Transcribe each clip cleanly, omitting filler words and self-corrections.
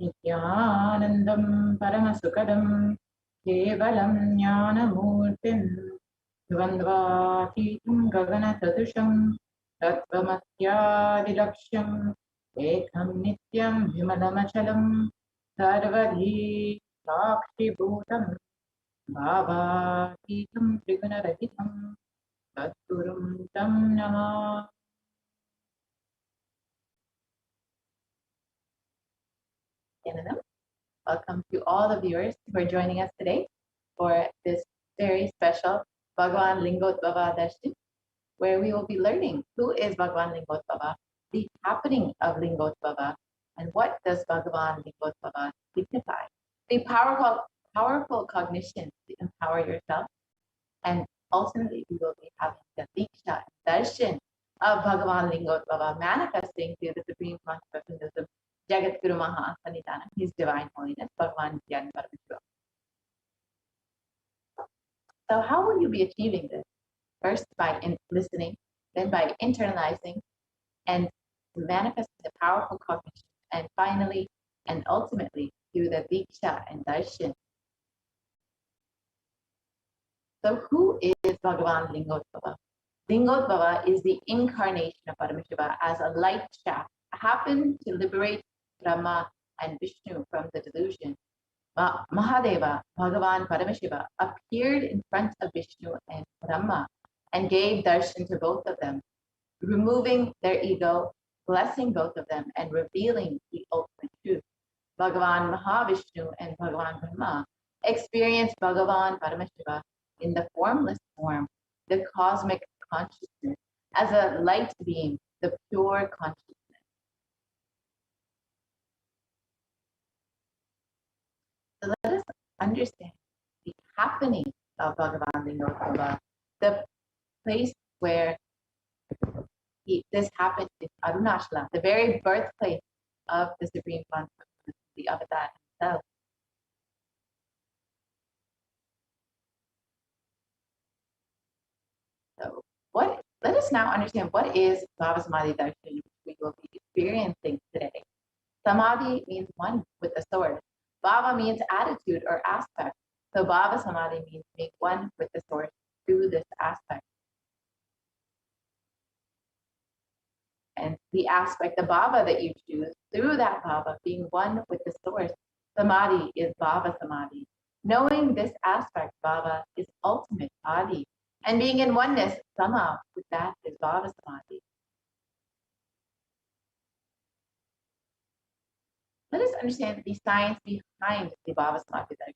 नित्यानन्दं परमसुखदं केवलं ज्ञानमूर्तिं द्वन्द्वातीतं गगनसदृशं तत्त्वमस्यादिलक्ष्यम् एकं नित्यं विमलमचलं सर्वधी साक्षिभूतं भावातीतं त्रिगुणरहितं तद्गुरुं तं नमः. Welcome to all the viewers who are joining us today for this very special Bhagavan Lingotbhava Darshan, where we will be learning who is Bhagavan Lingotbhava, the happening of Lingotbhava, and what does Bhagavan Lingotbhava signify. The powerful cognition to empower yourself, and ultimately we will be having the Diksha Darshan of Bhagavan Lingotbhava manifesting through the Supreme Consciousness of Jagat Guru Maha Sanidana, His Divine Holiness, Bhagavan Gyan Paramashiva. So how will you be achieving this? First by listening, then by internalizing and manifesting the powerful cognition, and finally and ultimately through the Diksha and Darshan. So who is Bhagavan Lingotbhava? Lingotbhava is the incarnation of Paramashiva as a light shaft, happened to liberate Brahma and Vishnu from the delusion. Mahadeva, Bhagavan Paramashiva, appeared in front of Vishnu and Brahma and gave darshan to both of them, removing their ego, blessing both of them, and revealing the ultimate truth. Bhagavan Mahavishnu and Bhagavan Brahma experienced Bhagavan Paramashiva in the formless form, the cosmic consciousness, as a light beam, the pure consciousness. So let us understand the happening of Bhagavan Lingotbhava, the place where this happened is Arunachala, the very birthplace of the Supreme Consciousness, the Avatar himself. So let us now understand what is Bhavasamadhi Darshan, which we will be experiencing today. Samadhi means one with the source. Bhava means attitude or aspect. So Bhavasamadhi means being one with the source through this aspect. And the aspect, the bhava that you choose, through that bhava, being one with the source, samadhi is Bhavasamadhi. Knowing this aspect, bhava, is ultimate adi. And being in oneness, sama, with that is Bhavasamadhi. Let us understand the science behind the Bhavasamadhi Darshan.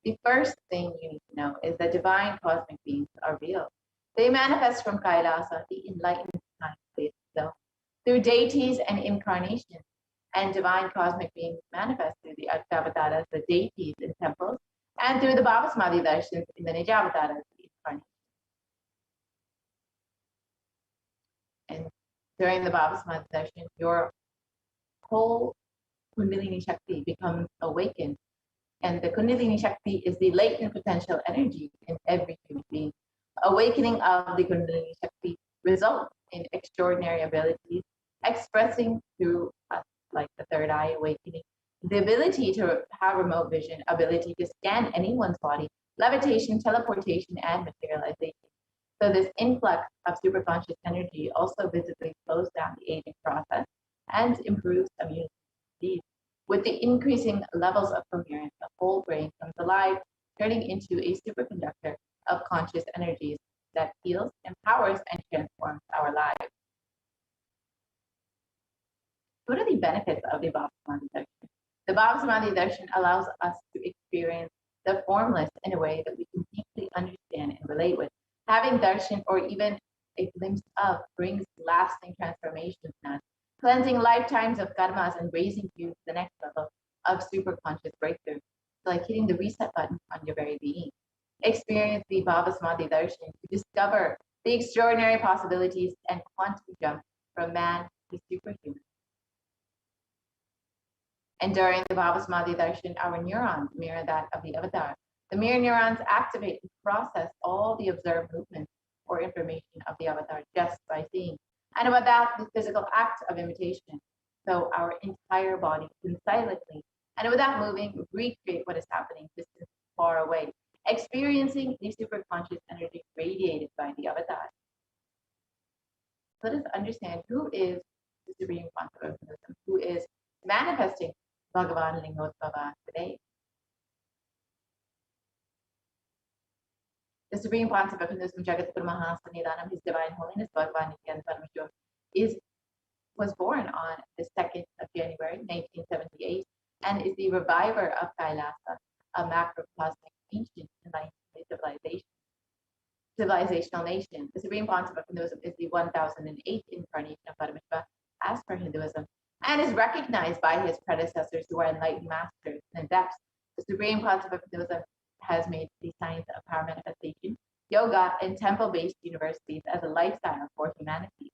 The first thing you need to know is that divine cosmic beings are real. They manifest from Kailasa, the enlightened time place zone, through deities and incarnations, and divine cosmic beings manifest through the Ashtavataras, the deities in temples, and through the Bhavasamadhi Darshans in the Nijavataras, the incarnations. And during the Bhavasamadhi Darshan, your whole Kundalini Shakti becomes awakened. And the Kundalini Shakti is the latent potential energy in every human being. Awakening of the Kundalini Shakti results in extraordinary abilities, expressing through us, like the third eye awakening, the ability to have remote vision, ability to scan anyone's body, levitation, teleportation, and materialization. So this influx of superconscious energy also visibly slows down the aging process and improves immunity. With the increasing levels of coherence, the whole brain comes alive, turning into a superconductor of conscious energies that heals, empowers, and transforms our lives. What are the benefits of the Bhavasamadhi Darshan? The Bhavasamadhi Darshan allows us to experience the formless in a way that we can deeply understand and relate with. Having darshan, or even a glimpse of, brings lasting transformations in us, cleansing lifetimes of karmas and raising you to the next level of superconscious breakthrough. It's like hitting the reset button on your very being. Experience the Bhavasamadhi Darshan to discover the extraordinary possibilities and quantum jump from man to superhuman. And during the Bhavasamadhi Darshan, our neurons mirror that of the avatar. The mirror neurons activate and process all the observed movements or information of the avatar just by seeing. And about that, the physical act of imitation. So our entire body can silently And without moving, recreate what is happening distant, far away, experiencing the superconscious energy radiated by the avatar. Let us understand who is the Supreme Concept of Buddhism, who is manifesting Bhagavan Lingotbhava today. The Supreme Concept of Hinduism, Jagatguru Mahasanidhanam, His Divine Holiness, Bhagavan Nityananda Paramashiva, was born on the 2nd of January, 1978, and is the reviver of Kailasa, a macrocosmic ancient enlightened civilizational nation. The Supreme Concept of Hinduism is the 1008th incarnation of Paramashiva as per Hinduism, and is recognized by his predecessors who are enlightened masters and adepts. The Supreme Concept of Hinduism has made the science of power manifestation, yoga, and temple-based universities as a lifestyle for humanity.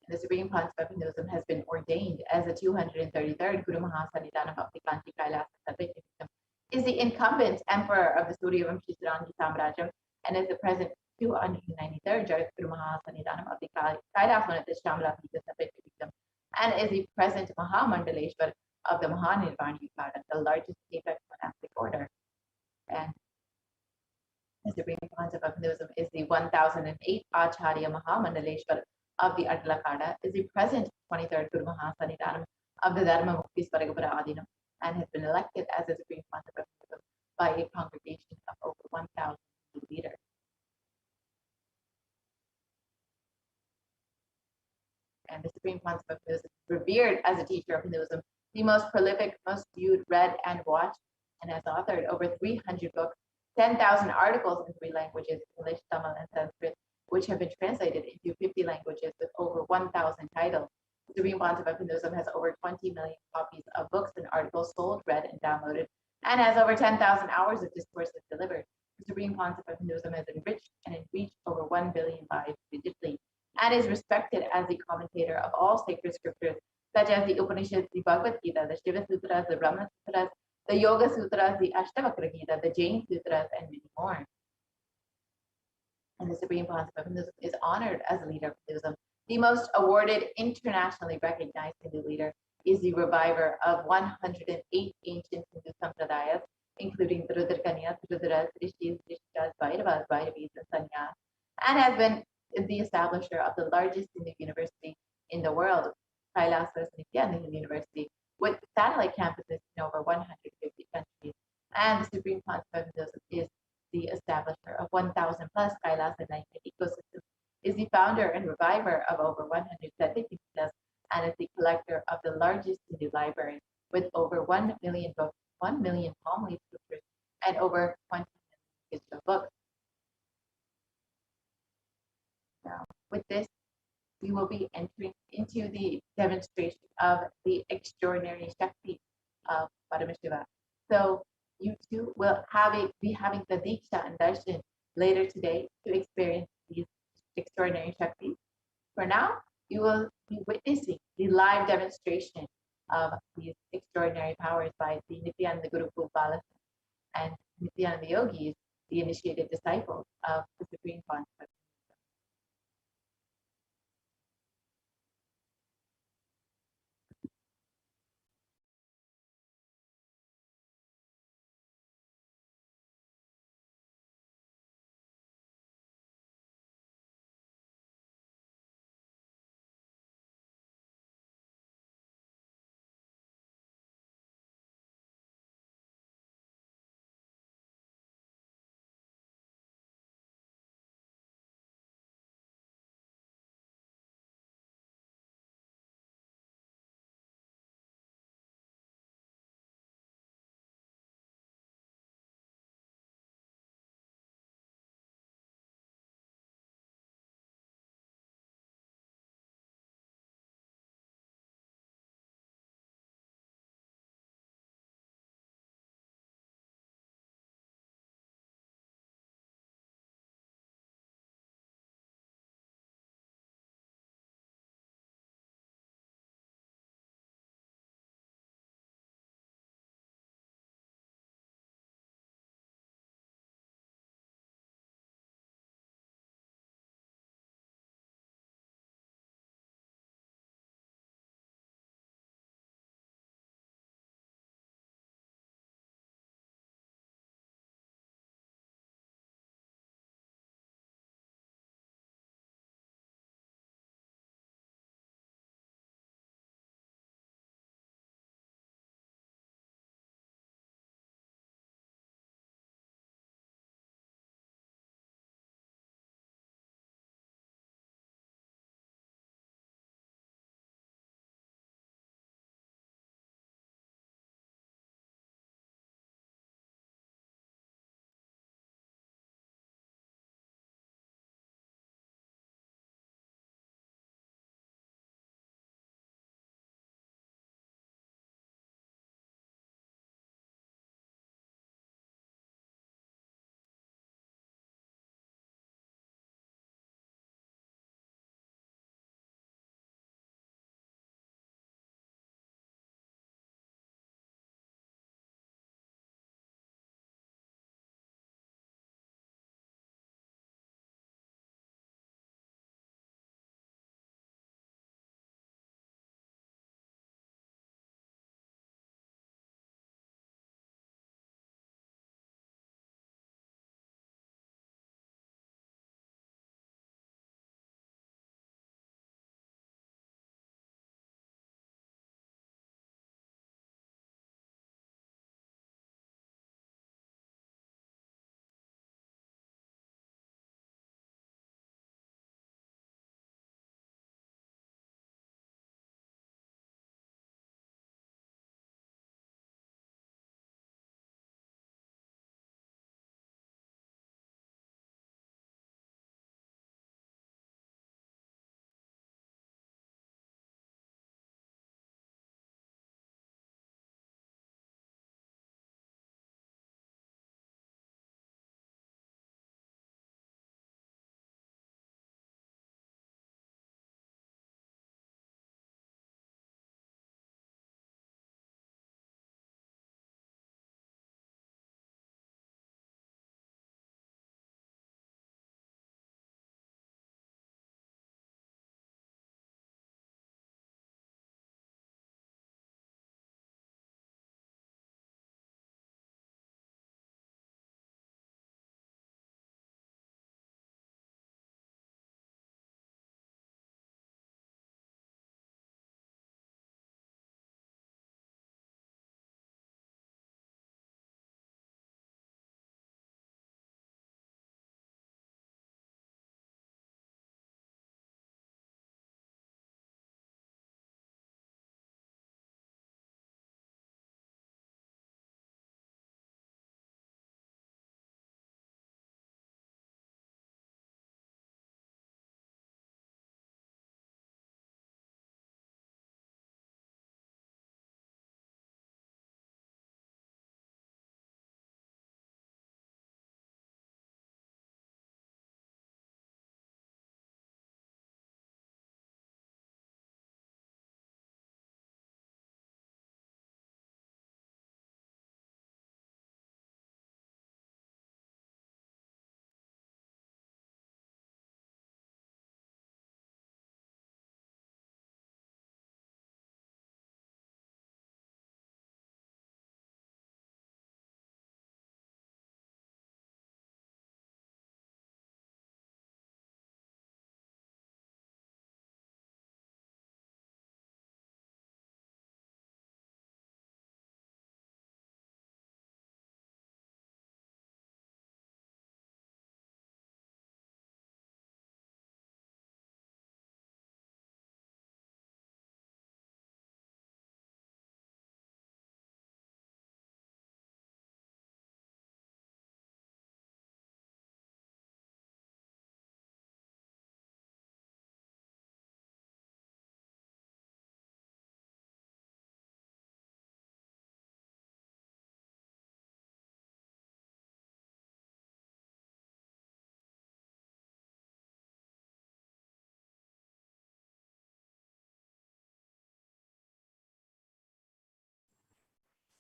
The Supreme Concept of Hinduism has been ordained as the 233rd Guru Mahasanidhanam of the Kanchi Kailasa Sattva, is the incumbent emperor of the Surya Vamshi Sarangi Samrajam, and is the present 293rd Jagatguru Mahasanidhanam of the Kailasa Shamla Pita Sattva, and is the present Mahamandaleshwar of the Mahanirvana Yukata, the largest apex monastic order. And the Supreme Concept of Hinduism is the 1008th Acharya Mahamandaleshwar of the Adalakada, is the present 23rd Guru Mahasanidhanam of the Dharma Mukti Swargapura Adinam, and has been elected as the Supreme Concept of Hinduism by a congregation of over 1,000 leaders. And the Supreme Concept of Hinduism is revered as a teacher of Hinduism, the most prolific, most viewed, read, and watched, and has authored over 300 books, 10,000 articles in 3 languages, English, Tamil, and Sanskrit, which have been translated into 50 languages with over 1,000 titles. The Supreme Concept of Hinduism has over 20 million copies of books and articles sold, read, and downloaded, and has over 10,000 hours of discourses delivered. The Supreme Concept of Hinduism has enriched and reached over 1 billion lives digitally, and is respected as the commentator of all sacred scriptures, such as the Upanishads, the Bhagavad Gita, the Shiva Sutras, the Brahma Sutras, the Yoga Sutras, the Ashtavakra Gita, the Jain Sutras, and many more. And the Supreme Concept of Hinduism is honored as a leader of Hinduism. The most awarded, internationally recognized Hindu leader is the reviver of 108 ancient Hindu sampradayas, including the Rudrakanyas, Rudras, Rishis, Rishkas, Bhairavas, Bhairavis, and Sanyas, and has been the establisher of the largest Hindu university in the world, Kailasa Nityananda Hindu University, with satellite campuses in over 150 countries. And the Supreme Concept of Hinduism is the establisher of 1,000 plus Kailasa Enlightenment ecosystems, is the founder and reviver of over 100 Sattva, and is the collector of the largest Hindu library with over 1 million books, 1 million palm leaf scriptures, and over 20 million digital books. Now, with this, we will be entering into the demonstration of the extraordinary Shakti of Paramashiva. So you too will be having the Diksha and Darshan later today to experience these extraordinary Shaktis. For now, you will be witnessing the live demonstration of these extraordinary powers by the Nityananda Gurukul Balas and Nityananda Yogis, the initiated disciples of the Supreme Concept.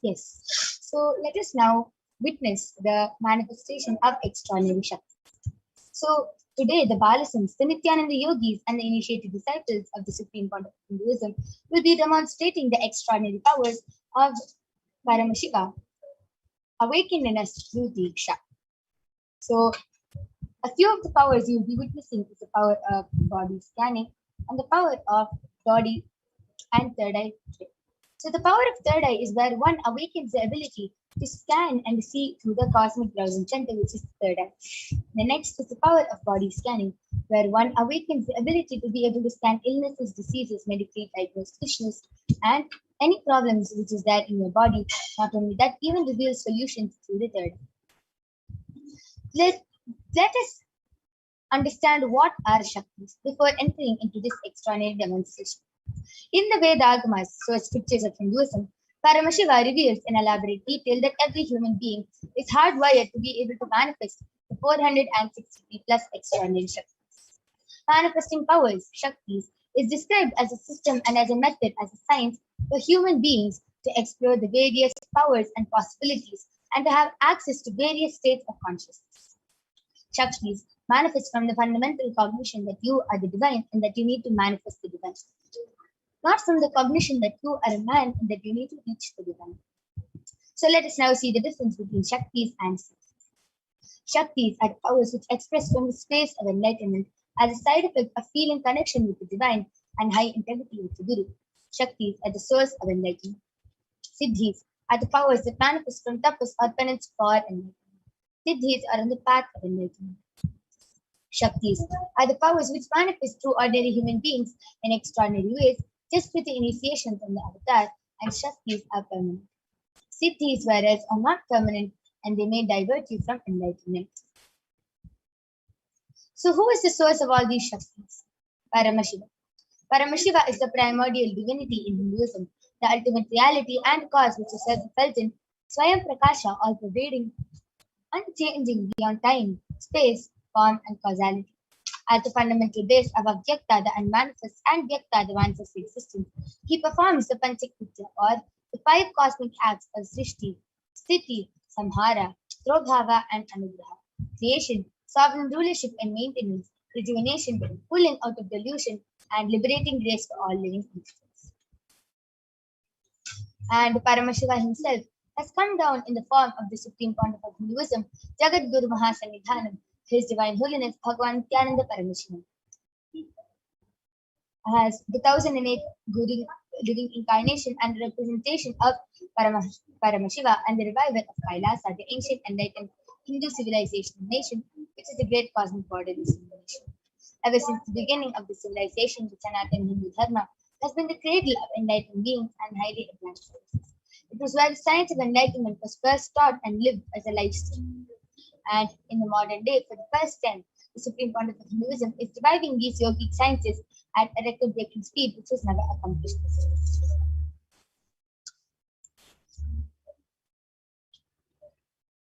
Yes. So let us now witness the manifestation of extraordinary Shakti. So today, the Balasams, the Nityananda yogis, and the initiated disciples of the Supreme Point of Hinduism will be demonstrating the extraordinary powers of Paramashiva awakened in us through Diksha. So a few of the powers you will be witnessing is the power of body scanning and the power of body and third eye. So the power of third eye is where one awakens the ability to scan and see through the cosmic browsing center, which is the third eye. The next is the power of body scanning, where one awakens the ability to be able to scan illnesses, diseases, medically diagnosed issues, and any problems which is there in your body. Not only that, even reveals solutions through the third eye. Let us understand what are Shaktis before entering into this extraordinary demonstration. In the Veda-agamas, so scriptures of Hinduism, Paramashiva reveals in elaborate detail that every human being is hardwired to be able to manifest the 463 plus extraordinary Shaktis. Manifesting powers, Shaktis, is described as a system and as a method, as a science for human beings to explore the various powers and possibilities and to have access to various states of consciousness. Shaktis manifest from the fundamental cognition that you are the divine and that you need to manifest the divine. Not from the cognition that you are a man and that you need to reach the divine. So let us now see the difference between Shaktis and Siddhis. Shaktis are powers which express from the space of enlightenment as a side effect of feeling connection with the divine and high integrity with the Guru. Shaktis are the source of enlightenment. Siddhis are the powers that manifest from tapas or penance for enlightenment. Siddhis are on the path of enlightenment. Shaktis are the powers which manifest through ordinary human beings in extraordinary ways, just with the initiation from the avatar, and Shaktis are permanent. Siddhis, whereas, are not permanent and they may divert you from enlightenment. So, who is the source of all these Shaktis? Paramashiva. Paramashiva is the primordial divinity in Hinduism, the ultimate reality and cause which is felt in Swayam Prakasha, all pervading, unchanging beyond time, space, form, and causality. At the fundamental base of Avyakta, the unmanifest, and Vyakta, the manifest existence, he performs the Panchakritya, or the 5 cosmic acts of Srishti, Sthiti, Samhara, Trobhava, and Anugraha. Creation, sovereign rulership and maintenance, rejuvenation, pulling out of delusion, and liberating grace for all living entities. And Paramashiva himself has come down in the form of the Supreme Pontiff of Hinduism, Jagat Guru Mahasanidhanam, His Divine Holiness Bhagavan Nityananda Paramashiva. As the 1008 living incarnation and representation of Paramashiva and the revival of Kailasa, the ancient enlightened Hindu civilization nation, which is the great cosmic bodily civilization. Ever since the beginning of the civilization, the Sanatana Hindu Dharma has been the cradle of enlightened beings and highly advanced races. It was where the science of enlightenment was first taught and lived as a lifestyle. And in the modern day, for the first time, the Supreme Pontiff of Hinduism is reviving these yogic sciences at a record-breaking speed, which was never accomplished before.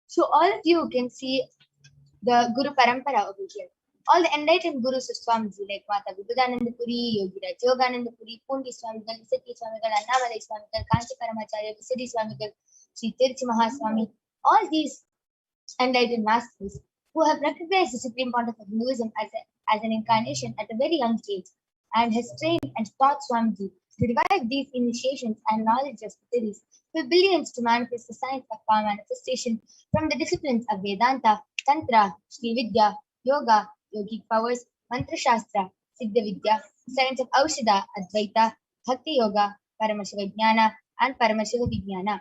So all of you can see the Guru Parampara over here. All the enlightened Gurus of Swamiji, like Mata Vibuddhananda Puri, Yogiraj Yogananda Puri, Pundi Swamigal, Sati Swamigal, Annamalai Swamigal, Kanchi Paramacharya, Visadi Swamigal, Sri Tirchi Mahaswami, all these enlightened masters who have recognized the Supreme Pontiff of Hinduism as an incarnation at a very young age and has trained and taught Swamiji to revive these initiations and knowledge of theories for billions to manifest the science of power manifestation from the disciplines of Vedanta, Tantra, Sri Vidya, Yoga, Yogic powers, Mantra Shastra, Siddha Vidya, science of Aushadha, Advaita, Bhakti Yoga, Paramashiva Jnana, and Paramashiva Vijnana.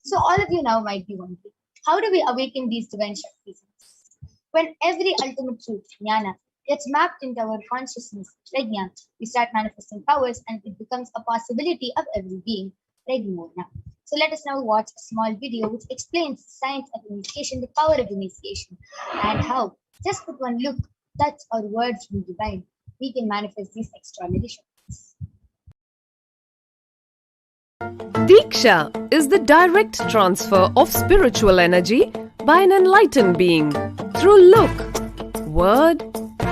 So all of you now might be wondering, how do we awaken these divine Shaktis? When every ultimate truth, Jnana, gets mapped into our consciousness, Prajna, we start manifesting powers and it becomes a possibility of every being, Prajna. So let us now watch a small video which explains the science of initiation, the power of initiation, and how, just with one look, touch, or words from divine, we can manifest these extraordinary Shaktis. Diksha is the direct transfer of spiritual energy by an enlightened being through look, word,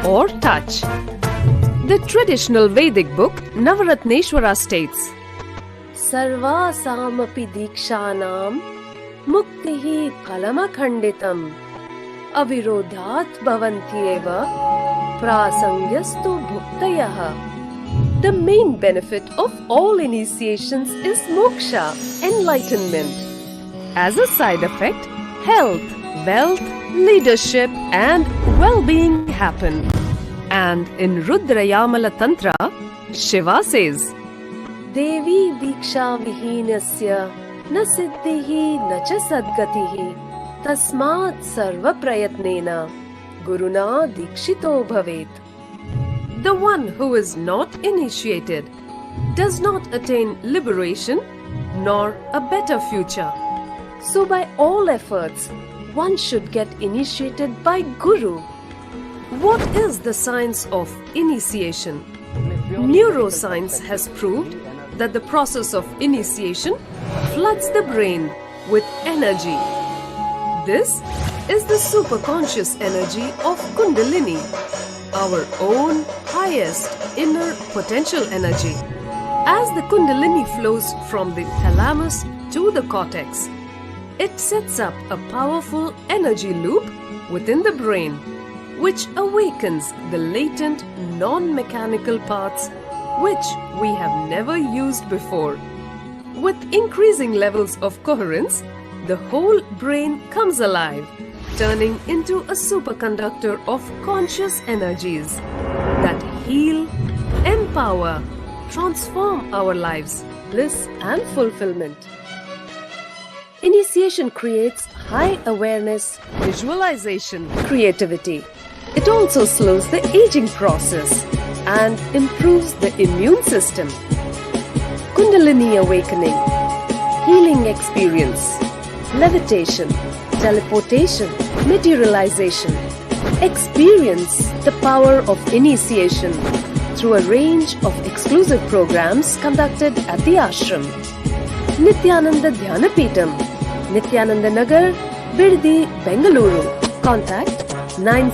or touch. The traditional Vedic book Navaratneshwara states, Sarvasamapi dikshanam muktihi phalamakhanditam avirodhat bhavantyeva prasangyastu bhuktayah. The main benefit of all initiations is moksha, enlightenment. As a side effect, health, wealth, leadership and well-being happen. And in Rudrayamala Tantra, Shiva says, Devi diksha vihinasya na siddhihi na cha sadgatihi tasmat sarva prayatnena guruna dikshito bhavet. The one who is not initiated does not attain liberation nor a better future. So by all efforts, one should get initiated by Guru. What is the science of initiation? Neuroscience has proved that the process of initiation floods the brain with energy. This is the superconscious energy of Kundalini, our own highest inner potential energy. As the Kundalini flows from the thalamus to the cortex, it sets up a powerful energy loop within the brain, which awakens the latent non-mechanical parts which we have never used before. With increasing levels of coherence, the whole brain comes alive, turning into a superconductor of conscious energies that heal, empower, transform our lives, bliss and fulfillment. Initiation creates high awareness, visualization, creativity. It also slows the aging process and improves the immune system. Kundalini awakening, healing experience, levitation, teleportation, materialization. Experience the power of initiation through a range of exclusive programs conducted at the ashram. Nityananda Dhyanapitham, Nityananda Nagar, Birdi, Bengaluru. Contact 9.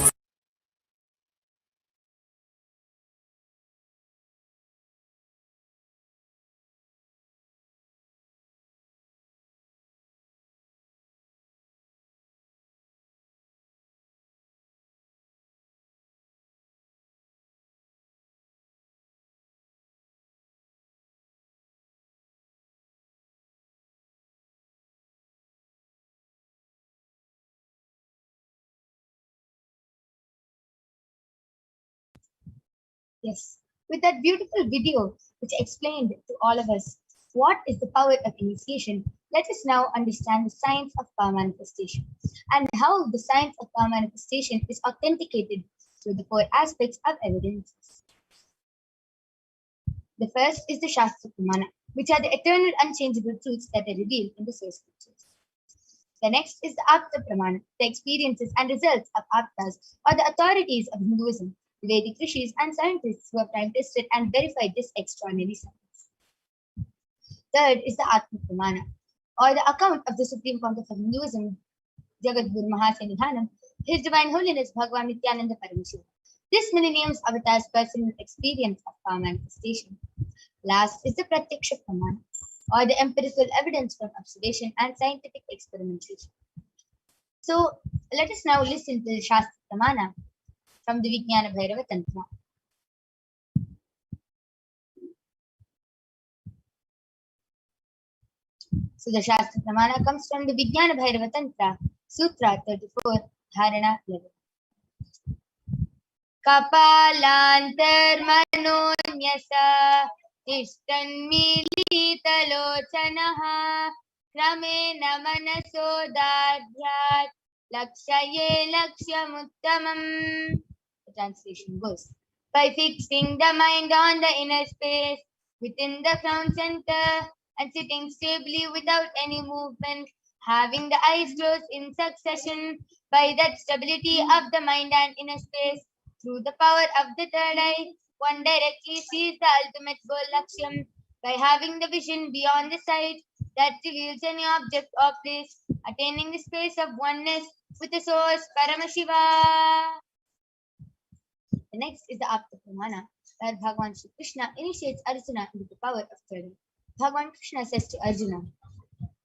Yes, with that beautiful video which explained to all of us what is the power of initiation, let us now understand the science of power manifestation and how the science of power manifestation is authenticated through the four aspects of evidence. The first is the Shastra Pramana, which are the eternal unchangeable truths that are revealed in the source scriptures. The next is the Apta Pramana, the experiences and results of Aptas or the authorities of Hinduism, the Vedic rishis and scientists who have time tested and verified this extraordinary science. Third is the Atma Pramana, or the account of the Supreme Pontiff of Hinduism, Jagadguru Mahasannidhanam, His Divine Holiness Bhagavan Nityananda Paramashiva. This millennium's avatar's personal experience of power manifestation. Last is the Pratyaksha Pramana, or the empirical evidence from observation and scientific experimentation. So let us now listen to the Shastra Pramana from the Vijnana Bhairava Tantra. So the Shastra Pramana comes from the Vijnana Bhairava Tantra, Sutra 34, Dharana 11. Kapalantarmanonyasa Ishtanmilitalochanaha Kramena manasodadhyat Lakshaye lakshamuttamam. The translation goes, by fixing the mind on the inner space within the crown center and sitting stably without any movement, having the eyes closed in succession, by that stability of the mind and inner space, through the power of the third eye, one directly sees the ultimate goal Lakshyam by having the vision beyond the sight that reveals any object or place, attaining the space of oneness with the source Paramashiva. The next is the Apta Pramana, where Bhagavan Shri Krishna initiates Arjuna into the power of third eye. Bhagavan Krishna says to Arjuna,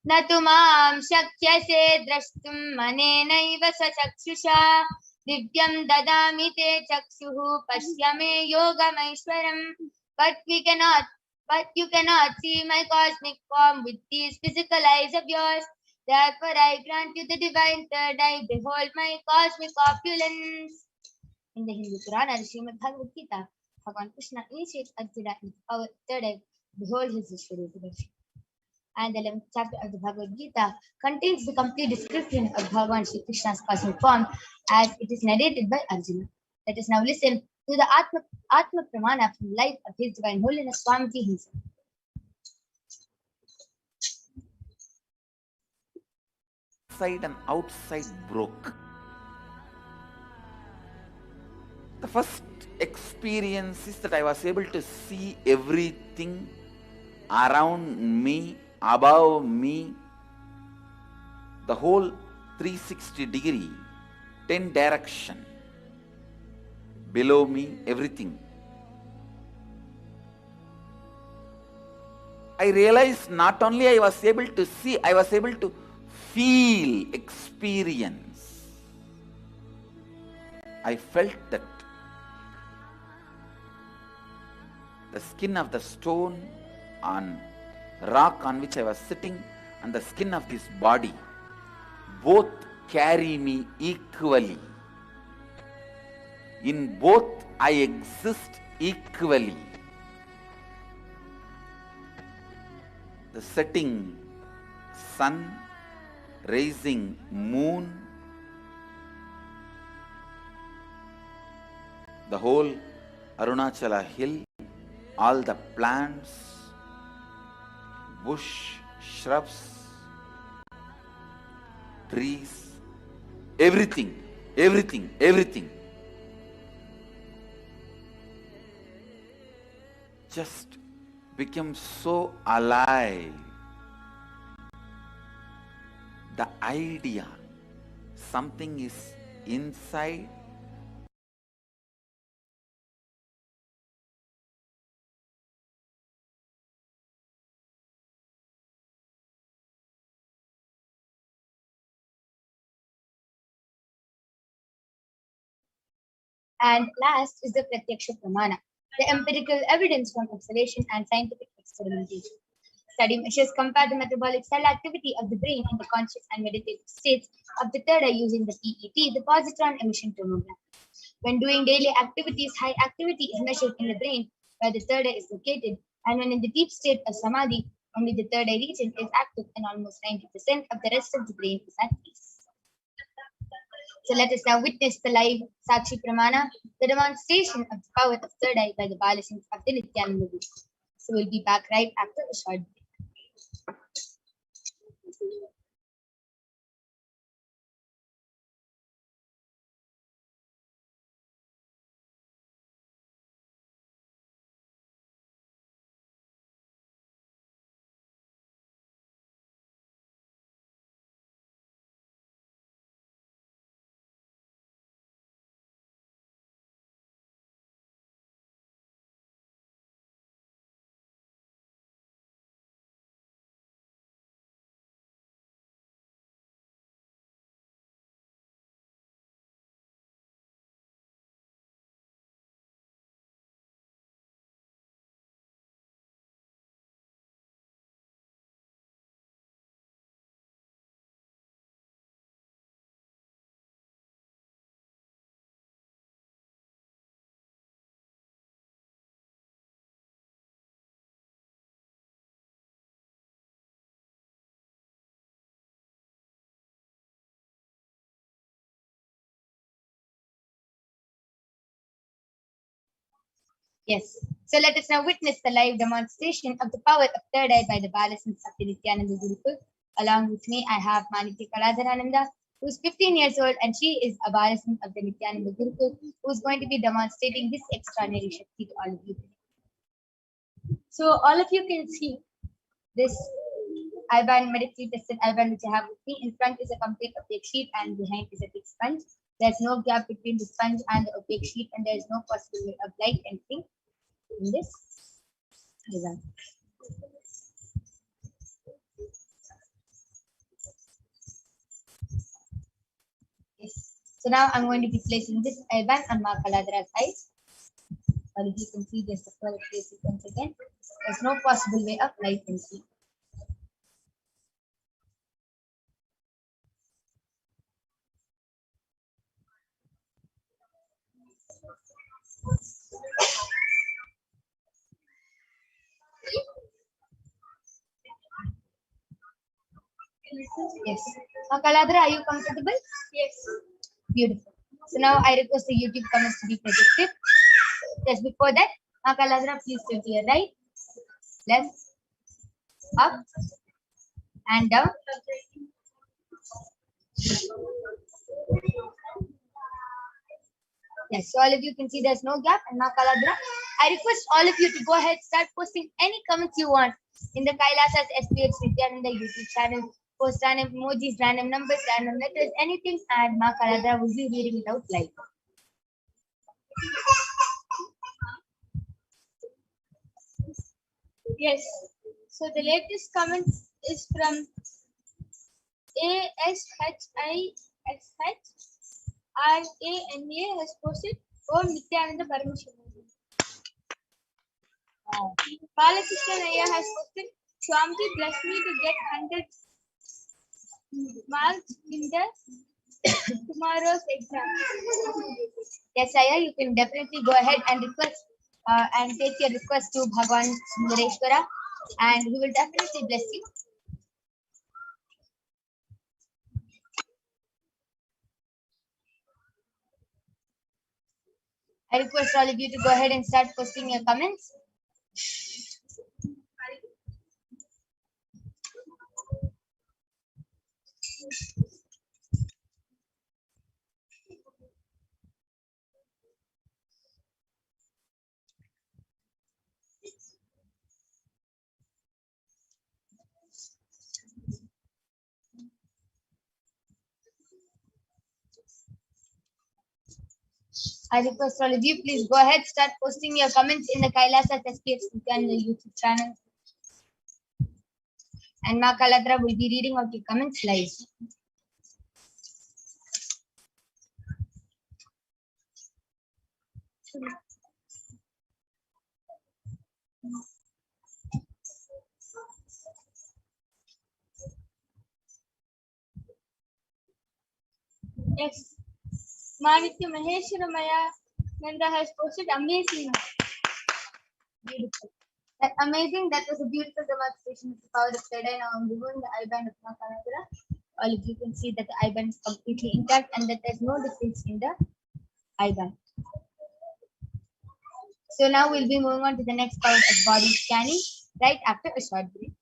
"Na tu mam shakyase drashtum manenaiva sachakshisha divyam dadami te chakshuhu pashyame yogamaishwaram." But you cannot see my cosmic form with these physical eyes of yours. Therefore, I grant you the divine third eye. Behold my cosmic opulence. In the Hindu Purana, the Srimad Bhagavad Gita, Bhagavan Krishna initiates Arjuna into the power of third eye. Behold his Vishwarupa Darshan. And the 11th chapter of the Bhagavad Gita contains the complete description of Bhagavan Shri Krishna's cosmic form as it is narrated by Arjuna. Let us now listen to the Atma Pramana from the life of His Divine Holiness Swamiji himself. Inside and outside broke. The first experience is that I was able to see everything around me, above me, the whole 360 degree, 10 direction, below me, everything. I realized not only I was able to see, I was able to feel, experience. I felt that the skin of the stone on rock on which I was sitting and the skin of this body both carry me equally. In both I exist equally. The setting sun, rising moon, the whole Arunachala hill, all the plants, bush, shrubs, trees, everything just became so alive. The idea, something is inside, And last is the Pratyaksha Pramana, the empirical evidence from observation and scientific experimentation. Study measures compare the metabolic cell activity of the brain in the conscious and meditative states of the third eye using the PET, the positron emission tomograph. When doing daily activities, high activity is measured in the brain where the third eye is located, and when in the deep state of Samadhi, only the third eye region is active and almost 90% of the rest of the brain is at peace. So let us now witness the live Sakshi Pramana, the demonstration of the power of third eye by the Balasins of the Nityananda Guru. So we'll be back right after a short break. Yes. So let us now witness the live demonstration of the power of third eye by the Balasins of the Nityananda Gurukul. Along with me, I have Maniti Kaladharananda, who is 15 years old, and she is a Balasin of the Nityananda Gurukul, who is going to be demonstrating this extraordinary Shakti to all of you. So all of you can see this Ivan medically tested Ivan which I have with me. In front is a complete opaque sheet and behind is a thick sponge. There's no gap between the sponge and the opaque sheet, and there is no possible way of light entering. in this Ivan. Yes. So now I'm going to be placing this Ivan on Mahakaladra's eyes. Or if you can see just the further place once again. There's no possible way of light and see. Yes. Kaladra, are you comfortable? Yes. Beautiful. So now I request the YouTube comments to be projected. Just before that, Kaladra, please turn to your right, left, up, and down. Yes, so all of you can see there's no gap. And Kaladra, I request all of you to go ahead, start posting any comments you want in the Kailasa's SPH Nityananda YouTube channel. Post random emojis, random numbers, random letters, anything, and Kaladra will be reading it out live. Yes. So the latest comment is from ASHISH RANA has posted Om Nityananda Paramashiva. Balakrishnan Ayya has posted Swamiji bless me to get 100 marks in the tomorrow's exam. Yes, Aya, you can definitely go ahead and request and take your request to Bhagavan Sundareshwara, and he will definitely bless you. I request all of you to go ahead and start posting your comments. I request all of you, please go ahead, start posting your comments in the Kailasa SPH Nityananda YouTube channel. And Ma Kaladra will be reading out your comments live. Yes. Manitya Maheshwaramaya Nanda has posted amazing. Beautiful. That amazing. That was a beautiful demonstration of the power of Third Eye. Now I'm removing the I-band of Ma Kaladra. All of you can see that the I-band is completely intact and that there's no difference in the I-band. So now we'll be moving on to the next part of body scanning right after a short break.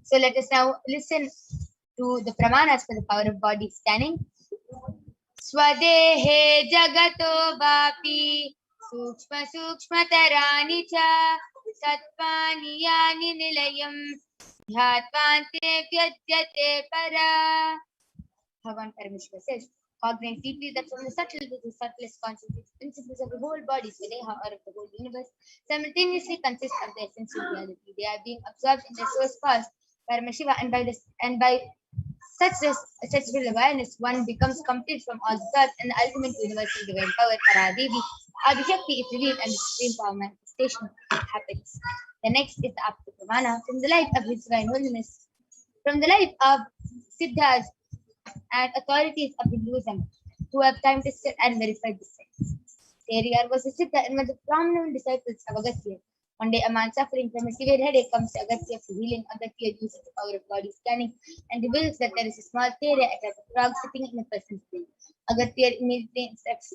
So let us now listen to the pramanas for the power of body scanning. Swadehe jagato vapi sukshma sukshmatarani cha sattvani yani nilayam dhyatvante vyajyate para. Bhagavan Paramashiva says, cognate deeply that from the subtle to the subtlest concentrated principles of the whole body, Swadeha, or of the whole universe, simultaneously consist of the essential reality. They are being absorbed in the source cause, Paramashiva, and by such real awareness, one becomes complete from all thoughts, and the ultimate universal divine power, Paradevi, Adishakti, is revealed and the supreme power manifestation happens. The next is the Apta Pramana, from the light of His divine holiness, from the light of Siddhas and authorities of Hinduism who have time tested and verified the same. Teriyar was a siddha and one of the prominent disciples of Agastya. One day, a man suffering from a severe headache comes to Agastya for healing. Agastya uses the power of body scanning and reveals that there is a small Teriya at a frog sitting in a person's brain. Agastya immediately instructs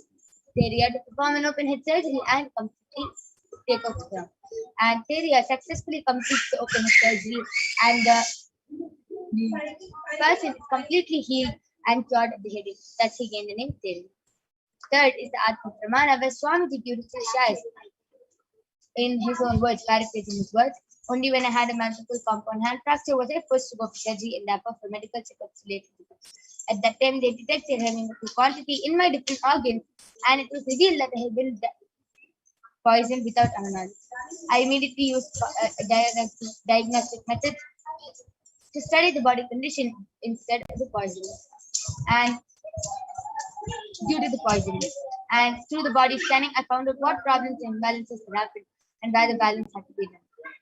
Teriya to perform an open head surgery and completely take out the frog. And Teriya successfully completes the open head surgery, and the person is completely healed and cured of the headache. Thus, he gained the name Teriya. Third is the Atma Pramana, where Swamiji beautifully shares in his own words, paraphrasing his words. Only when I had a multiple compound hand fracture was I forced to go for surgery and therefore for medical checkups related to that. At that time, they detected having a quantity in my different organs, and it was revealed that I had been poisoned without our knowledge. I immediately used diagnostic methods to study the body condition instead of the poison, and due to the poison. And through the body scanning, I found out what problems and imbalances had happened and where the balance had to be done.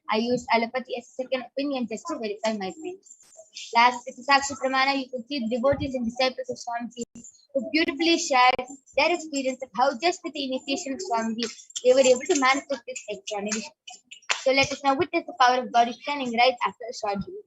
I used allopathy as a second opinion just to verify my claims. Last, with the Sakshi Pramana, you could see the devotees and disciples of Swamiji who beautifully shared their experience of how just with the initiation of Swamiji, they were able to manifest this extraordinary. So let us now witness the power of body scanning right after a short break.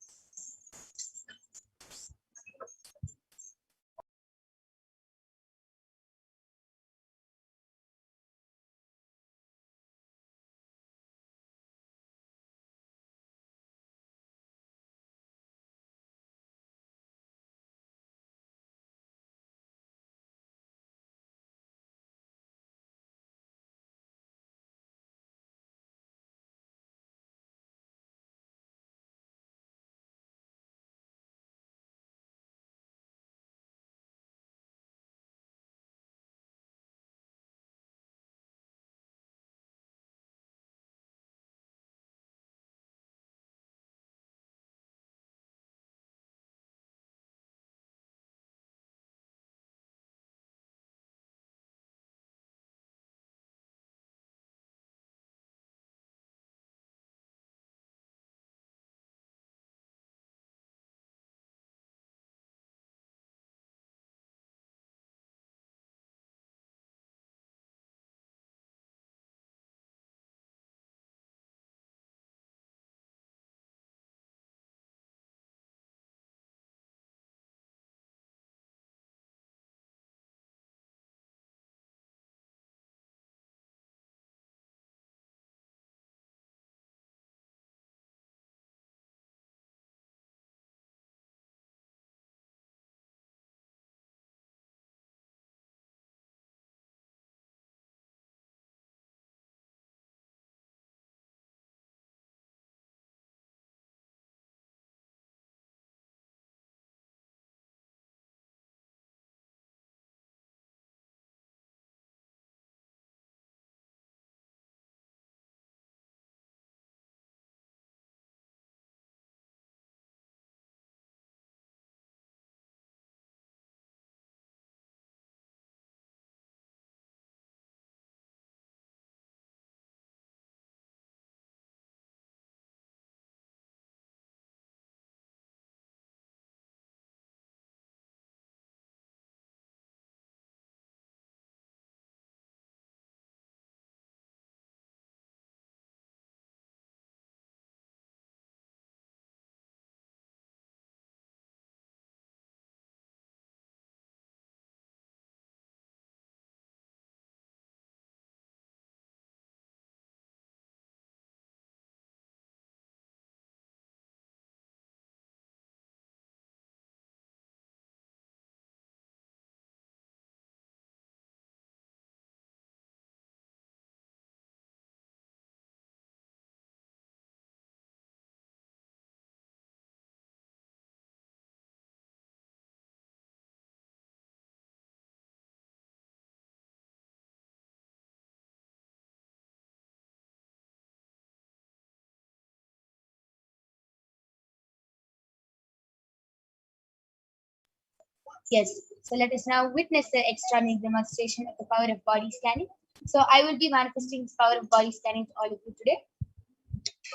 Yes. So let us now witness the extraordinary demonstration of the power of body scanning. So I will be manifesting this power of body scanning to all of you today.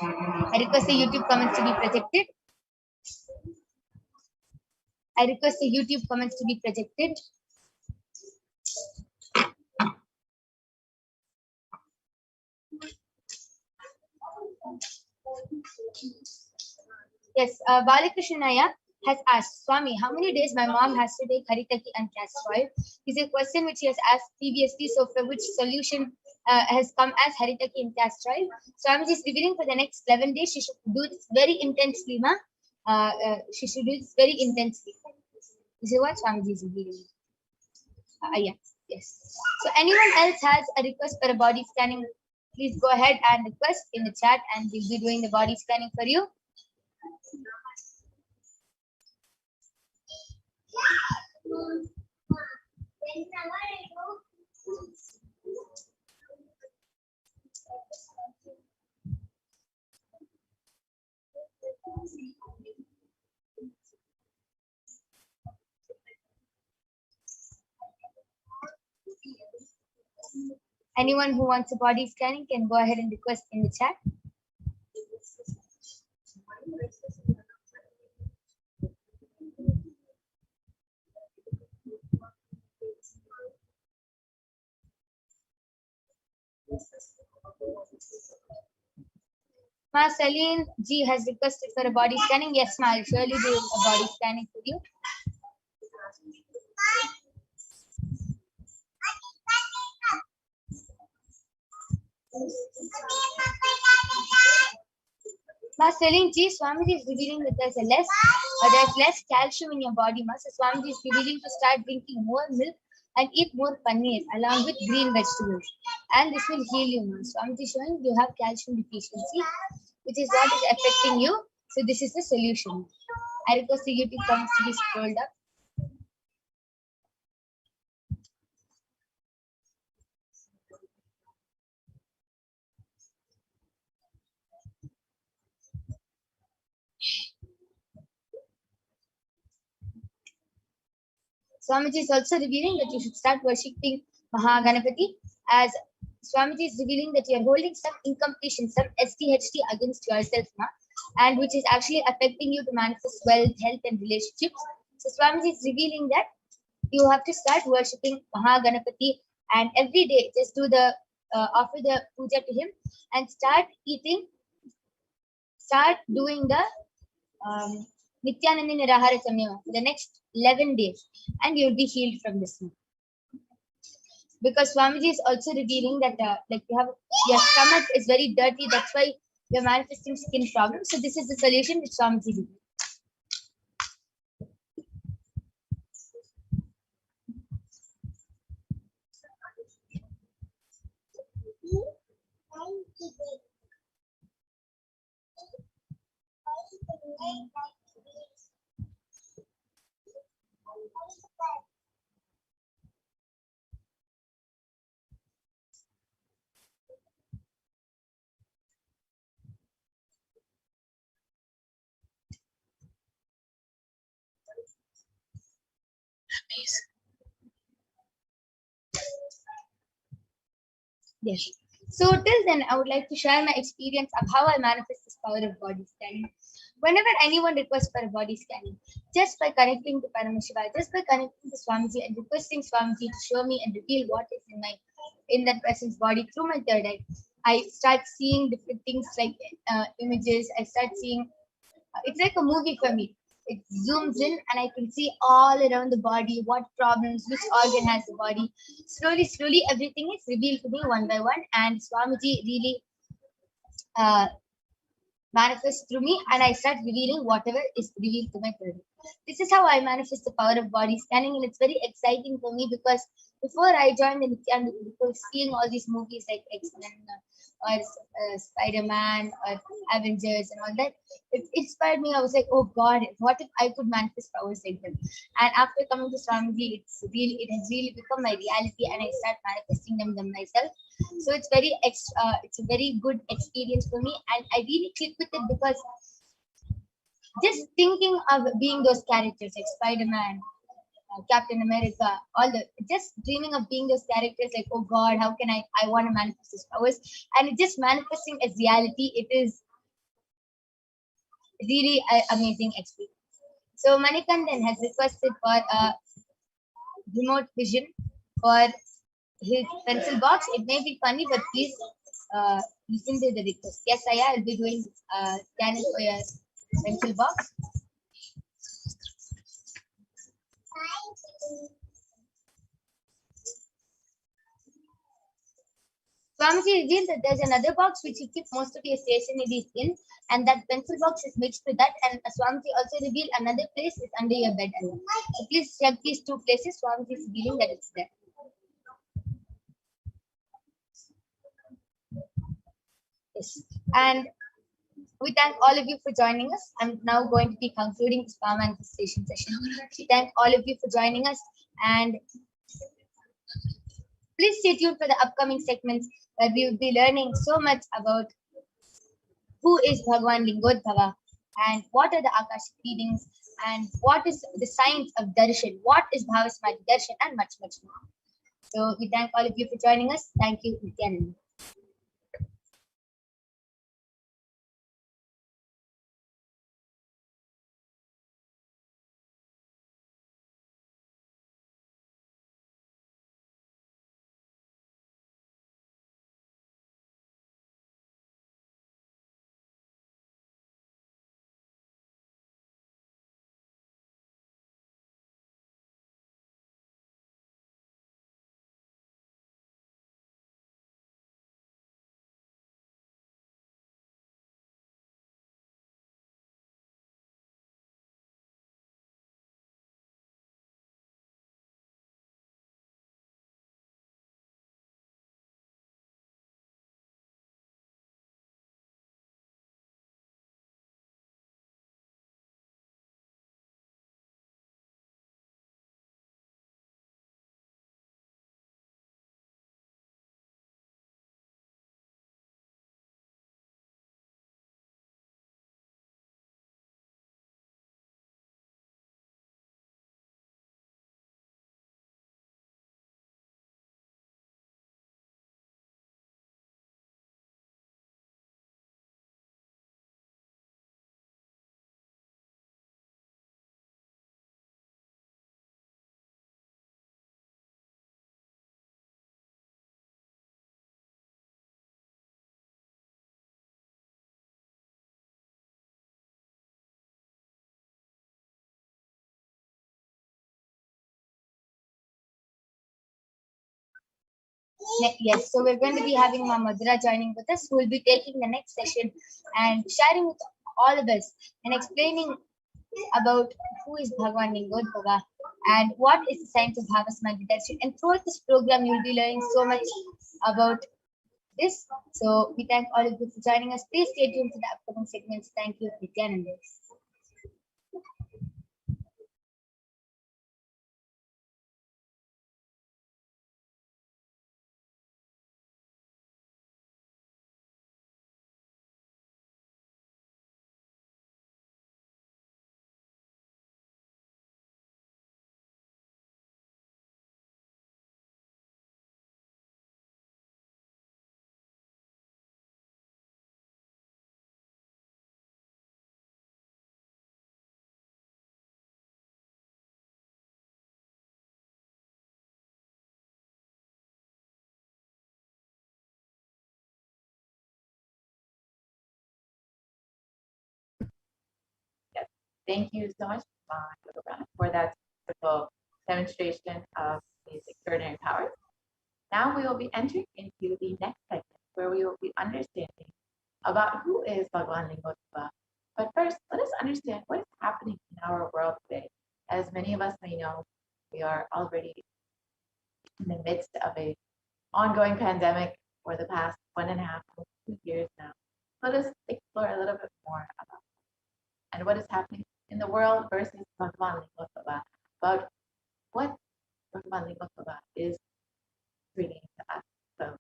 I request the YouTube comments to be projected. I request the YouTube comments to be projected. Yes, Balakrishnaya has asked, Swami, how many days my mom has to take Haritaki and castor oil? Is a question which he has asked previously, so for which solution has come as Haritaki and castor oil. Swami is revealing for the next 11 days, she should do this very intensely, ma. She should do this very intensely. This is what Swami is revealing. Yes. So anyone else has a request for a body scanning, please go ahead and request in the chat and we'll be doing the body scanning for you. Anyone who wants a body scanning can go ahead and request in the chat. Ma Celine G has requested for a body scanning. Yes, ma, I'll surely do a body scanning for you. Ma Celine G, Swamiji is revealing that there's less calcium in your body. Ma, so Swamiji is revealing to start drinking more milk and eat more paneer along with green vegetables, and this will heal you. Ma. Swamiji is showing you have calcium deficiency, which is what is affecting you. So this is the solution. I request the YouTube comments to be scrolled up. Swamiji is also revealing that you should start worshipping Mahaganapati, as Swamiji is revealing that you are holding some incompletion, some SDHD against yourself, ma, and which is actually affecting you to manifest wealth, health, and relationships. So Swamiji is revealing that you have to start worshipping Mahaganapati, and every day just do the offer the puja to him and start doing the Nityananda Nirahara Samyama for the next 11 days, and you'll be healed from this. Because Swamiji is also revealing that like your stomach is very dirty, that's why you're manifesting skin problems. So this is the solution which Swamiji did. Yes. So till then, I would like to share my experience of how I manifest this power of body scanning. Whenever anyone requests for a body scanning, just by connecting to Paramashiva, just by connecting to Swamiji and requesting Swamiji to show me and reveal what is in that person's body through my third eye, I start seeing different things like images. I start seeing, it's like a movie for me. It zooms in and I can see all around the body, what problems, which organ has the body. Slowly, everything is revealed to me one by one, and Swamiji really manifests through me, and I start revealing whatever is revealed to my third eye. This is how I manifest the power of body scanning, and it's very exciting for me because before I joined the Nityananda, before seeing all these movies like X-Men or Spider-Man or Avengers and all that, it inspired me. I was like, oh God, what if I could manifest powers like them? And after coming to Swamiji, it has really become my reality, and I start manifesting them myself. So it's a very good experience for me, and I really click with it because just thinking of being those characters like Spider-Man, Captain America, just dreaming of being those characters, like, oh God, how can I want to manifest these powers? And it just manifesting as reality, it is really an amazing experience. So Manikandan has requested for a remote vision for his pencil box. It may be funny, but please listen to the request. Yes, I will be doing scanning for your pencil box. Swamiji revealed that there's another box which you keep most of your stationery in, and that pencil box is mixed with that. And Swamiji also revealed another place is under your bed. So please check these two places. Swamiji is revealing that it's there. Yes. And we thank all of you for joining us. I'm now going to be concluding this power manifestation session. We thank all of you for joining us, and please stay tuned for the upcoming segments where we will be learning so much about who is Bhagavan Lingotbhava and what are the Akashic readings and what is the science of Darshan, what is Bhavasamadhi Darshan, and much, much more. So we thank all of you for joining us. Thank you, Nityananda. Yes, so we're going to be having Ma Madhura joining with us, who will be taking the next session and sharing with all of us and explaining about who is Bhagavan Lingotbhava and what is the science of Bhavasamadhi Darshan. And throughout this program, you'll be learning so much about this. So we thank all of you for joining us. Please stay tuned for the upcoming segments. Thank you, Nityananda. Thank you so much, Bhagavan, for that wonderful demonstration of these extraordinary powers. Now we will be entering into the next segment where we will be understanding about who is Bhagavan Lingotbhava. But first, let us understand what is happening in our world today. As many of us may know, we are already in the midst of a ongoing pandemic for the past 1.5 to 2 years now. Let us explore a little bit more about and what is happening in the world versus Bhagavan Lingotbhava, about what Bhagavan Lingotbhava is bringing to us. So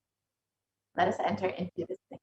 let us enter into this thing.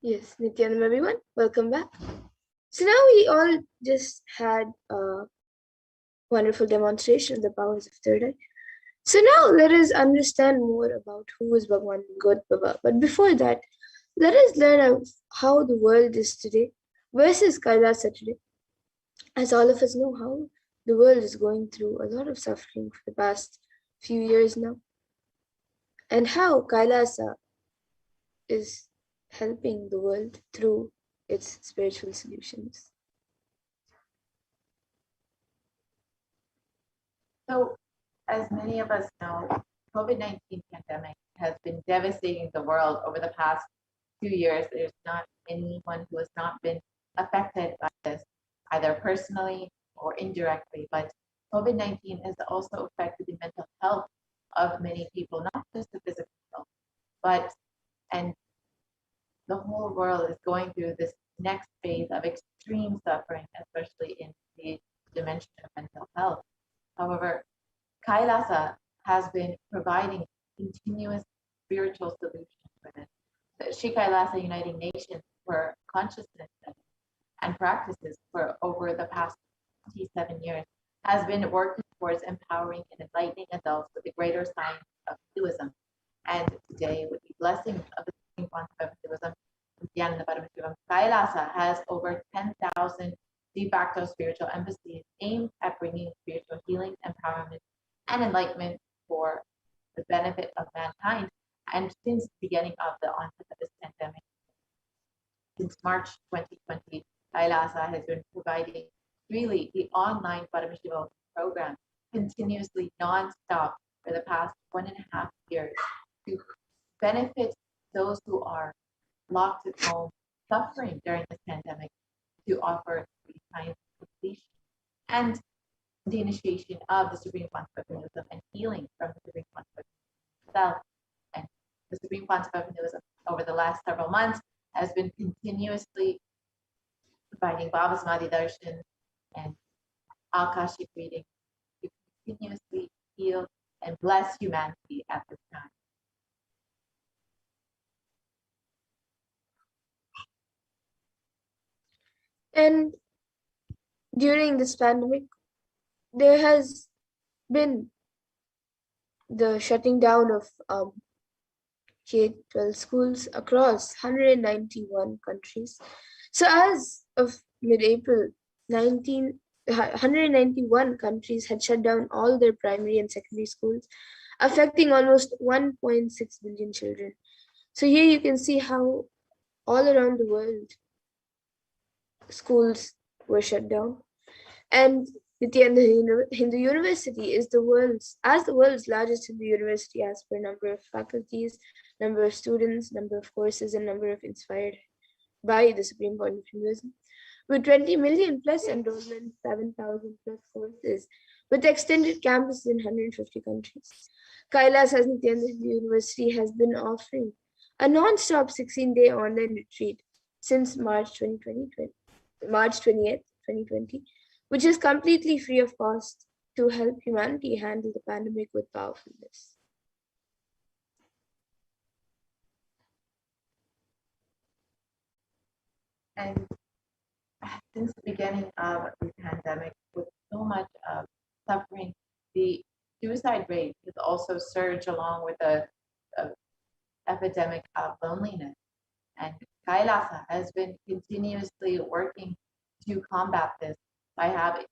Yes, Nityanam everyone, welcome back. So now we all just had a wonderful demonstration of the powers of third eye. So now let us understand more about who is Bhagavan Lingotbhava. But before that, let us learn of how the world is today versus Kailasa today. As all of us know how the world is going through a lot of suffering for the past few years now, and how Kailasa is helping the world through its spiritual solutions. So, as many of us know, COVID-19 pandemic has been devastating the world over the past few years. There's not anyone who has not been affected by this, either personally or indirectly. But COVID-19 has also affected the mental health of many people, not just the physical health, but and the whole world is going through this next phase of extreme suffering, especially in the dimension of mental health. However, Kailasa has been providing continuous spiritual solutions for this. The Sri Kailasa Uniting Nations for Consciousness and Practices for over the past 27 years has been working towards empowering and enlightening adults with the greater science of Hinduism. And today, with the blessings of the Supreme Concept of Hinduism, Nityananda Paramashiva, Kailasa has over 10,000 de facto spiritual embassies aimed at bringing spiritual healing, empowerment, and enlightenment for the benefit of mankind. And since the beginning of the onset of this pandemic, since March 2020, Kailasa has been providing really the online Paramashiva program continuously non-stop for the past 1.5 years to benefit those who are locked at home, suffering during this pandemic, to offer the science completion and the initiation of the Supreme Concept of Hinduism and healing from the Supreme Concept itself. And the Supreme Concept of Hinduism over the last several months has been continuously providing Bhavasamadhi Darshan and Akashic reading to continuously heal and bless humanity at this time. And during this pandemic, there has been the shutting down of K-12 schools across 191 countries. So as of mid-April, 191 countries had shut down all their primary and secondary schools, affecting almost 1.6 billion children. So here you can see how all around the world schools were shut down. And Nityananda Hindu University is the world's largest Hindu university as per number of faculties, number of students, number of courses, and number of inspired by the Supreme Point of Hinduism. With 20 million plus enrollment, 7,000 plus courses, with extended campuses in 150 countries. Kailas as Nityananda Hindu University has been offering a non-stop 16-day online retreat since March 2020, March 28th, 2020, which is completely free of cost to help humanity handle the pandemic with powerfulness. And since the beginning of the pandemic, with so much of suffering, the suicide rate has also surged along with the epidemic of loneliness. And Kailasa has been continuously working to combat this by having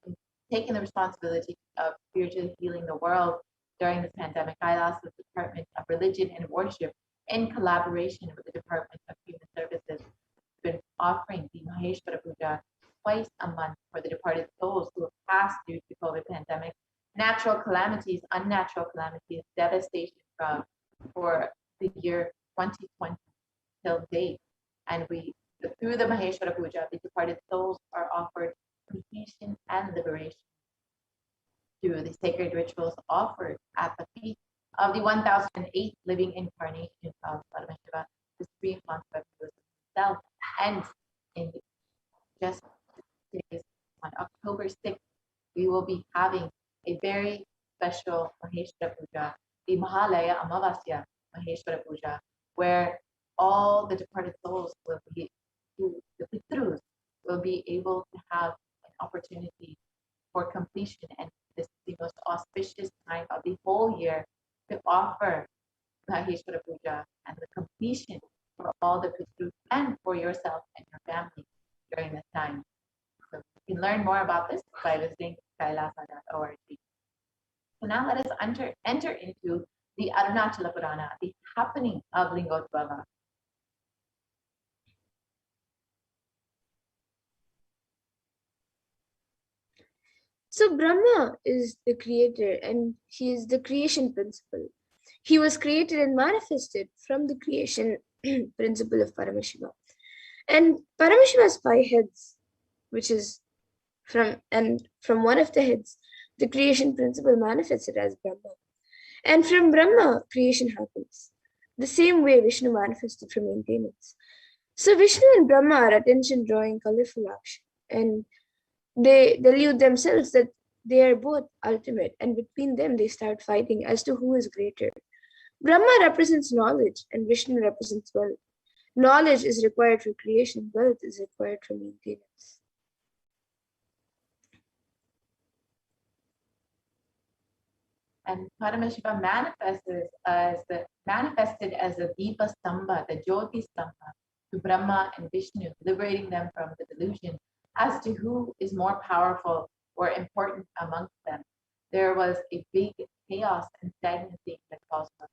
taken the responsibility of spiritually healing the world during this pandemic. Kailasa's Department of Religion and Worship, in collaboration with the Department of Human Services, has been offering the Maheshwara Puja twice a month for the departed souls who have passed due to COVID pandemic, natural calamities, unnatural calamities, devastation for the year 2020 till date. And through the Maheshwara Puja, the departed souls are offered completion and liberation through the sacred rituals offered at the feet of the 1008th living incarnation of Paramashiva, the Supreme Concept of himself. And in just days, on October 6th, we will be having a very special Maheshwara Puja, the Mahalaya Amavasya Maheshwara Puja, where all the departed souls will be, the Pitrus will be able to have an opportunity for completion, and this is the most auspicious time of the whole year to offer Maheshwara Puja and the completion for all the Pitrus and for yourself and your family during this time. So you can learn more about this by visiting kailasa.org. So now let us enter into the Arunachala Purana, the happening of Lingotbhava. So Brahma is the creator and he is the creation principle. He was created and manifested from the creation principle of Paramashiva. And Paramashiva has 5 heads, which is from one of the heads, the creation principle manifested as Brahma. And from Brahma, creation happens. The same way Vishnu manifested from maintenance. So Vishnu and Brahma are attention-drawing, colorful action. And they delude themselves that they are both ultimate. And between them, they start fighting as to who is greater. Brahma represents knowledge and Vishnu represents wealth. Knowledge is required for creation. Wealth is required for maintenance. And Paramashiva manifested as the Deepa Stamba, the Jyoti Stamba, to Brahma and Vishnu, liberating them from the delusion as to who is more powerful or important amongst them. There was a big chaos and stagnancy in the cosmos.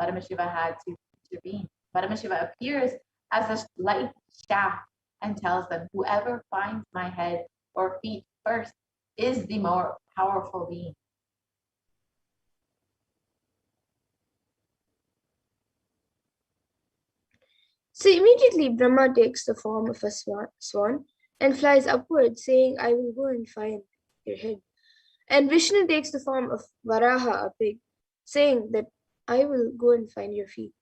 Paramashiva had to intervene. Paramashiva appears as a light shaft and tells them, whoever finds my head or feet first is the more powerful being. So immediately Brahma takes the form of a swan and flies upward, saying, I will go and find your head. And Vishnu takes the form of Varaha, a pig, saying that I will go and find your feet.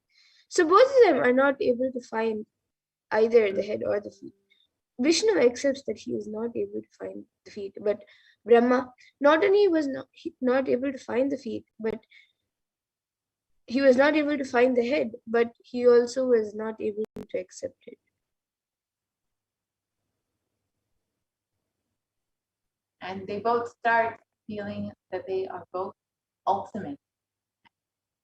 So both of them are not able to find either the head or the feet. Vishnu accepts that he is not able to find the feet, but Brahma not only was not able to find the feet, but he was not able to find the head, but he also was not able to accept it. And they both start feeling that they are both ultimate.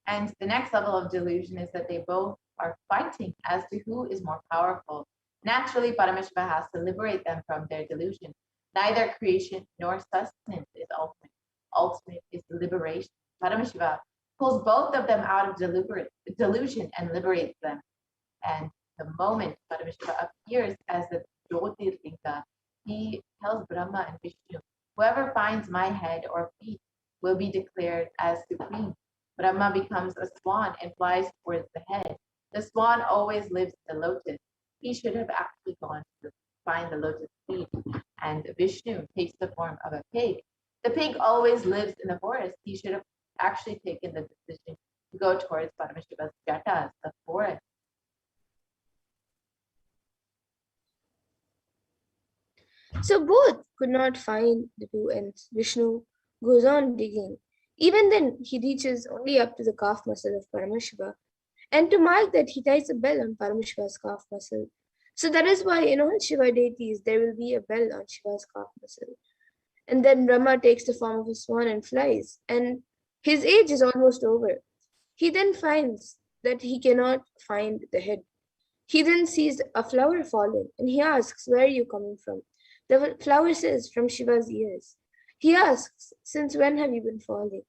And the next level of delusion is that they both are fighting as to who is more powerful. Naturally, Paramashiva has to liberate them from their delusion. Neither creation nor sustenance is ultimate. Ultimate is liberation. Paramashiva pulls both of them out of delusion and liberates them. And the moment Paramashiva appears as the Jyotirlinga, he tells Brahma and Vishnu, whoever finds my head or feet will be declared as supreme. Brahma becomes a swan and flies towards the head. The swan always lives in the lotus. He should have actually gone to find the lotus feet. And Vishnu takes the form of a pig. The pig always lives in the forest. He should have actually taken the decision to go towards Paramashiva's jatas, the forest. So both could not find the two ends. Vishnu goes on digging. Even then, he reaches only up to the calf muscle of Paramashiva. And to mark that, he ties a bell on Paramashiva's calf muscle. So that is why in all Shiva deities, there will be a bell on Shiva's calf muscle. And then Brahma takes the form of a swan and flies. And his age is almost over. He then finds that he cannot find the head. He then sees a flower falling and he asks, where are you coming from? The flower says, from Shiva's ears. He asks, since when have you been falling?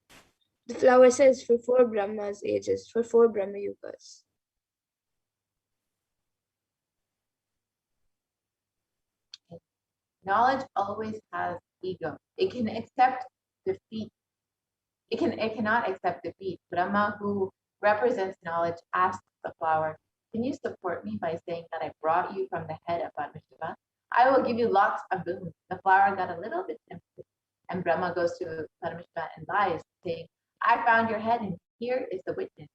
The flower says, for 4 Brahma's ages, for 4 Brahma Yugas. Knowledge always has ego. It can accept defeat. It cannot accept defeat. Brahma, who represents knowledge, asks the flower, can you support me by saying that I brought you from the head of Paramashiva? I will give you lots of boons. The flower got a little bit tempted, and Brahma goes to Paramashiva and lies, saying, I found your head, and here is the witness.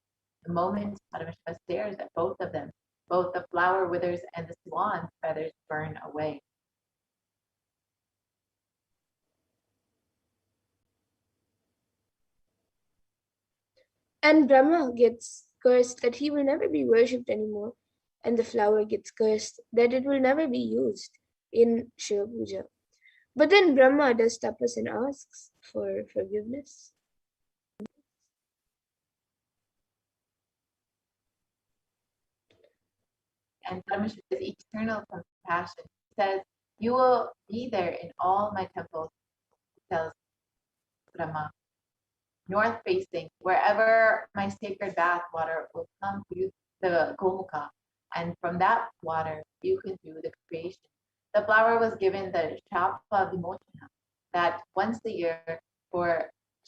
The moment Paramashiva stares at both of them, both the flower withers and the swan's feathers burn away. And Brahma gets cursed that he will never be worshipped anymore and the flower gets cursed that it will never be used in Shiva Puja. But then Brahma does tapas and asks for forgiveness. And Paramashiva's eternal compassion says, "You will be there in all my temples," tells Brahma, "north facing, wherever my sacred bath water will come to the Gomukha, and from that water you can do the creation." The flower was given the Shapa Vimochana, that once a year for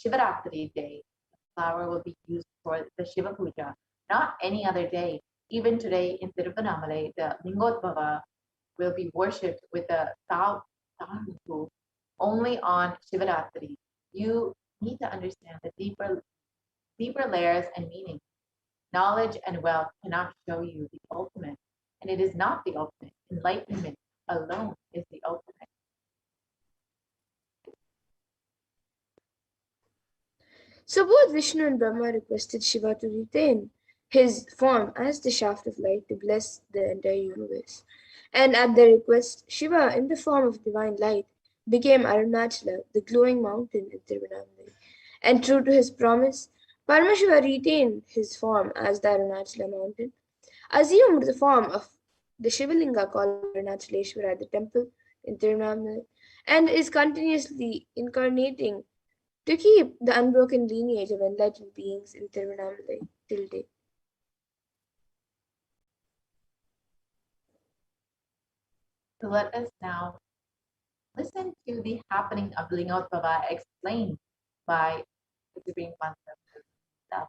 Shivaratri day, the flower will be used for the Shiva Puja, not any other day. Even today in Tiruvannamalai, the Lingotbhava will be worshipped with the Tahu only on Shivaratri. You need to understand the deeper layers and meanings. Knowledge and wealth cannot show you the ultimate, and it is not the ultimate. Enlightenment alone is the ultimate. So both Vishnu and Brahma requested Shiva to retain his form as the shaft of light to bless the entire universe. And at their request, Shiva, in the form of divine light, became Arunachala, the glowing mountain in Tiruvannamalai. And true to his promise, Paramashiva retained his form as the Arunachala mountain, assumed the form of the Shivalinga called Arunachaleshwara at the temple in Tiruvannamalai, and is continuously incarnating to keep the unbroken lineage of enlightened beings in Tiruvannamalai till date. So let us now listen to the happening of Lingotbhava explained by the Supreme Concept himself.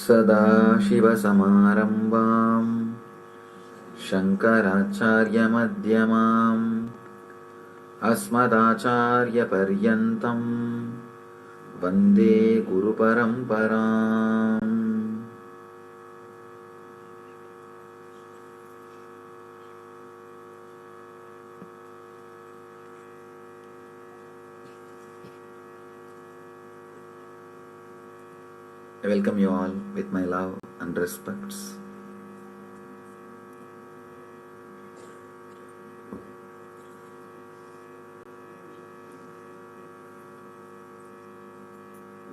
सदाशिवसमारम्भाम् Shankaracharya Madhyamam Asmadacharya Paryantam Vande Guru Paramparam. I welcome you all with my love and respects.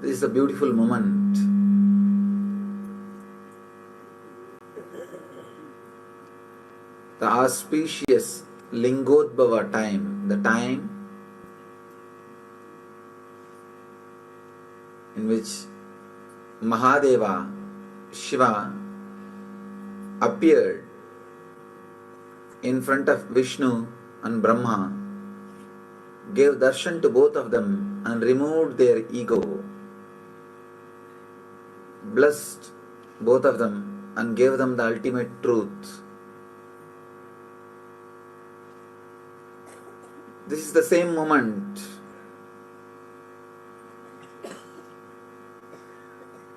This is a beautiful moment. The auspicious Lingotbhava time, the time in which Mahadeva, Shiva, appeared in front of Vishnu and Brahma, gave darshan to both of them and removed their ego, blessed both of them and gave them the ultimate truth. This is the same moment,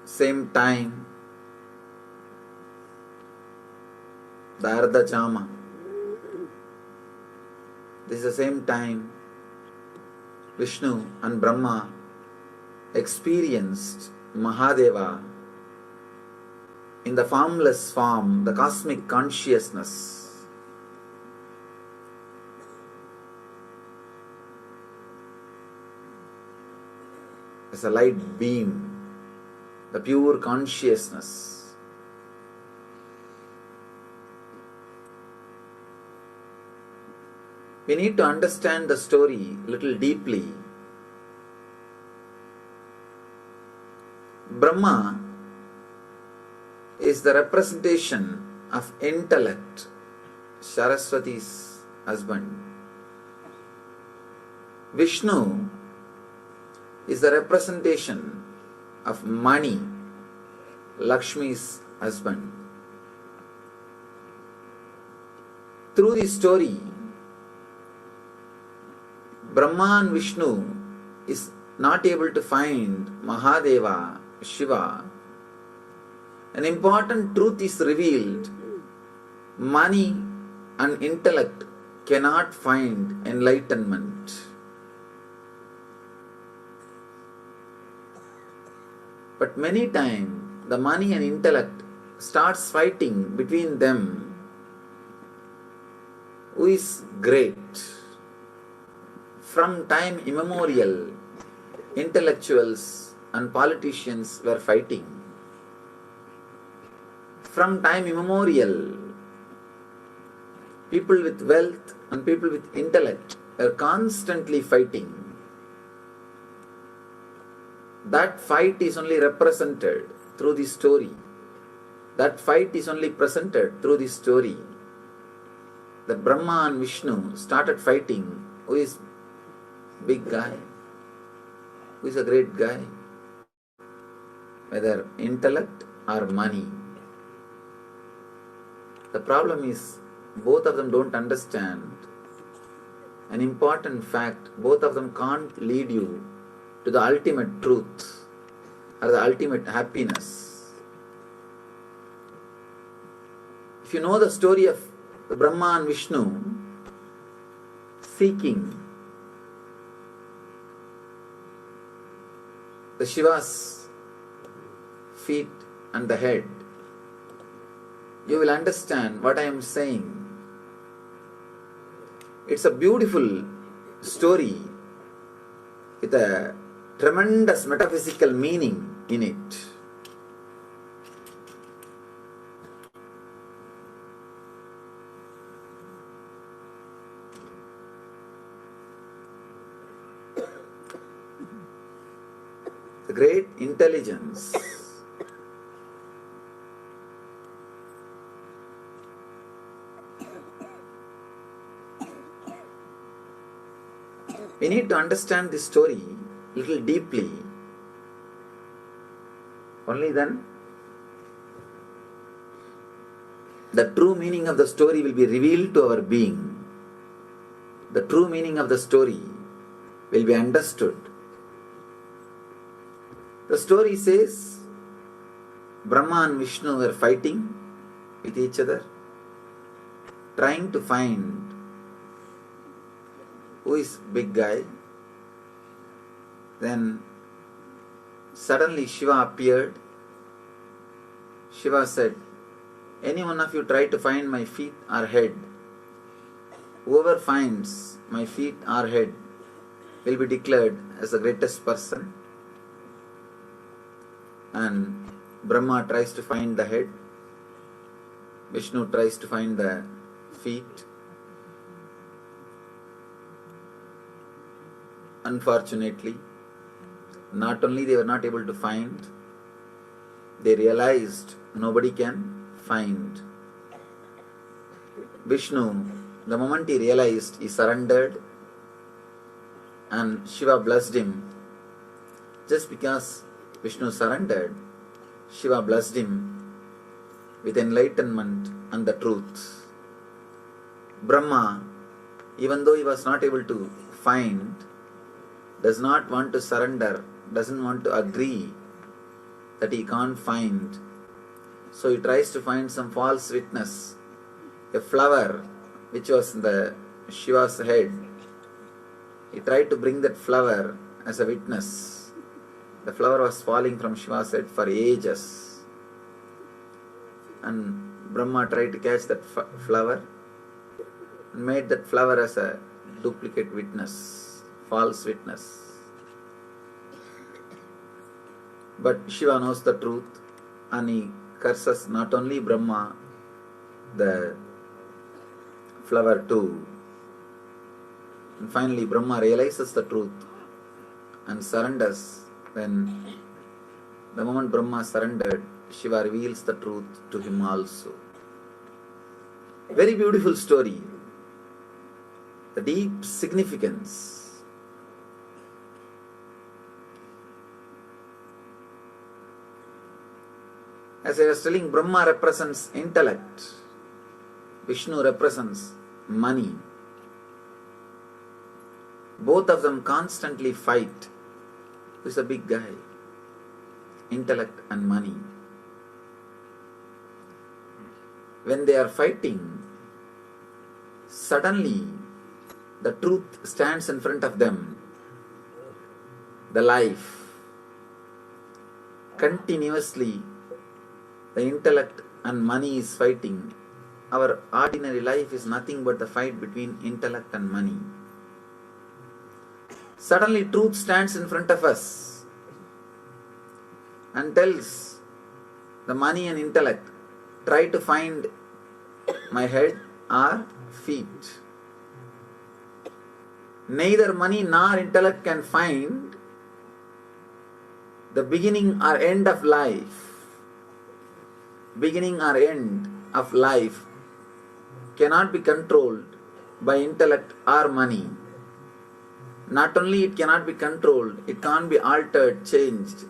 same time, the Ardha Chama. This is the same time Vishnu and Brahma experienced Mahadeva in the formless form, the cosmic consciousness. As a light beam, the pure consciousness. We need to understand the story a little deeply. Brahma is the representation of intellect, Saraswati's husband. Vishnu is the representation of money, Lakshmi's husband. Through this story, Brahma and Vishnu is not able to find Mahadeva, Shiva. An important truth is revealed. Money and intellect cannot find enlightenment. But many times the money and intellect starts fighting between them. Who is great? From time immemorial, intellectuals and politicians were fighting. From time immemorial, people with wealth and people with intellect were constantly fighting. That fight is only represented through this story. That fight is only presented through this story. The Brahma and Vishnu started fighting. Who is big guy? Who is a great guy? Whether intellect or money. The problem is both of them don't understand an important fact. Both of them can't lead you to the ultimate truth or the ultimate happiness. If you know the story of the Brahma and Vishnu seeking the Shiva's feet and the head, you will understand what I am saying. It's a beautiful story with a tremendous metaphysical meaning in it. The great intelligence we need to understand this story a little deeply. Only then the true meaning of the story will be revealed to our being. The true meaning of the story will be understood. The story says Brahma and Vishnu were fighting with each other, trying to find who is big guy. Then suddenly Shiva appeared. Shiva said, any one of you try to find my feet or head. Whoever finds my feet or head will be declared as the greatest person. And Brahma tries to find the head. Vishnu tries to find the feet. Unfortunately, not only they were not able to find, they realized nobody can find. Vishnu, the moment he realized, he surrendered, and Shiva blessed him. Just because Vishnu surrendered, Shiva blessed him with enlightenment and the truth. Brahma, even though he was not able to find, does not want to surrender, doesn't want to agree that he can't find. So he tries to find some false witness, a flower which was in the Shiva's head. He tried to bring that flower as a witness. The flower was falling from Shiva's head for ages. And Brahma tried to catch that flower and made that flower as a duplicate witness, false witness. But Shiva knows the truth and he curses not only Brahma, the flower too. And finally Brahma realizes the truth and surrenders. Then the moment Brahma surrendered, Shiva reveals the truth to him also. Very beautiful story. The deep significance. As I was telling, Brahma represents intellect. Vishnu represents money. Both of them constantly fight. Who's a big guy? Intellect and money. When they are fighting, suddenly the truth stands in front of them. The life. Continuously, the intellect and money is fighting. Our ordinary life is nothing but the fight between intellect and money. Suddenly truth stands in front of us and tells the money and intellect, try to find my head or feet. Neither money nor intellect can find the beginning or end of life. Beginning or end of life cannot be controlled by intellect or money. Not only it cannot be controlled, it can't be altered, changed.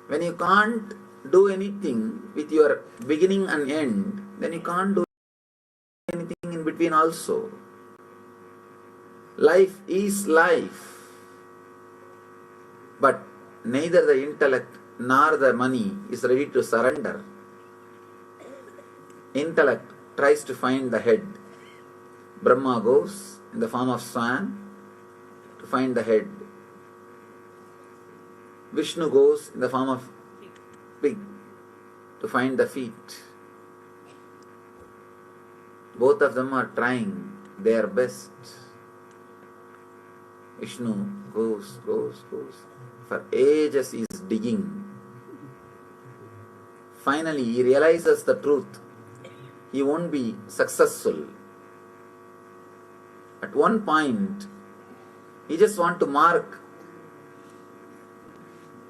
When you can't do anything with your beginning and end, then you can't do anything in between also. Life is life. But neither the intellect nor the money is ready to surrender. Intellect tries to find the head. Brahma goes in the form of swan to find the head. Vishnu goes in the form of pig to find the feet. Both of them are trying their best. Vishnu goes. For ages he is digging. Finally he realizes the truth. He won't be successful. At one point, he just wants to mark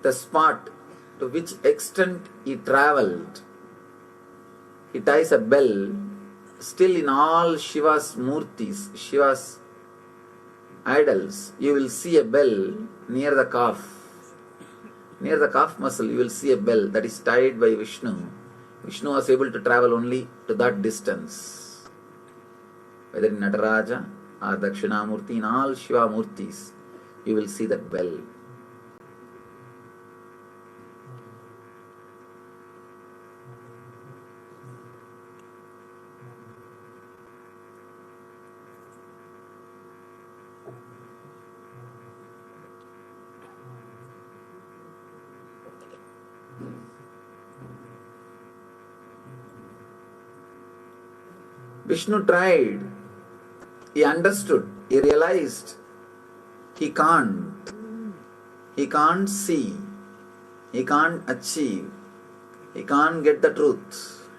the spot to which extent he travelled. He ties a bell. Still in all Shiva's murtis, Shiva's idols, you will see a bell near the calf. Near the calf muscle, you will see a bell that is tied by Vishnu. Vishnu was able to travel only to that distance. Whether in Nataraja or Dakshinamurti, in all Shiva Murtis, you will see that well. Vishnu tried, he understood, he realized he can't see, he can't achieve, he can't get the truth.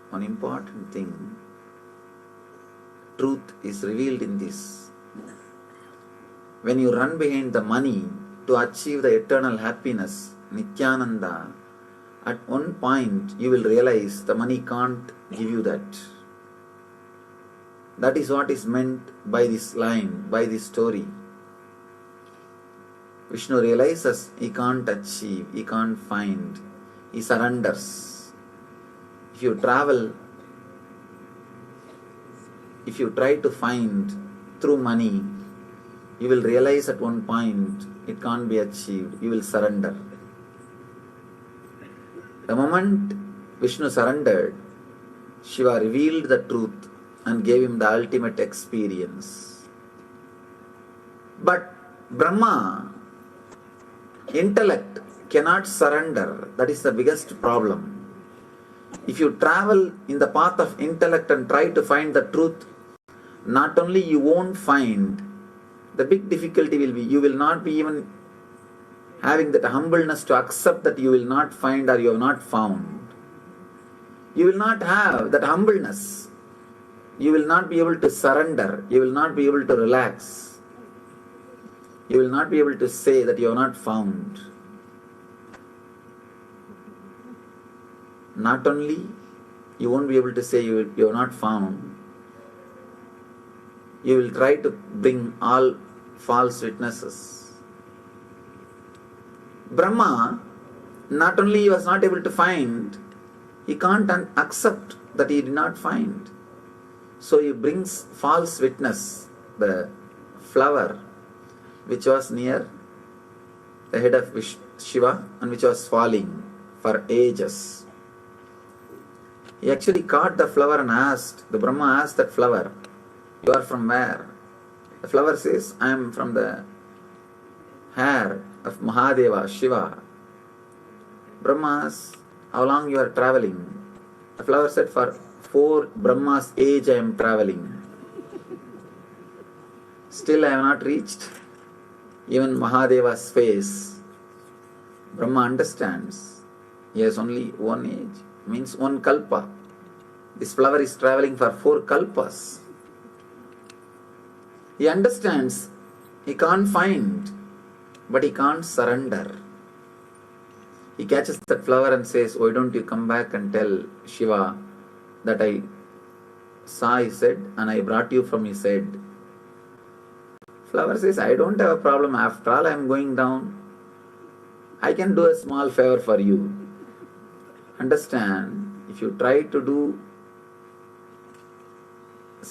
One important thing, truth is revealed in this. When you run behind the money to achieve the eternal happiness, Nityananda, at one point you will realize the money can't give you that. That is what is meant by this line, by this story. Vishnu realizes he can't achieve, he can't find, he surrenders. If you travel, if you try to find through money, you will realize at one point it can't be achieved, you will surrender. The moment Vishnu surrendered, Shiva revealed the truth and gave him the ultimate experience. But Brahma, intellect, cannot surrender. That is the biggest problem. If you travel in the path of intellect and try to find the truth, not only you won't find, the big difficulty will be you will not be even having that humbleness to accept that you will not find or you have not found. You will not have that humbleness. You will not be able to surrender. You will not be able to relax. You will not be able to say that you have not found. Not only you won't be able to say you have not found, you will try to bring all false witnesses. Brahma, not only he was not able to find, he can't accept that he did not find. So he brings false witness, the flower which was near the head of Shiva and which was falling for ages. He actually caught the flower and asked, the Brahma asked that flower, "You are from where?" The flower says, "I am from the hair of Mahadeva, Shiva." Brahma asked, "How long you are traveling?" The flower said, "For 4 Brahma's age I am traveling. Still I have not reached even Mahadeva's face." Brahma understands. He has only one age, means one kalpa. This flower is traveling for 4 kalpas. He understands he can't find, but he can't surrender. He catches that flower and says, "Why don't you come back and tell Shiva that I saw his head and I brought you from his head?" Flower says, "I don't have a problem. After all, I am going down. I can do a small favor for you." Understand, if you try to do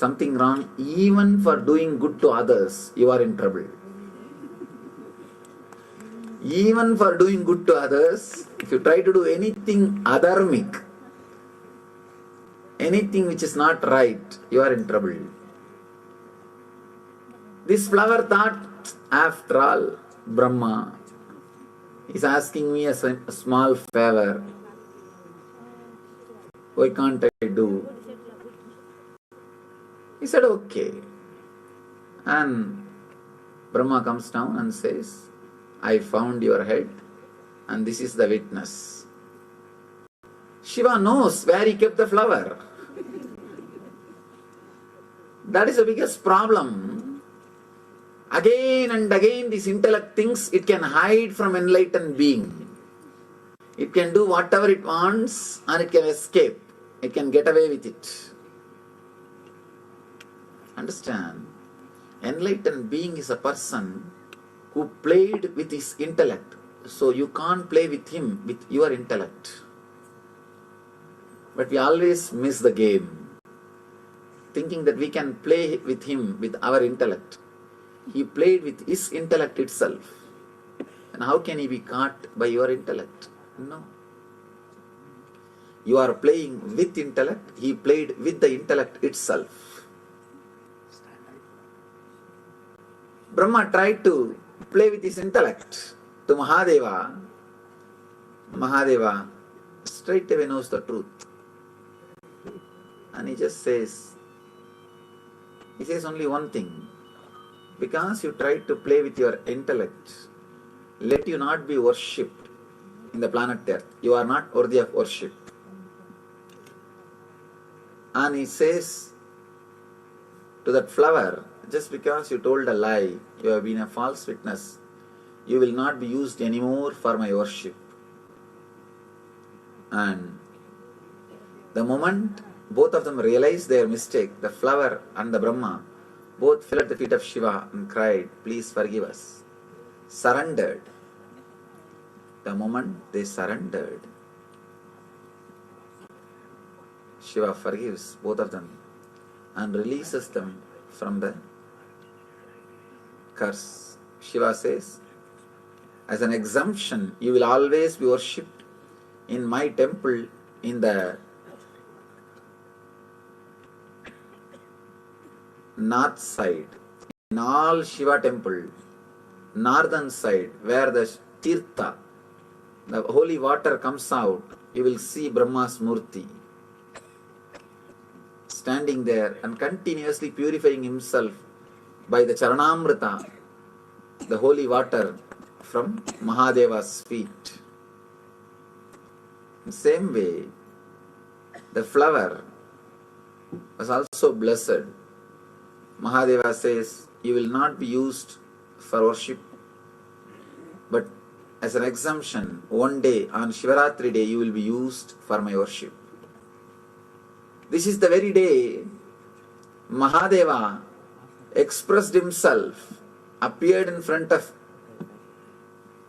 something wrong, even for doing good to others, you are in trouble. Even for doing good to others, if you try to do anything adharmic, anything which is not right, you are in trouble. This flower thought, after all, Brahma is asking me a small favor. Why can't I do? He said, "Okay." And Brahma comes down and says, "I found your head and this is the witness." Shiva knows where he kept the flower. That is the biggest problem. Again and again this intellect thinks it can hide from enlightened being. It can do whatever it wants and it can escape. It can get away with it. Understand? Enlightened being is a person who played with his intellect. So you can't play with him with your intellect. But we always miss the game, thinking that we can play with him with our intellect. He played with his intellect itself. And how can he be caught by your intellect? No. You are playing with intellect, he played with the intellect itself. Brahma tried to play with his intellect to Mahadeva. Mahadeva straight away knows the truth. And he just says only one thing. Because you tried to play with your intellect, let you not be worshipped in the planet Earth. You are not worthy of worship. And he says to that flower, just because you told a lie, you have been a false witness, you will not be used anymore for my worship. And the moment both of them realized their mistake, the flower and the Brahma, both fell at the feet of Shiva and cried, please forgive us. Surrendered. The moment they surrendered, Shiva forgives both of them and releases them from the curse. Shiva says, as an exemption, you will always be worshipped in my temple in the north side. In all Shiva temple, northern side, where the Tirtha, the holy water comes out, you will see Brahma's Murti standing there and continuously purifying himself by the Charanamrita, the holy water from Mahadeva's feet. In the same way, the flower was also blessed. Mahadeva says, you will not be used for worship, but as an exemption, one day on Shivaratri day, you will be used for my worship. This is the very day Mahadeva expressed himself, appeared in front of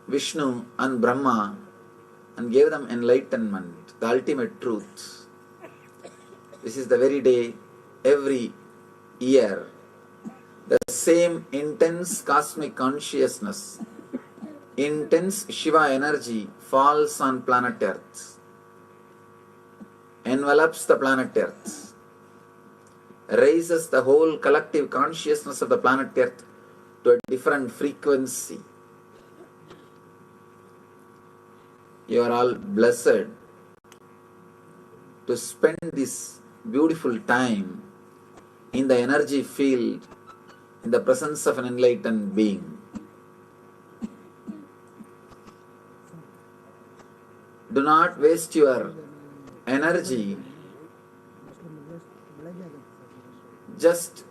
Vishnu and Brahma and gave them enlightenment, the ultimate truth. This is the very day every year the same intense cosmic consciousness, intense Shiva energy falls on planet Earth, envelops the planet Earth, raises the whole collective consciousness of the planet Earth to a different frequency. You are all blessed to spend this beautiful time in the energy field, in the presence of an enlightened being. Do not waste your energy just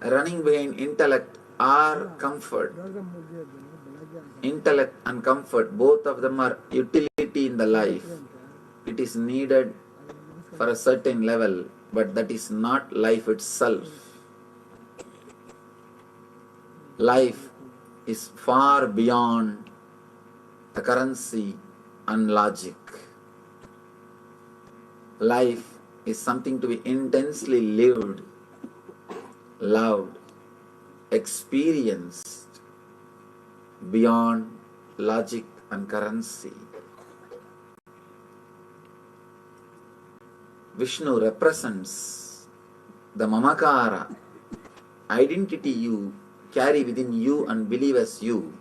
running behind intellect or comfort. Intellect and comfort, both of them are utility in the life. It is needed for a certain level, but that is not life itself. Life is far beyond the currency and logic. Life is something to be intensely lived, loved, experienced beyond logic and currency. Vishnu represents the Mamakara, identity you carry within you and believe as you.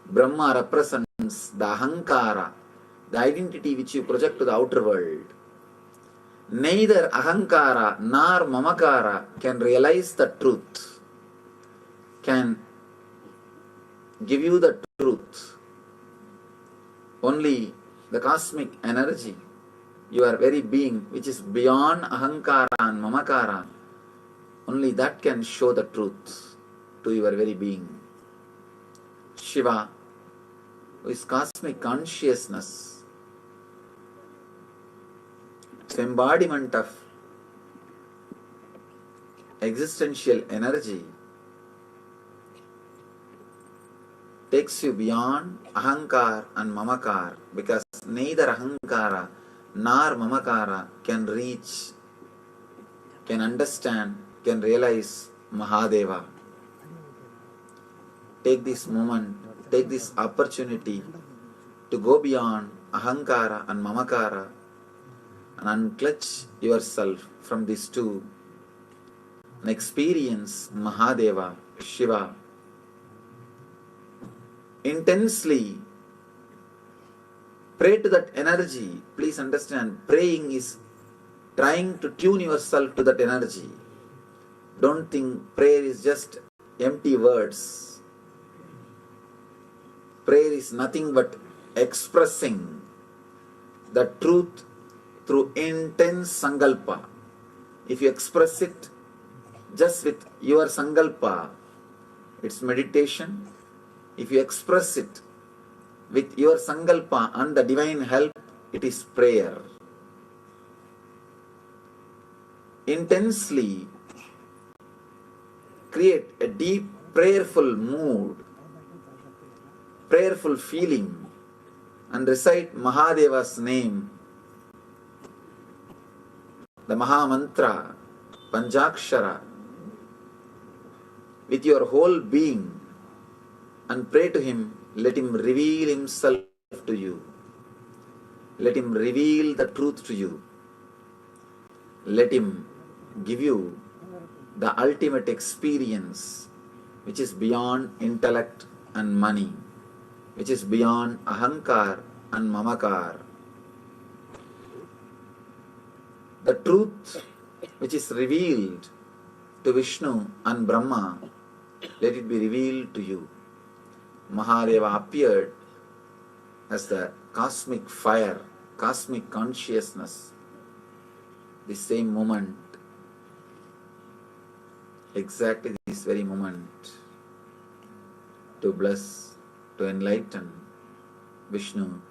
Brahma represents the Ahankara, the identity which you project to the outer world. Neither Ahankara nor Mamakara can realize the truth, can give you the truth. Only the cosmic energy, your very being, which is beyond Ahankara and Mamakara, only that can show the truth to your very being. Shiva, who is cosmic consciousness, its embodiment of existential energy, takes you beyond Ahankar and Mamakar, because neither Ahankara Nar Mamakara can reach, can understand, can realize Mahadeva. Take this moment, take this opportunity to go beyond Ahankara and Mamakara and unclutch yourself from these two and experience Mahadeva, Shiva. Intensely pray to that energy. Please understand, praying is trying to tune yourself to that energy. Don't think prayer is just empty words. Prayer is nothing but expressing the truth through intense sankalpa. If you express it just with your sankalpa, it's meditation. If you express it with your sankalpa and the divine help, it is prayer. Intensely create a deep prayerful mood, prayerful feeling, and recite Mahadeva's name, the Maha Mantra, Panjakshara, with your whole being, and pray to him. Let him reveal himself to you. Let him reveal the truth to you. Let him give you the ultimate experience, which is beyond intellect and money, which is beyond Ahankar and Mamakar. The truth which is revealed to Vishnu and Brahma, let it be revealed to you. Mahadeva appeared as the cosmic fire, cosmic consciousness, the same moment, exactly this very moment, to bless, to enlighten Vishnu.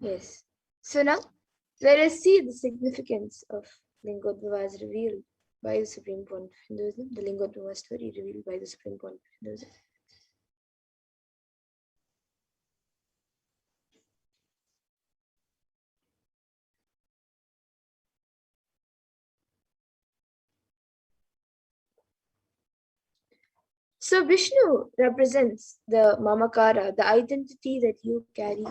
Yes. So now, let us see the significance of Lingotbhava as revealed by the Supreme Point of Hinduism, the Lingotbhava story revealed by the Supreme Point of Hinduism. So Vishnu represents the Mamakara, the identity that you carry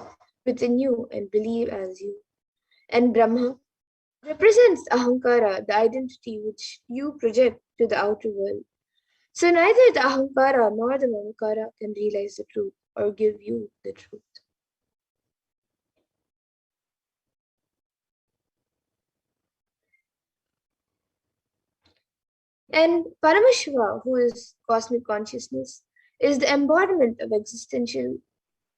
within you and believe as you. And Brahma represents Ahankara, the identity which you project to the outer world. So neither the Ahankara nor the Mamakara can realize the truth or give you the truth. And Paramashiva, who is cosmic consciousness, is the embodiment of existential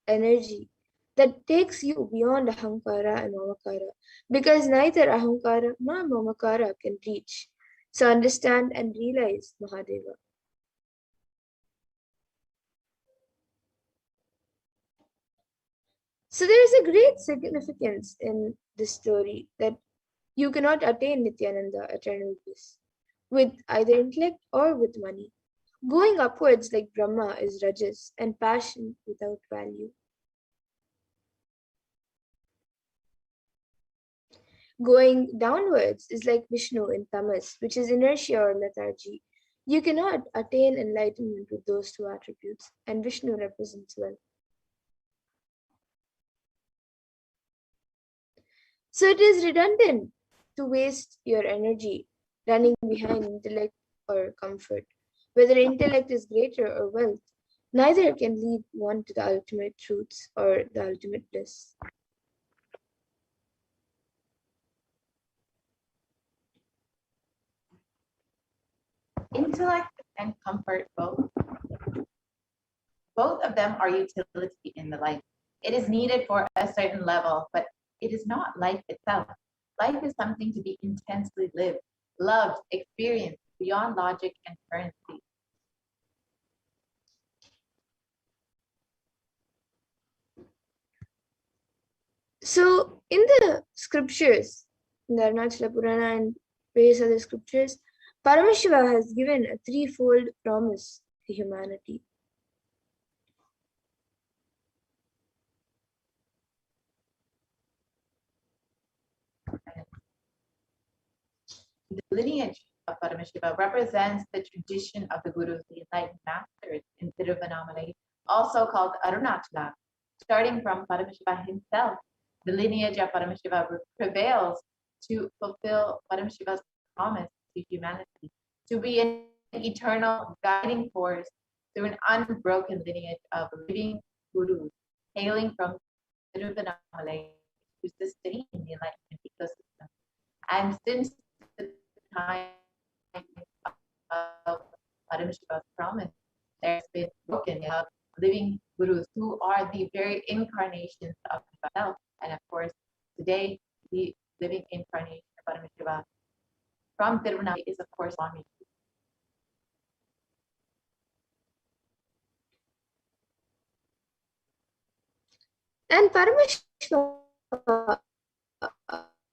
energy that takes you beyond Ahankara and Mamakara, because neither Ahankara nor Mamakara can reach, so understand and realize Mahadeva. So there is a great significance in this story that you cannot attain Nityananda, eternal bliss, with either intellect or with money. Going upwards like Brahma is rajas and passion without value. Going downwards is like Vishnu in tamas, which is inertia or lethargy. You cannot attain enlightenment with those two attributes, and Vishnu represents wealth. So it is redundant to waste your energy running behind intellect or comfort. Whether intellect is greater or wealth, neither can lead one to the ultimate truths or the ultimate bliss. Intellect and comfort both of them are utility in the life. It is needed for a certain level, but it is not life itself. Life is something to be intensely lived, loved, experienced beyond logic and currency. So, in the scriptures, in the Arunachala Purana and various other scriptures, Paramashiva has given a threefold promise to humanity. The lineage of Paramashiva represents the tradition of the Gurus, the enlightened masters in Tiruvannamalai, also called Arunachala. Starting from Paramashiva himself, the lineage of Paramashiva prevails to fulfill Paramashiva's promise to humanity, to be an eternal guiding force through an unbroken lineage of living Gurus, hailing from Tiruvannamalai to sustain the enlightenment ecosystem. And since the time of Paramashiva's promise, there's been broken of living Gurus who are the very incarnations of himself. And of course, today, the living incarnation of Paramashiva from Tiruvannamalai is, of course, Swami. And Paramashiva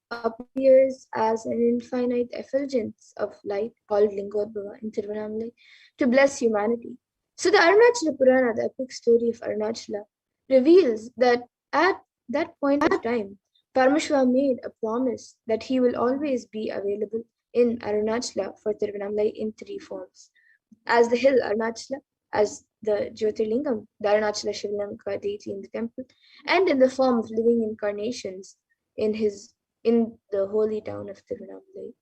appears as an infinite effulgence of light called Lingotbhava in Tiruvannamalai to bless humanity. So the Arunachala Purana, the epic story of Arunachala, reveals that at that point of time, Paramashiva made a promise that he will always be available in Arunachala for Tiruvannamalai in three forms. As the hill Arunachala, as the Jyotirlingam, the Arunachala Shivalingam deity in the temple, and in the form of living incarnations in the holy town of Tiruvannamalai.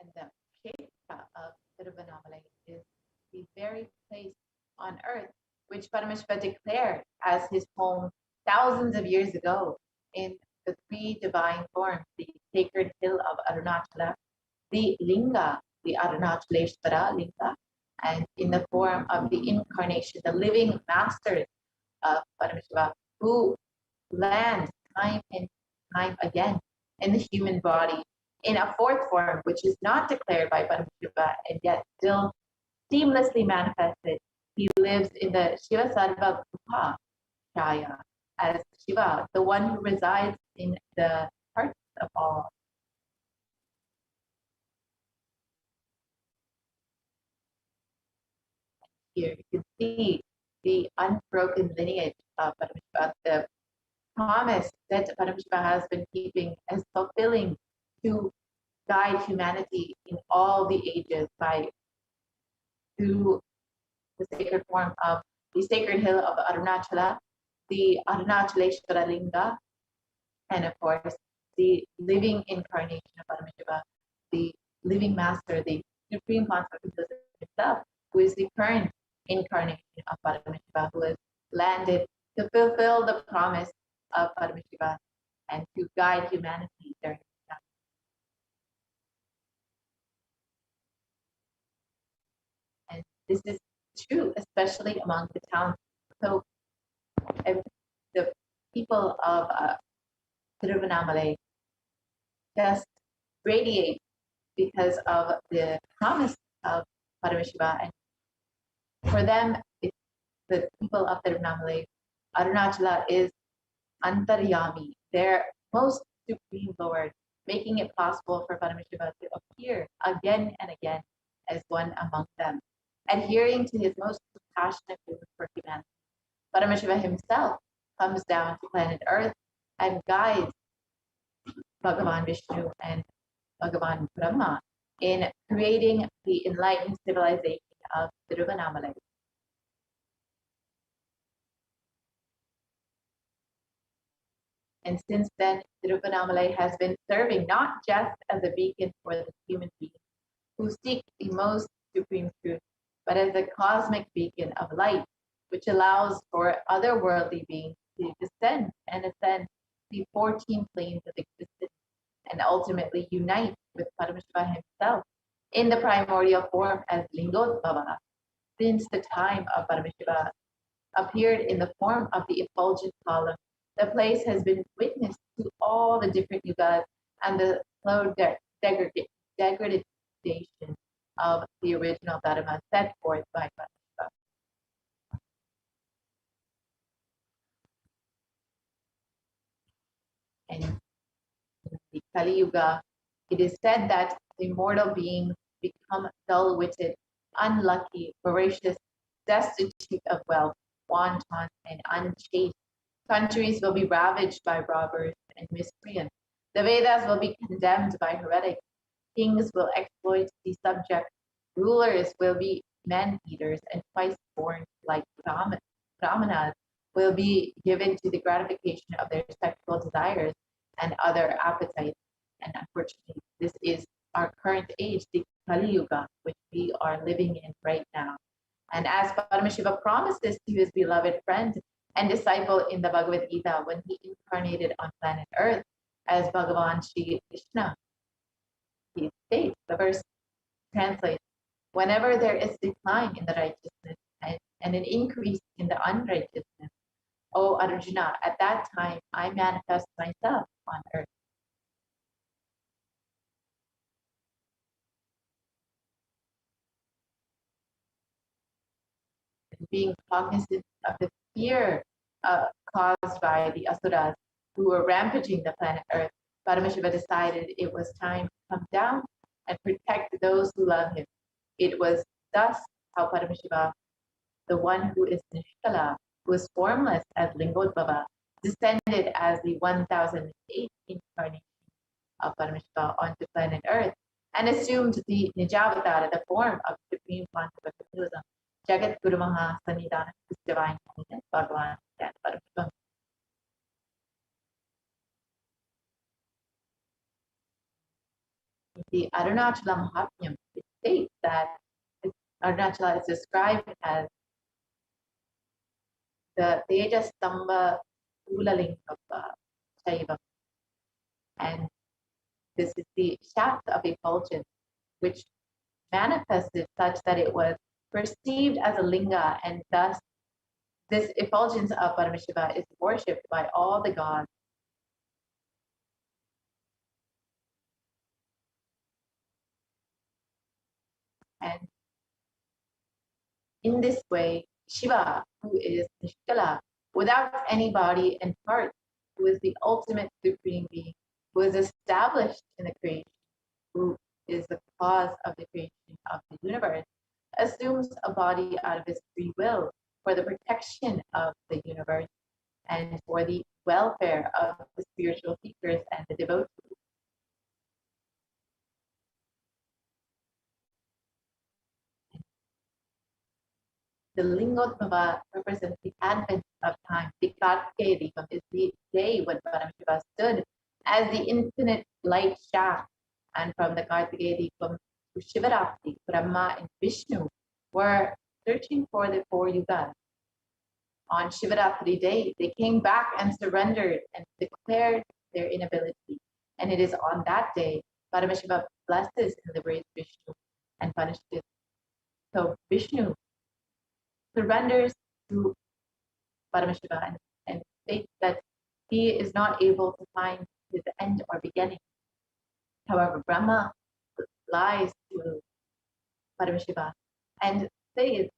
And the Kshetra of Tiruvannamalai is the very place on earth which Paramashiva declared as his home thousands of years ago in the three divine forms, the sacred hill of Arunachala, the Linga, the Arunachaleshvara Linga, and in the form of the incarnation, the living masters of Paramashiva, who land time and time again in the human body in a fourth form, which is not declared by Paramashiva and yet still seamlessly manifested. He lives in the Shiva Sattva Rupa Chaya as Shiva, the one who resides in the hearts of all. Here you can see the unbroken lineage of Paramashiva, the promise that Paramashiva has been keeping as fulfilling to guide humanity in all the ages through the sacred form of the sacred hill of Arunachala, the Arunachaleshvara Linga, and of course the living incarnation of Paramashiva, the living master, the supreme concept of himself, who is the current incarnation of Paramashiva, who has landed to fulfill the promise of Paramashiva and to guide humanity during this time. And this is true, especially among the towns. So the people of Tiruvannamalai just radiate because of the promise of Paramashiva. And for them, the people of Tiruvannamalai, Arunachala is Antaryami, their most supreme Lord, making it possible for Paramashiva to appear again and again as one among them, adhering to his most passionate vision for humanity. Paramashiva himself comes down to planet Earth and guides Bhagavan Vishnu and Bhagavan Brahma in creating the enlightened civilization of Tiruvannamalai. And since then, Tiruvannamalai has been serving not just as a beacon for the human beings who seek the most supreme truth, but as a cosmic beacon of light, which allows for otherworldly beings to descend and ascend the 14 planes of existence and ultimately unite with Paramashiva himself in the primordial form as Lingotbhava, since the time of Paramashiva appeared in the form of the effulgent column, the place has been witness to all the different yugas and the slow degradation of the original Dharma set forth by Paramashiva. And in the Kali Yuga, it is said that the mortal beings become dull-witted, unlucky, voracious, destitute of wealth, wanton, and unchaste. Countries will be ravaged by robbers and miscreants. The Vedas will be condemned by heretics. Kings will exploit the subject. Rulers will be men-eaters, and twice-born, like brahmanas, will be given to the gratification of their sexual desires and other appetites. And unfortunately, this is our current age, the Kali Yuga, which we are living in right now. And as Paramashiva promises to his beloved friend and disciple in the Bhagavad Gita when he incarnated on planet Earth as Bhagavan Shri Krishna, he states, the verse translates, whenever there is decline in the righteousness and an increase in the unrighteousness, O Arjuna, at that time I manifest myself on earth. Being cognizant of the fear caused by the asuras who were rampaging the planet Earth, Paramashiva decided it was time to come down and protect those who love him. It was thus how Paramashiva, the one who is Nishkala, who is formless as Lingotbhava, descended as the 1008th incarnation of Paramashiva onto planet Earth and assumed the Nijavatara, the form of Supreme Concept of Hinduism, Jagat Guru Maha Sanidana, his divine holiness, Bhagavan and Paramashiva. The Arunachala Mahatmyam, it states that Arunachala is described as the Tejastamba Ulaling of Shaiva. And this is the shaft of effulgence, which manifested such that it was perceived as a linga, and thus this effulgence of Paramashiva is worshipped by all the gods. And in this way, Shiva, who is Nishkala, without any body and part, who is the ultimate supreme being, who is established in the creation, who is the cause of the creation of the universe, assumes a body out of his free will for the protection of the universe and for the welfare of the spiritual seekers and the devotees. The Lingotbhava represents the advent of time. The Kartikeya Deepam is the day when Paramashiva stood as the infinite light shaft. And from the Kartikeya Deepam to Shivaratri, Brahma and Vishnu were searching for the 4 yugas. On Shivaratri day, they came back and surrendered and declared their inability. And it is on that day, Paramashiva blesses and liberates Vishnu and punishes him. So Vishnu surrenders to Paramashiva and states that he is not able to find his end or beginning. However, Brahma lies to Paramashiva and states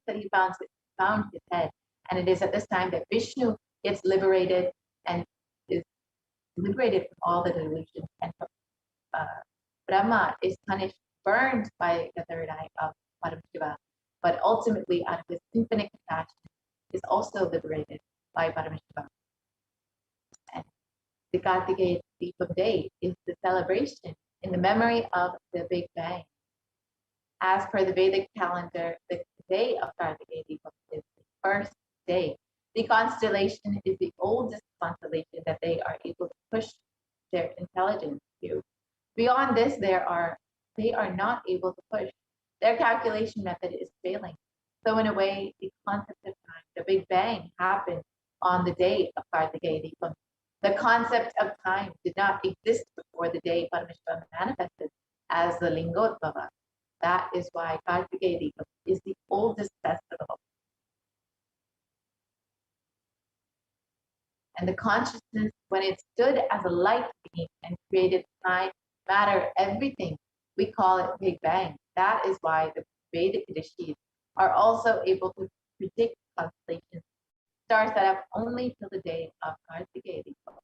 that he found his head. And it is at this time that Vishnu gets liberated and is liberated from all the delusions. And Brahma is punished, burned by the third eye of Paramashiva, but ultimately out of his infinite compassion is also liberated by Paramashiva. And the Kartikeya Deepam Day is the celebration in the memory of the Big Bang. As per the Vedic calendar, the day of Kartikeya Deepam is the first day. The constellation is the oldest constellation that they are able to push their intelligence to. Beyond this, they are not able to push. Their calculation method is failing. So in a way, the concept of time, the Big Bang, happened on the day of Kartikeya Deepam. The concept of time did not exist before the day Paramashiva manifested as the Lingotbhava. That is why Kartikeya Deepam is the oldest festival. And the consciousness, when it stood as a light being and created time, matter, everything, we call it Big Bang. That is why the Vedic rishis are also able to predict constellations, stars that have only till the day of Kartikeya Deepam.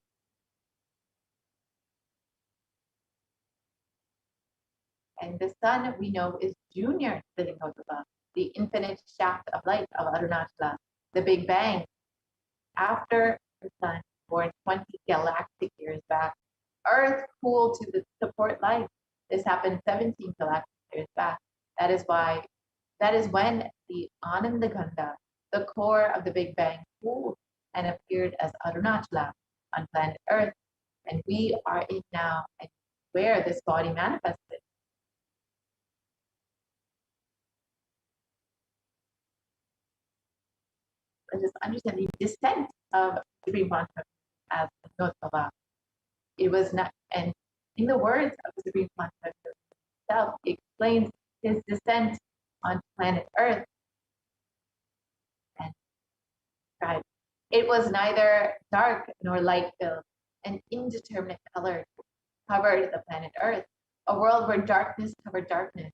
And the sun we know is junior to Lingotbhava, the infinite shaft of light of Arunachala, the Big Bang. After the sun, born 20 galactic years back, Earth cooled to support life. This happened 17 galactic years back. That is when the Anandaganda, the core of the Big Bang, cooled and appeared as Arunachala on planet Earth. And we are in now and where this body manifested. Let us understand the descent of Supreme Consciousness as Lingotbhava. It was not, and in the words of the Supreme Consciousness itself, it explains his descent on planet Earth. And described, it was neither dark nor light filled, an indeterminate color covered the planet Earth, a world where darkness covered darkness.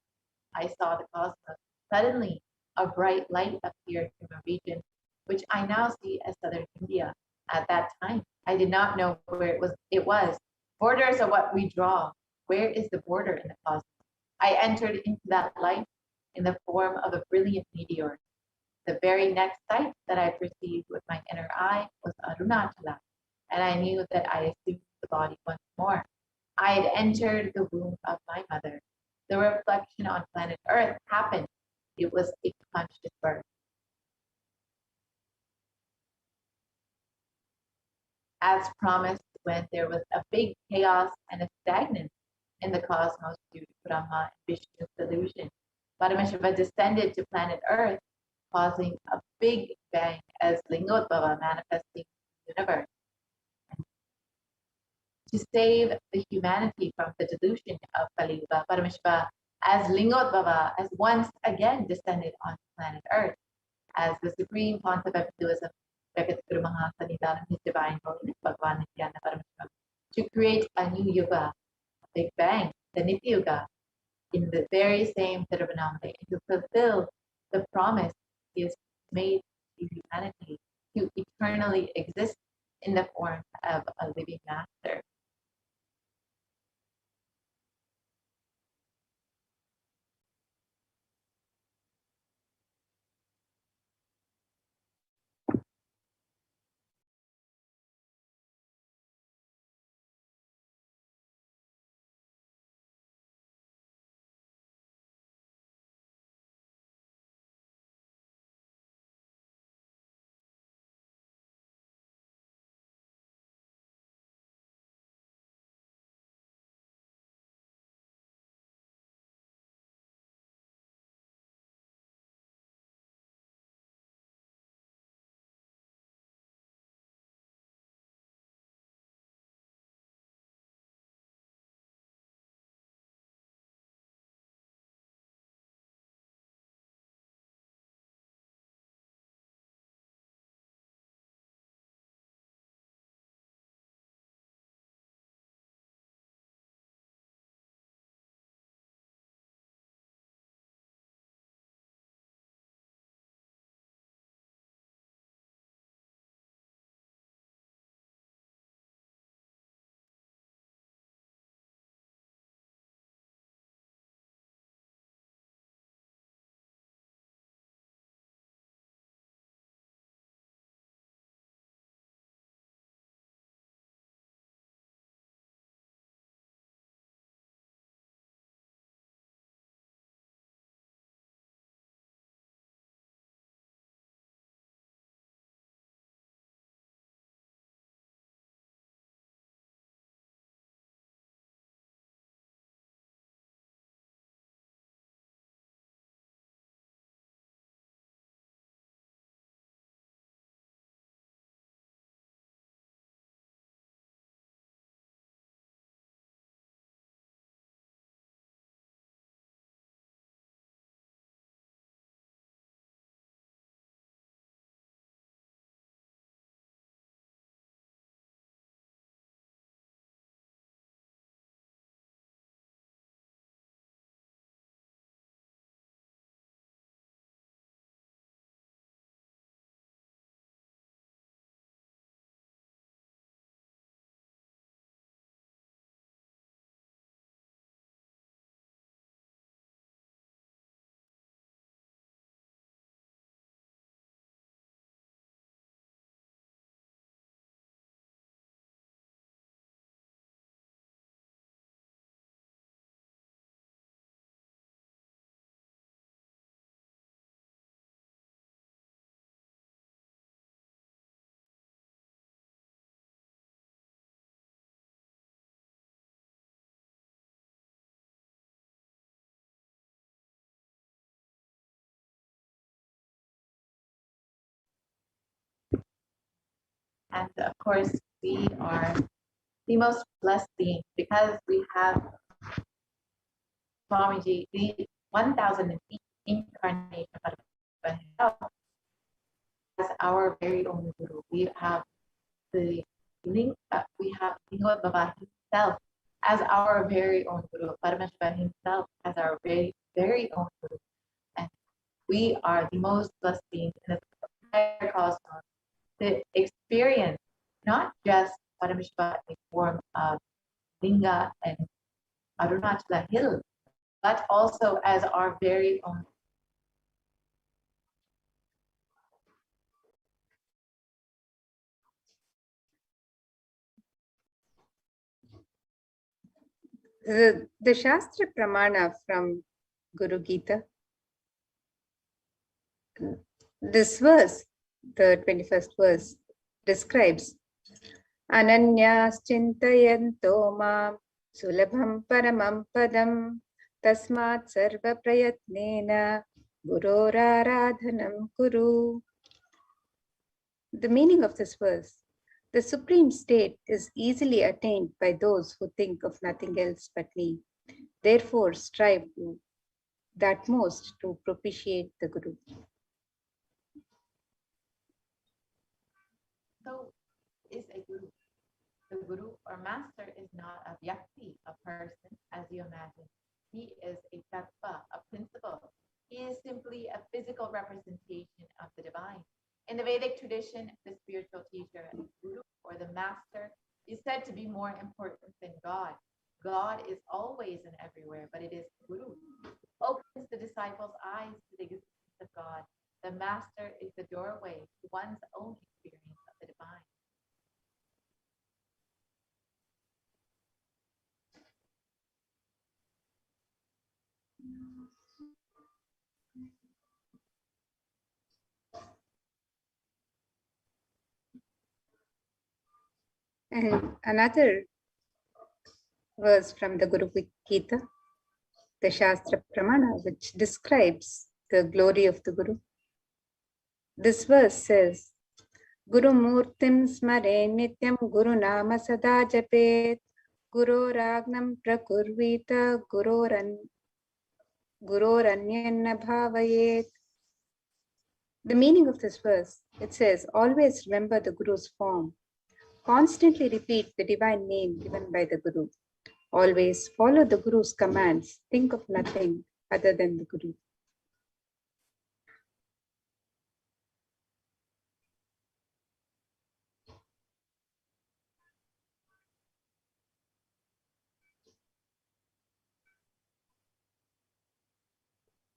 I saw the cosmos. Suddenly, a bright light appeared from a region which I now see as southern India. At that time, I did not know where it was. Borders are what we draw. Where is the border in the cosmos? I entered into that light in the form of a brilliant meteor. The very next sight that I perceived with my inner eye was Arunachala, and I knew that I assumed the body once more. I had entered the womb of my mother. The reflection on planet Earth happened. It was a conscious birth. As promised, when there was a big chaos and a stagnance in the cosmos due to Brahma and Vishnu's delusion, Paramashiva descended to planet Earth, causing a big bang as Lingotbhava manifesting the universe. To save the humanity from the delusion of Kali Yuga, Paramashiva, as Lingotbhava, has once again descended on planet Earth as the supreme concept of Hinduism, his divine holiness, Bhagavan, Paramashiva, to create a new yuga, a big bang, the Nitya Yuga, in the very same Tiruvannamai, and to fulfill the promise he has made to humanity to eternally exist in the form of a living master. And of course, we are the most blessed being because we have Swamiji, the 1000 incarnation as our very own guru. We have the we have Lingotbhava himself as our very own guru, Paramashiva himself as our very own guru. And we are the most blessed beings in the entire cosmos to experience not just Paramashiva in form of Linga and Arunachala Hill, but also as our very own. The Shastra Pramana from Guru Gita, this verse, the 21st verse, describes Ananyas Chintayanto Mam Sulabham Paramam Padam Tasmat Sarva Prayatnena Guroraradhanam Kuru. The meaning of this verse: the supreme state is easily attained by those who think of nothing else but me. Therefore, strive to that most to propitiate the Guru. So, is a guru. The guru or master is not a vyakti, a person, as you imagine. He is a tattva, a principle. He is simply a physical representation of the divine. In the Vedic tradition, the spiritual teacher, the guru or the master, is said to be more important than God. God is always and everywhere, but it is the guru who opens the disciples' eyes to the existence of God. The master is the doorway to one's own experience of the divine. And another verse from the Guru Gita, the Shastra Pramana, which describes the glory of the Guru. This verse says, Guru Murtim Smare Nityam Guru Nama Sada Japet Guru Ragnam Prakurvita Guroranyanna Bhavayet. The meaning of this verse, it says, always remember the Guru's form. Constantly repeat the divine name given by the Guru. Always follow the Guru's commands. Think of nothing other than the Guru.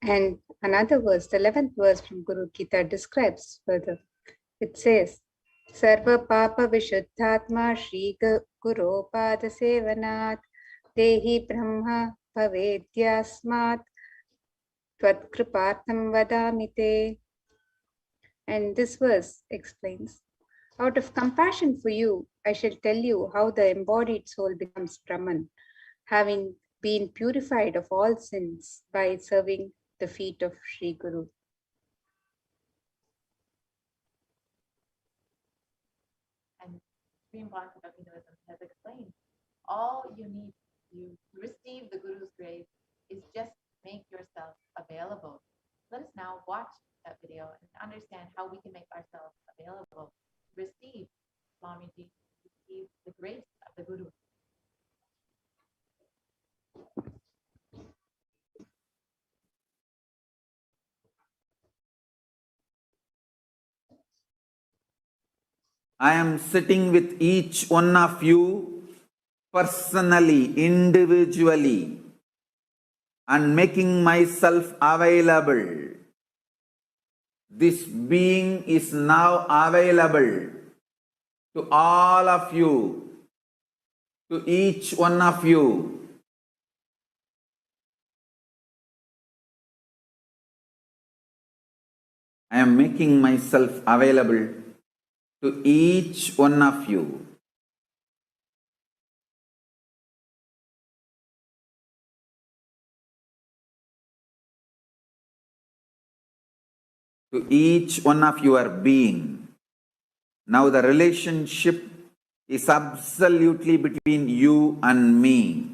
And another verse, the 11th verse from Guru Gita describes further. It says, Sarva Papa Vishuddhatma Shri Guru Pada Sevanat Dehi Brahma Pavedyasmat Tvat Kripartham Vadamite. And this verse explains, out of compassion for you, I shall tell you how the embodied soul becomes Brahman, having been purified of all sins by serving the feet of Sri Guru. And Supreme Bhakti of Hinduism has explained, all you need to receive the Guru's grace is just make yourself available. Let us now watch that video and understand how we can make ourselves available to receive Swamiji, receive the grace of the Guru. I am sitting with each one of you personally, individually, and making myself available. This being is now available to all of you, to each one of you. I am making myself available to each one of you. To each one of your being. Now the relationship is absolutely between you and me.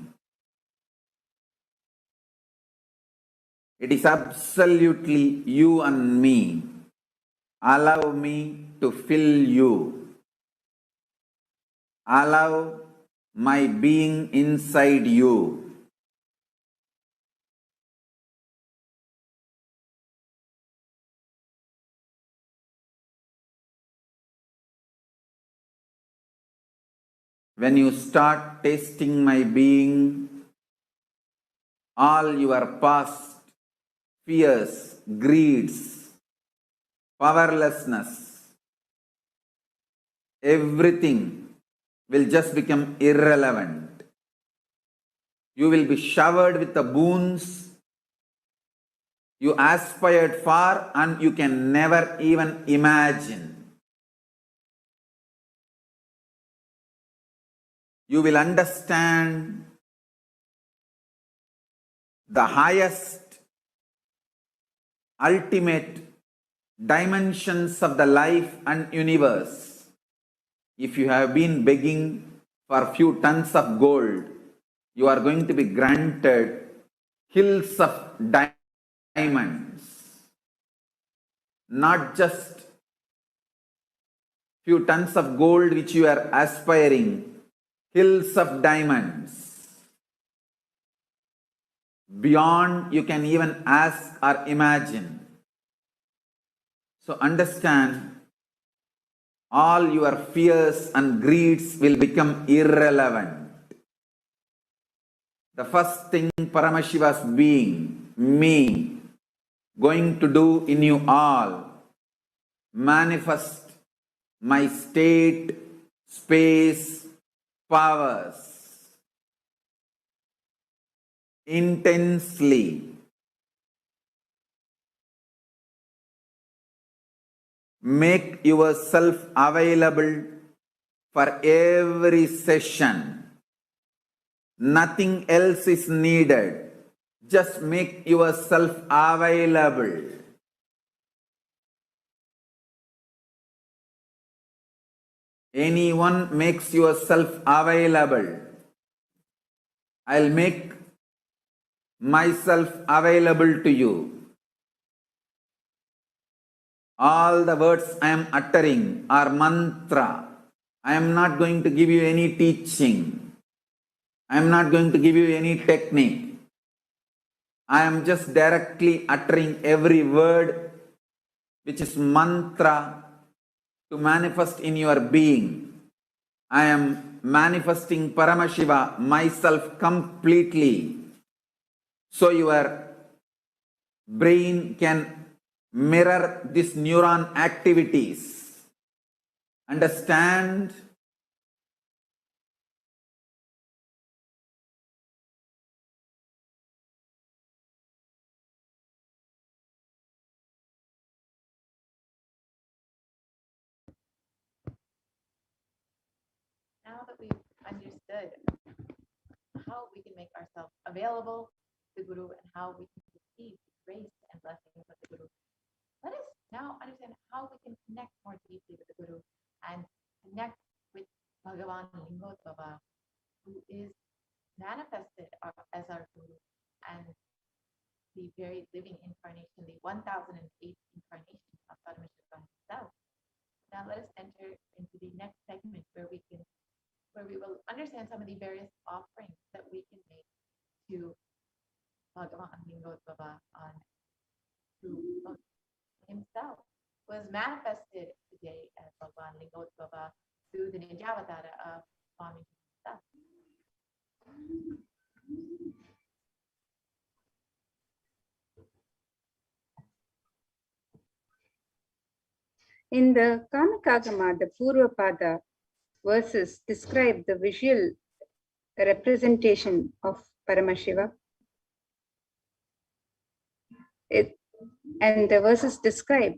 It is absolutely you and me. Allow me to fill you. Allow my being inside you. When you start tasting my being, all your past fears, greeds, powerlessness, everything will just become irrelevant. You will be showered with the boons you aspired for and you can never even imagine. You will understand the highest, ultimate dimensions of the life and universe. If you have been begging for a few tons of gold, you are going to be granted hills of diamonds. Not just few tons of gold which you are aspiring, hills of diamonds. Beyond you can even ask or imagine. So understand, all your fears and greeds will become irrelevant. The first thing Paramashiva's being, me, going to do in you all, manifest my state, space, powers intensely. Make yourself available for every session. Nothing else is needed. Just make yourself available. Anyone makes yourself available, I'll make myself available to you. All the words I am uttering are mantra. I am not going to give you any teaching. I am not going to give you any technique. I am just directly uttering every word which is mantra to manifest in your being. I am manifesting Paramashiva, myself completely, so your brain can mirror these neuron activities. Understand? Now that we've understood how we can make ourselves available to the Guru and how we can receive the grace and blessings of the Guru, let us now understand how we can connect more deeply with the Guru and connect with Bhagavan Lingotbhava, who is manifested as our Guru and the very living incarnation, the 1008 incarnation of Paramashiva himself. Now let us enter into the next segment where we will understand some of the various offerings that we can make to Bhagavan Lingotbhava to himself, was manifested today as Bhagavan Lingotbhava through the Nijavatara of Swami himself. In the Kamakagama, the Purvapada verses describe the visual representation of Paramashiva. And the verses describe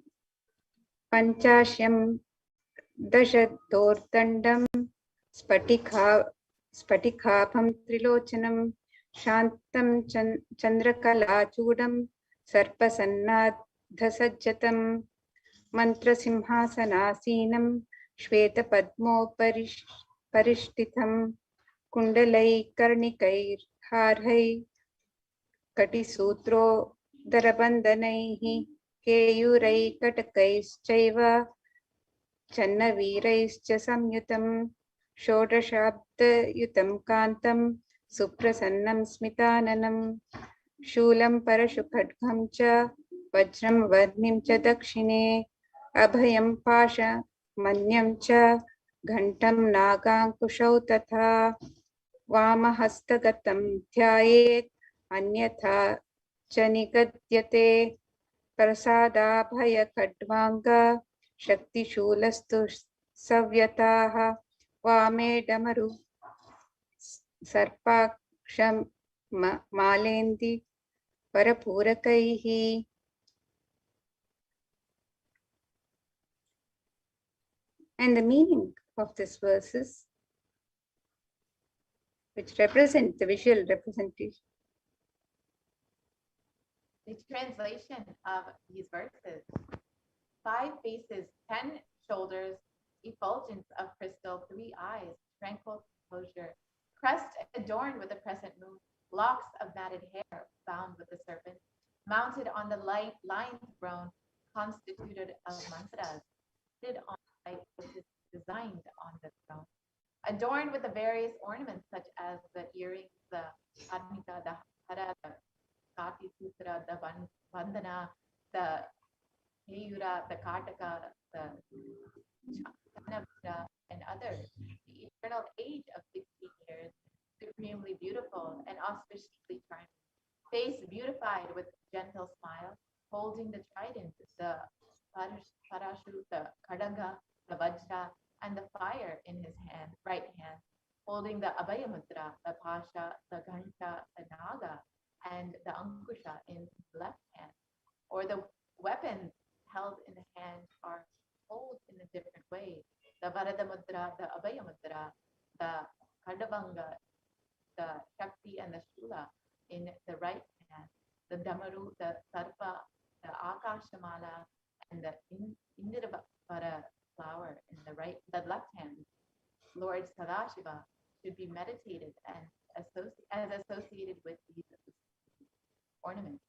Panchashyam Dashadordandam Spatikapam Trilochanam Shantam Chandrakala-chudam Sarpasannadhasajjatam Mantrasimhasanasinam श्वेतपद्मोपरिष्टितं कुण्डलैर्कर्णिकैर्हारैः कटिसूत्रोदरबन्धनैः केयूरैकटकैश्चैव चन्नवीरैश्च संयुतं षोडशाब्दयुतं कान्तं सुप्रसन्नं स्मिताननं शूलं परशुखड्गं च वज्रं वर्णिं च दक्षिणे अभयं पाशमन्यं च घण्टं नागाङ्कुशौ तथा वामहस्तगतं ध्यायेत् अन्यथा च निगद्यते प्रसादाभयखड्वाङ्ग शक्तिशूलस्तु सव्यताः वामे डमरु सर्पाक्षं मालेन्दि परपूरकैः. And the meaning of this verses, which represent the visual representation. The translation of these verses: 5 faces, 10 shoulders, effulgence of crystal, 3 eyes, tranquil composure, crest adorned with a crescent moon, locks of matted hair bound with a serpent, mounted on the lion throne, constituted of mantras, seated on the which is designed on the throne, adorned with the various ornaments such as the earrings, the admika, the hara, the kati sutra, the bandhana, the Heyura, the Kartaka, the Chanavra, and others. The eternal age of 16 years, supremely beautiful and auspiciously charming, face beautified with gentle smile, holding the trident, the parashu, the kadanga, the vajra, and the fire in his right hand, holding the abhaya mudra, the pasha, the ghanta, the naga, and the ankusha in his left hand, or the weapons held in the hand are held in a different way. The Varada Mudra, the Abhaya Mudra, the Kardavanga, the Shakti, and the Shula in the right hand, the Damaru, the Sarpa, the Akashamala, and the Indirvara flower in the left hand. Lord Sadashiva should be meditated and associated with these ornaments.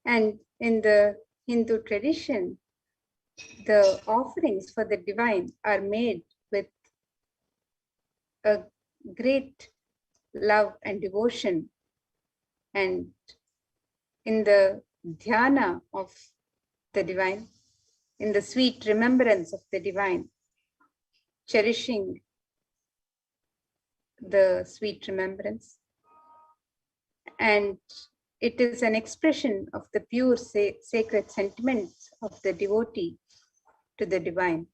And in the Hindu tradition, the offerings for the divine are made with a great love and devotion. And in the dhyana of the divine, in the sweet remembrance of the divine, cherishing the sweet remembrance, and it is an expression of the pure sacred sentiments of the devotee to the divine.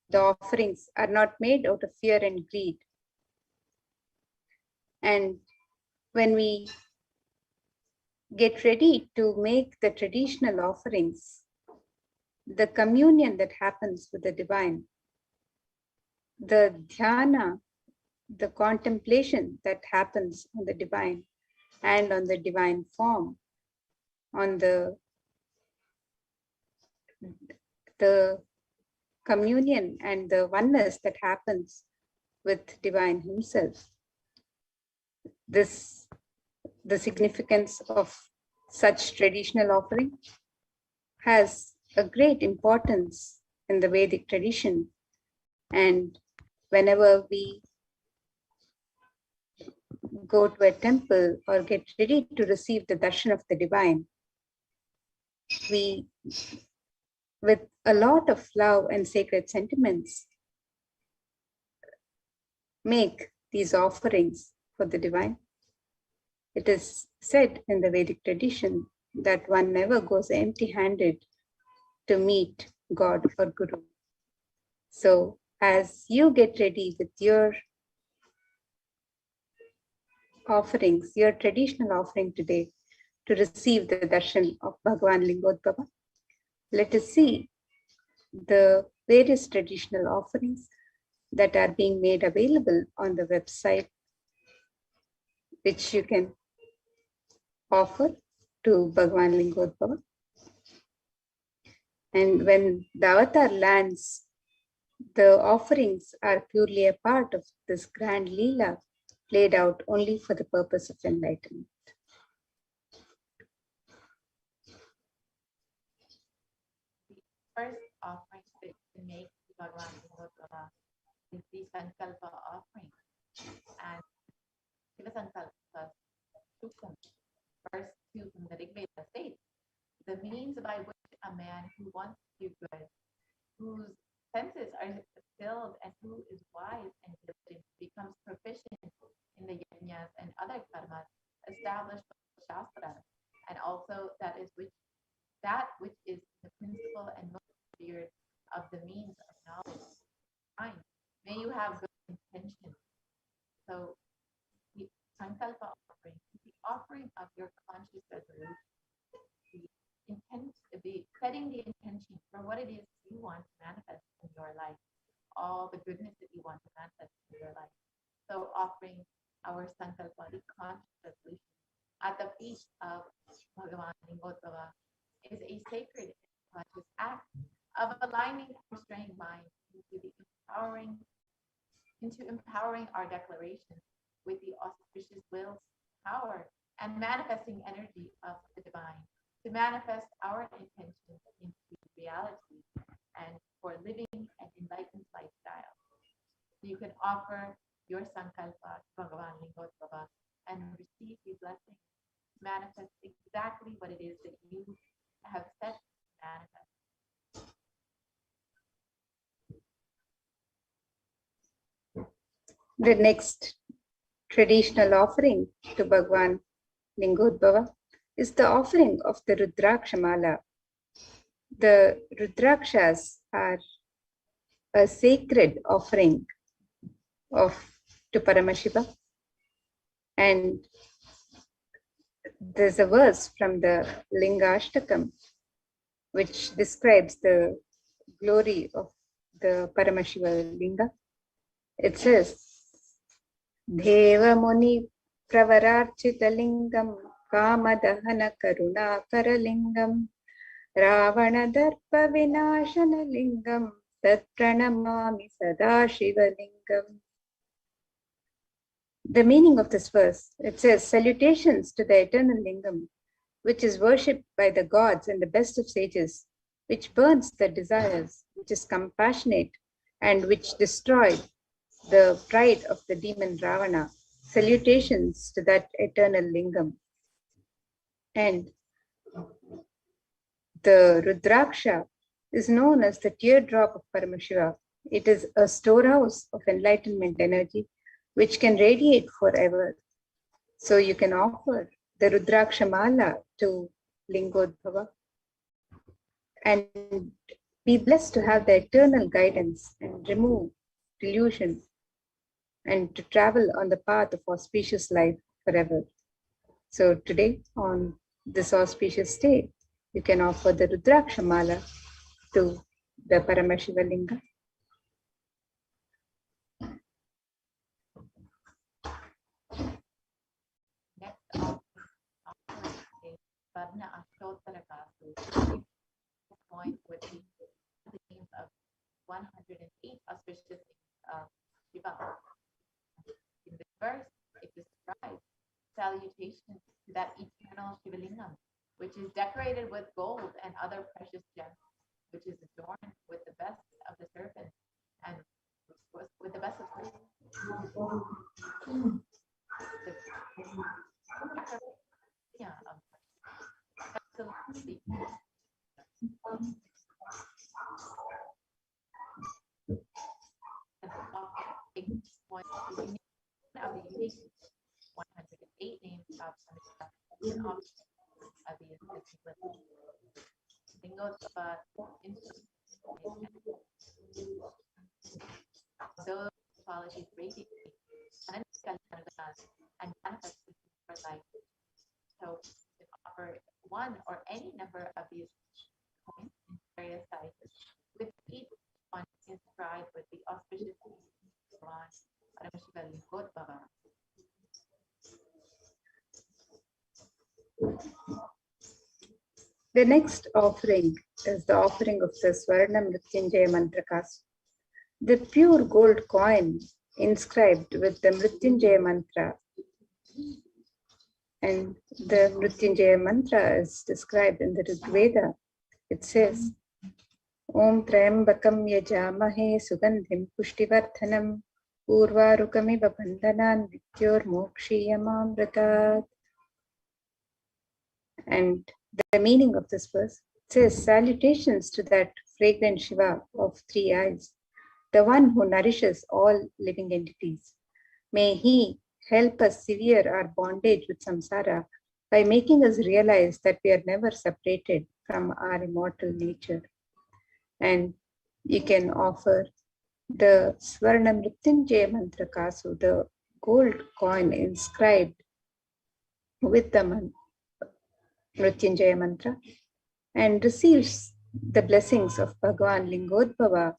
The offerings are not made out of fear and greed. And when we get ready to make the traditional offerings, the communion that happens with the divine, the dhyana, the contemplation that happens on the divine and on the divine form, on the communion and the oneness that happens with divine himself. The significance of such traditional offering has a great importance in the Vedic tradition. And whenever we go to a temple or get ready to receive the darshan of the divine, we, with a lot of love and sacred sentiments, make these offerings for the divine. It is said in the Vedic tradition that one never goes empty-handed to meet God or Guru. So as you get ready with your offerings, your traditional offering today, to receive the darshan of Bhagavan Lingotbhava, let us see the various traditional offerings that are being made available on the website, which you can offer to Bhagavan Lingotbhava. And when the avatar lands, the offerings are purely a part of this grand Leela played out only for the purpose of enlightenment. First offering that to make to Bhagavan Lingotbhava is the Sankalpa offering. And Shiva Sankalpa Suktam, verse 2 from the Rig Veda states, the means by which a man who wants to do good, whose senses are stilled and who is wise and diligent, becomes proficient in the yajnas and other karmas established by the Shastras, and also that which is the principle and most revered of the means of knowledge. Fine. May you have good intention. So the Sankalpa offering is the offering of your conscious resolution, the setting the intention for what it is you want to manifest in your life, all the goodness that you want to manifest in your life. So offering our Sankalpa, the conscious resolution, at the feet of Bhagavan Lingotbhava is a sacred conscious act of aligning our straying mind into empowering our declarations with the auspicious will's power and manifesting energy of the divine to manifest our intentions into reality and for living an enlightened lifestyle. You can offer your Sankalpa to Bhagavan Lingotbhava and receive the blessing to manifest exactly what it is that you have set to manifest. The next traditional offering to Bhagavan Lingotbhava is the offering of the Rudrakshamala. The Rudrakshas are a sacred offering to Paramashiva. And there's a verse from the Lingashtakam which describes the glory of the Paramashiva Linga. It says, Deva Muni Pravararchita Lingam Kamadahana Karuna Karalingam Ravana Darpa Vinashana Lingam Tat Pranamami Sadashiva Lingam. The meaning of this verse, it says, salutations to the eternal Lingam, which is worshipped by the gods and the best of sages, which burns the desires, which is compassionate, and which destroyed the pride of the demon Ravana. Salutations to that eternal Lingam. And the Rudraksha is known as the teardrop of Paramashiva. It is a storehouse of enlightenment energy which can radiate forever. So you can offer the Rudrakshamala to Lingotbhava and be blessed to have the eternal guidance and remove delusion and to travel on the path of auspicious life forever. So today, on this auspicious day, you can offer the Rudrakshamala to the Paramashiva Linga. Next offering is Varna Ashtotarakasu, point with the names of 108 auspicious names of Shiva. In this verse, it describes salutations to that eternal Shivalingam, which is decorated with gold and other precious gems, which is adorned with the best of the serpents and with the best of serpents. Of the unique 108 names of those qualities radiate and manifest in your life. So you can offer one or any number of these coins in various sizes, with each one inscribed with the auspicious Paramashiva Lingotbhava. The next offering is the offering of the Swarna Mrityunjaya Mantrakas. The pure gold coin inscribed with the Mrityunjaya Mantra, and the Mrityunjaya Mantra is described in the Rig Veda. It says, Om Trayambakam Yajamahe Sugandhim Pushtivardhanam Urvarukamiva Bandhanan Vityor Mokshiyamamritat. And the meaning of this verse says, salutations to that fragrant Shiva of 3 eyes, the one who nourishes all living entities. May he help us sever our bondage with samsara by making us realize that we are never separated from our immortal nature. And you can offer the Swarna Mrityunjaya Mantra Kasu, the gold coin inscribed with the Mrityunjaya Mantra, and receives the blessings of Bhagavan Lingotbhava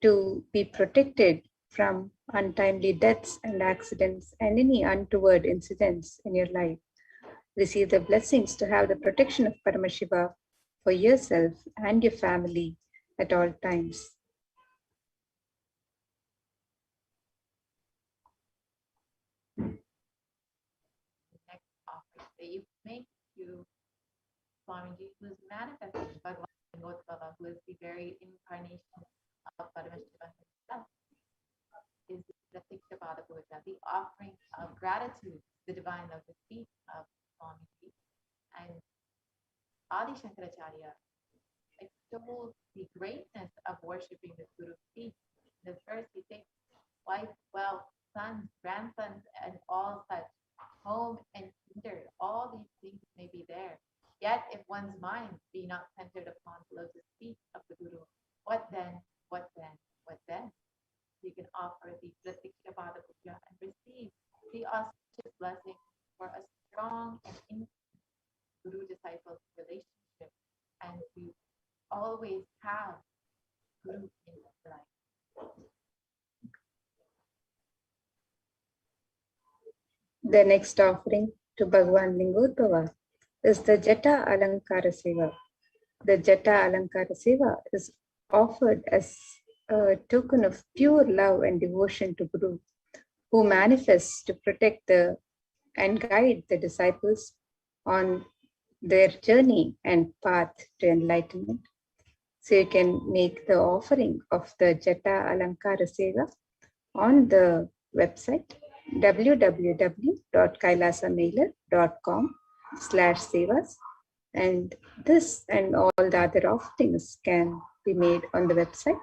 to be protected from untimely deaths and accidents and any untoward incidents in your life. Receive the blessings to have the protection of Paramashiva for yourself and your family at all times. Next offering that you make to Swamiji, who is manifesting Bhagavan Lingotbhava, who is the very incarnation of Paramashiva himself, is the Tikshapada Puja, the offering of gratitude, the divine love, the feet of Swamiji. And Adi Shankaracharya extols the greatness of worshipping the Guru's feet. In this verse, he takes wife, wealth, sons, grandsons, and all such, home and kindred, all these things may be there. Yet if one's mind be not centered upon the lotus feet of the Guru, what then, what then, what then? You can offer the Tikshapada Puja and receive the auspicious blessing for a strong and intimate Guru-disciple relationship, and to always have Guru in your life. The next offering to Bhagavan Lingotbhava is the Jata Alankara Seva. The Jata Alankara Seva is offered as a token of pure love and devotion to Guru, who manifests to protect and guide the disciples on their journey and path to enlightenment. So you can make the offering of the Jata Alankara Seva on the website www.kailasamailer.com/sevas, and this and all the other offerings can be made on the website.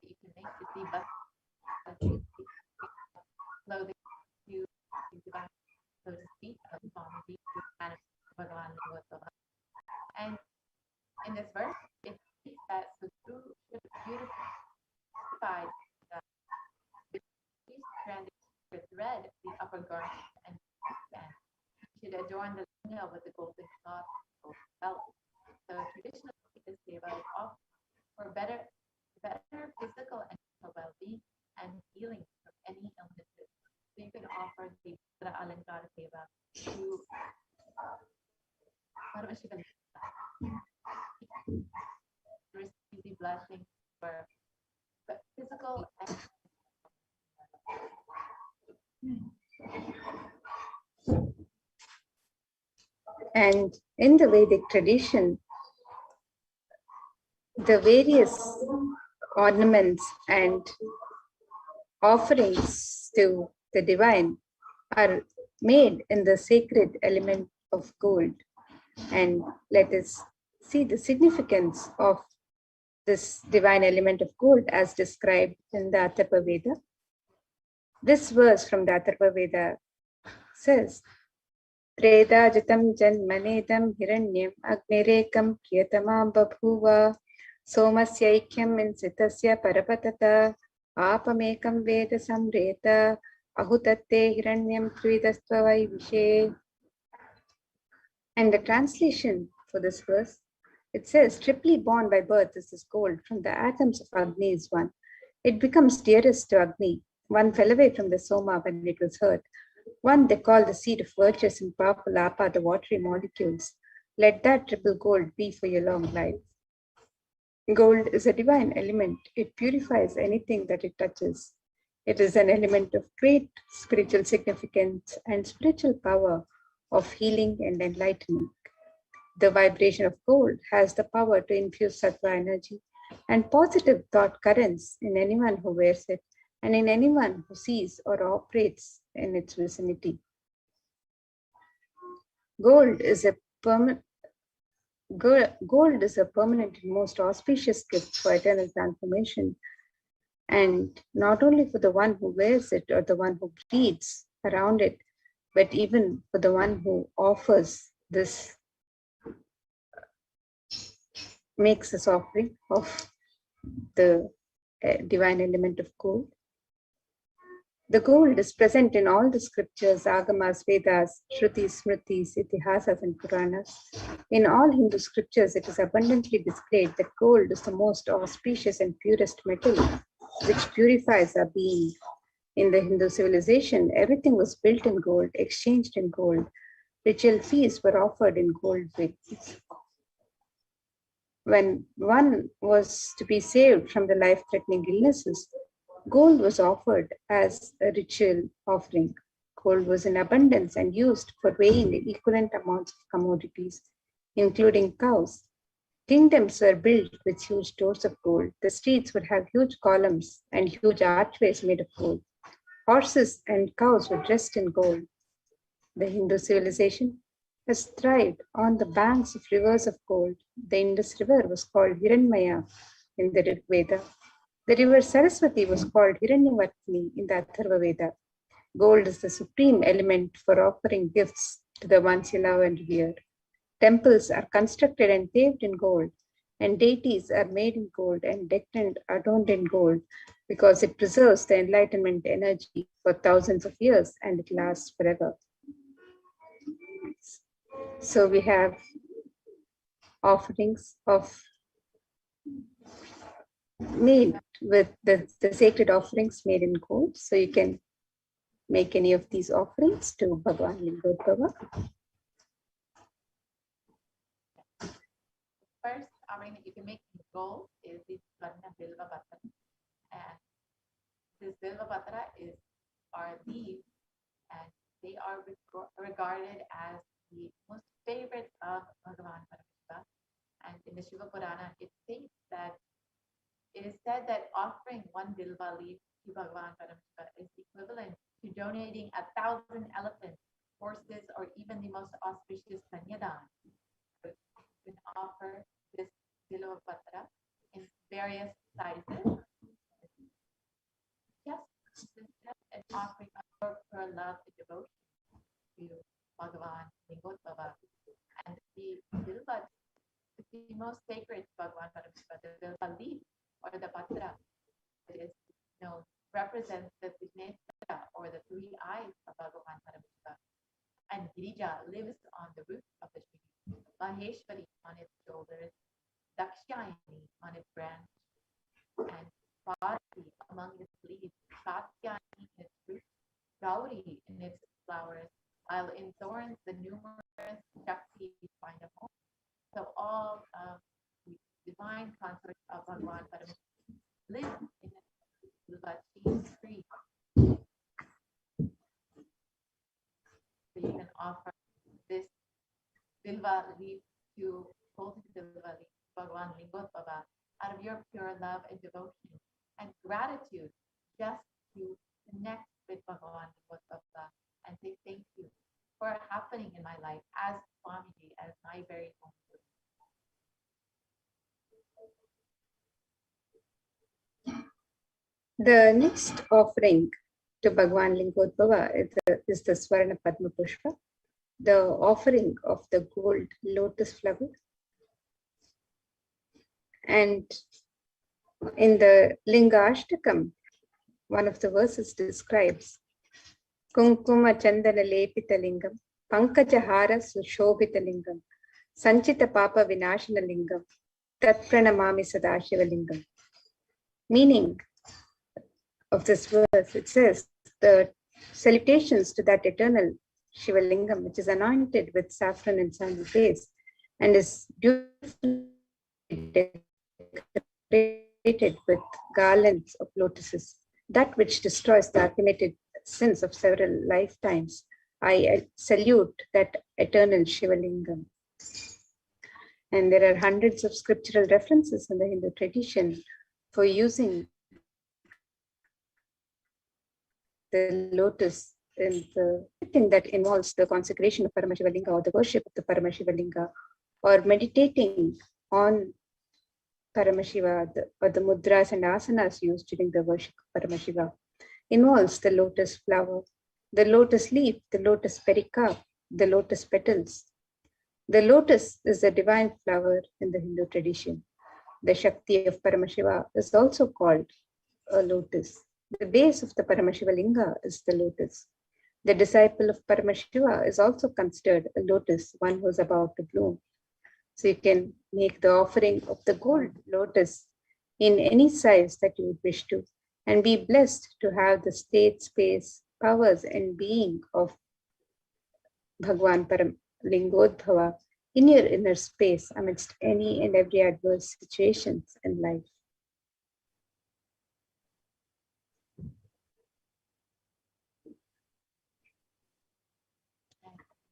You can make the clothing you divine lotus feet of Swamiji to manifest Bhagavan Lingotbhava. And in this verse, it states that the Guru should beautify the stranded thread, the upper garment, and should adorn the linga with the golden cloth or belt. So traditionally, this seva is offered for better physical and mental well-being and healing from any illnesses. So you can offer the Alankara Seva to Paramashiva, receive the blessing for physical and And in the Vedic tradition, the various ornaments and offerings to the divine are made in the sacred element of gold. And let us see the significance of this divine element of gold as described in the Atharva Veda. This verse from the Atharva Veda says, Treda jatam janmanedam hiranyam agnirekam priyatamam babhuva somasyaikyam insitasya parapatata apamekam veda samreta ahutatte hiranyam tridastva vishe. And the translation for this verse, it says, triply born by birth is this gold, from the atoms of Agni is one. It becomes dearest to Agni. One fell away from the Soma when it was hurt. One they call the seed of virtuous and powerful apa, the watery molecules. Let that triple gold be for your long life. Gold is a divine element. It purifies anything that it touches. It is an element of great spiritual significance and spiritual power of healing and enlightenment. The vibration of gold has the power to infuse sattva energy and positive thought currents in anyone who wears it and in anyone who sees or operates in its vicinity. Gold is a permanent and most auspicious gift for eternal transformation, and not only for the one who wears it or the one who breathes around it, but even for the one who offers this, makes this offering of the divine element of gold. The gold is present in all the scriptures, agamas, Vedas, Shrutis, Smritis, Itihasas, and Puranas. In all Hindu scriptures, it is abundantly displayed that gold is the most auspicious and purest metal, which purifies our being. In the Hindu civilization, everything was built in gold, exchanged in gold. Ritual feasts were offered in gold weights. When one was to be saved from the life-threatening illnesses, gold was offered as a ritual offering. Gold was in abundance and used for weighing the equivalent amounts of commodities, including cows. Kingdoms were built with huge stores of gold. The streets would have huge columns and huge archways made of gold. Horses and cows were dressed in gold. The Hindu civilization has thrived on the banks of rivers of gold. The Indus River was called Hiranmaya in the Rig Veda. The river Saraswati was called Hiranyavatni in the Atharva Veda. Gold is the supreme element for offering gifts to the ones you love and revere. Temples are constructed and paved in gold, and deities are made in gold and decked and adorned in gold because it preserves the enlightenment energy for thousands of years and it lasts forever. So we have offerings of made with the sacred offerings made in gold. So you can make any of these offerings to Bhagavan Lingotbhava. First offering that you can make in gold is the Swarna Bilva Patra. And this Bilva Patra are leaves, and they are regarded as the most favorite of Bhagavan Paramashiva. And in the Shiva Purana, it states that it is said that offering one Bilva leaf to Bhagavan Paramashiva is equivalent to donating 1,000 elephants, horses, or even the most auspicious Kanyadan. You can offer this Bilva Patra in various sizes. Just an offering of her love and devotion to Bhagavan Lingotbhava. And the Bilva is the most sacred to Bhagavan Paramashiva. The Bilva leaf or the Patra is represents the Vignestra or the three eyes of Bhagavan Paramashiva. And Girija lives on the roof of the tree, Maheshwari on its shoulders, Dakshayani on its branch, and Parvati among its leaves, Katyani in its roots, Gauri in its flowers, while in thorns the numerous Shaktis find a home. So all of the divine consorts of Bhagavan Paramashiva live in the Bilva tree. So you can offer this Bilva leaf to Bilva leaf, Bhagavan Lingotbhava, out of your pure love and devotion and gratitude, just to connect with Bhagavan Lingotbhava and say thank you for happening in my life as Swamiji, as my very own. The next offering to Bhagavan Lingotbhava is the Swarna Padma Pushpa, the offering of the gold lotus flower. And in the Linga Ashtakam, one of the verses describes Kunkuma Chandana Lepita Lingam, Pankajahara Sushobhita Lingam, Sanchita Papa Vinashana Lingam, Tat Pranamami Sadashiva Lingam. Meaning of this verse, it says the Salutations to that eternal Shiva Lingam, which is anointed with saffron and sandal paste and is beautifully decorated with garlands of lotuses, that which destroys the accumulated sins of several lifetimes. I salute that eternal Shiva Lingam. And there are hundreds of scriptural references in the Hindu tradition for using the lotus in the thing that involves the consecration of Paramashiva Linga or the worship of the Paramashiva Linga or meditating on Paramashiva or the mudras and asanas used during the worship of Paramashiva involves the lotus flower, the lotus leaf, the lotus pericarp, the lotus petals. The lotus is a divine flower in the Hindu tradition. The Shakti of Paramashiva is also called a lotus. The base of the Paramashiva Linga is the lotus. The disciple of Paramashiva is also considered a lotus, one who is about to bloom. So you can make the offering of the gold lotus in any size that you would wish to, and be blessed to have the state, space, powers, and being of Bhagavan Lingotbhava in your inner space amidst any and every adverse situations in life.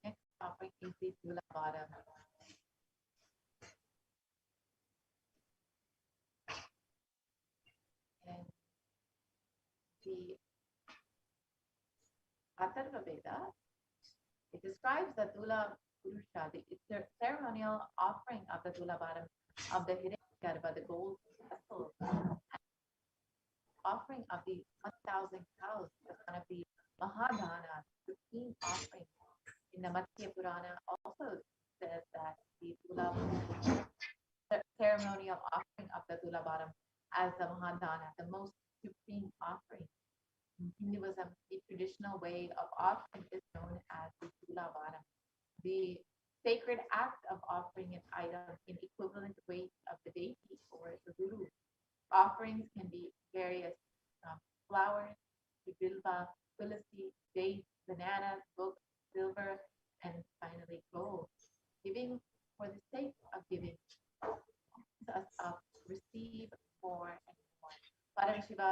Next topic is the DELUSION. And the Atharva Veda, it describes the Dula Purusha, the ceremonial offering of the Dulabharam of the Hiranyagarbha, the gold vessel, offering of the 1,000 cows as one of the Mahadana, the 15 offerings. In the Matsya Purana also says that the ceremonial offering of the Dulabharam as the Mahadana, the most supreme offering. In Hinduism, the traditional way of offering is known as the Dulabharam, the sacred act of offering an item in equivalent weight of the deity or the guru. Offerings can be various from flowers to bilva, tulsi, dates, bananas, books, silver, and finally gold. Giving for the sake of giving, thus of receive more and more. Paramashiva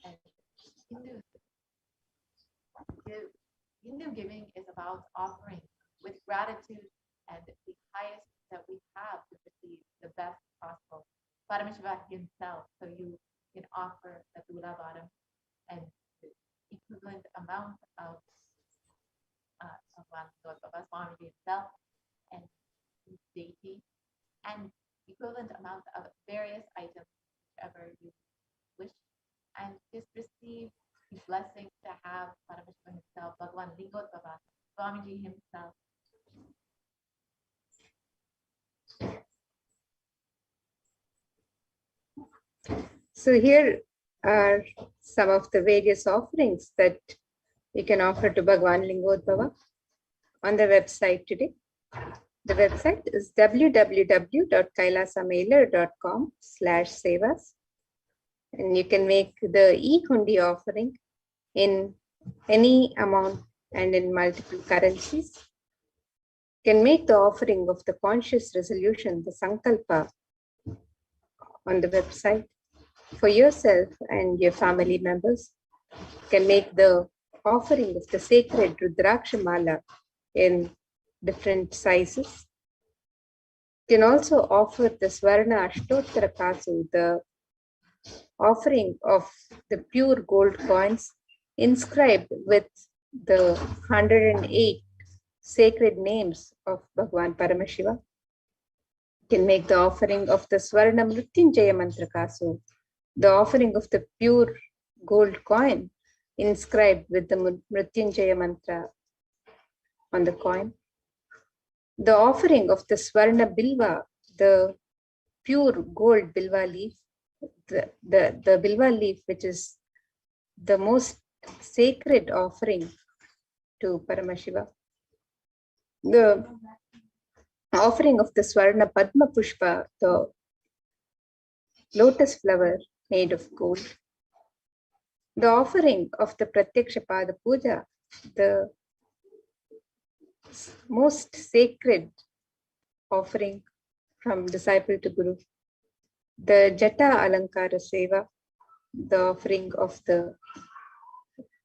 and Hindu giving is about offering with gratitude and the highest that we have to receive the best possible. Paramashiva himself, so you can offer the Dulabharam and the equivalent amount of Bhavasamadhi himself and his deity, and equivalent amount of various items, whichever you wish, and just receive the blessing to have Paramashiva himself, Bhagavan Lingotbhava, Swamiji himself. So here are some of the various offerings that you can offer to Bhagavan Lingotbhava on the website today. The website is www.kailasamailer.com/sevas, and you can make the e-hundi offering in any amount and in multiple currencies. You can make the offering of the conscious resolution, the sankalpa, on the website for yourself and your family members. You can make the offering of the sacred Rudraksha Mala in different sizes. You can also offer the Swarna Ashtottara Kasu, the offering of the pure gold coins inscribed with the 108 sacred names of Bhagavan Paramashiva. You can make the offering of the Swarna Mrityunjaya Mantra Kasu, the offering of the pure gold coin inscribed with the Mrityunjaya Mantra on the coin. The offering of the Swarna Bilva, the pure gold Bilva leaf, the Bilva leaf, which is the most sacred offering to Paramashiva. The offering of the Swarna Padma Pushpa, the lotus flower made of gold. the offering of the Pratyakshapada Puja, the most sacred offering from disciple to Guru, the Jata Alankara Seva, the offering of the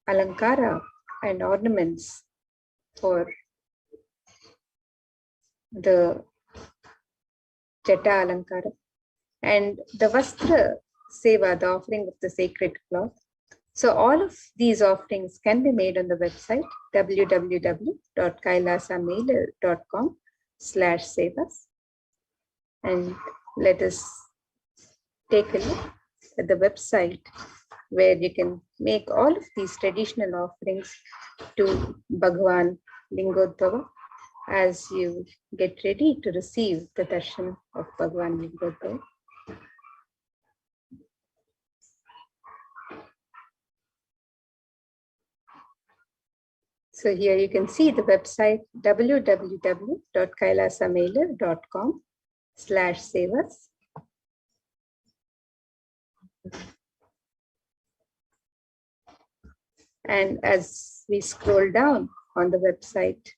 Alankara and ornaments for the Jata Alankara, and the Vastra Seva, the offering of the sacred cloth. So all of these offerings can be made on the website www.kailasamailer.com/sevas. And let us take a look at the website where you can make all of these traditional offerings to Bhagavan Lingotbhava as you get ready to receive the darshan of Bhagavan Lingotbhava. So here you can see the website www.kailasamailer.com/sevas. And as we scroll down on the website,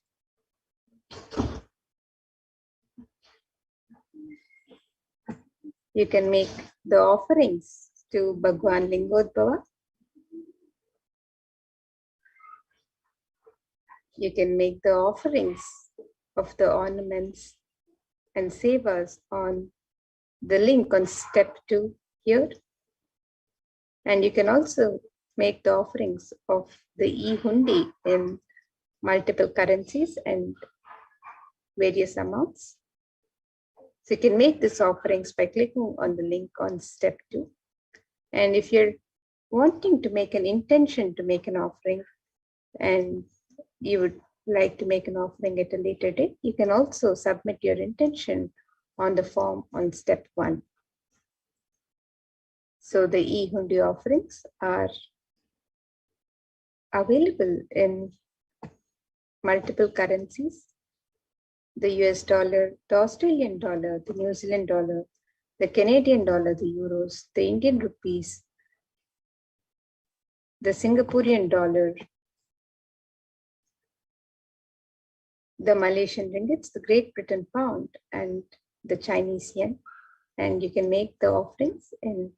you can make the offerings to Bhagavan Lingotbhava. You can make the offerings of the ornaments and sevas on the link on step 2 here. And you can also make the offerings of the e-hundi in multiple currencies and various amounts. So you can make these offerings by clicking on the link on step 2. And if you're wanting to make an intention to make an offering and you would like to make an offering at a later date, you can also submit your intention on the form on step 1. So the e-hundi offerings are available in multiple currencies: the US dollar, the Australian dollar, the New Zealand dollar, the Canadian dollar, the euros, the Indian rupees, the Singaporean dollar, the Malaysian ringgits, the Great Britain pound, and the Chinese yen. And you can make the offerings in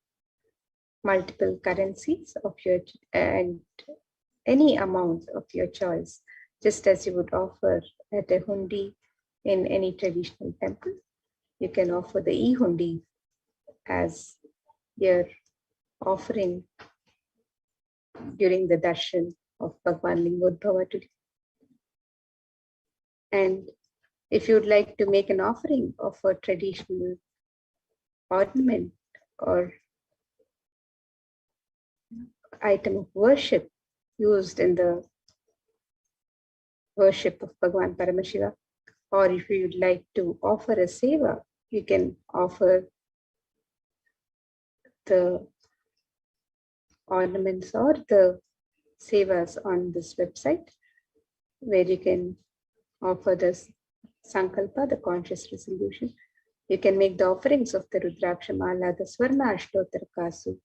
multiple currencies of your and any amount of your choice, just as you would offer at a hundi in any traditional temple. You can offer the e-hundi as your offering during the darshan of Bhagavan Lingotbhava today. And if you'd like to make an offering of a traditional ornament or item of worship used in the worship of Bhagavan Paramashiva, or if you'd like to offer a seva, you can offer the ornaments or the sevas on this website, where you can offer this sankalpa, the conscious resolution. You can make the offerings of the Rudraksha Mala, the Swarna Ashtottara Kasu,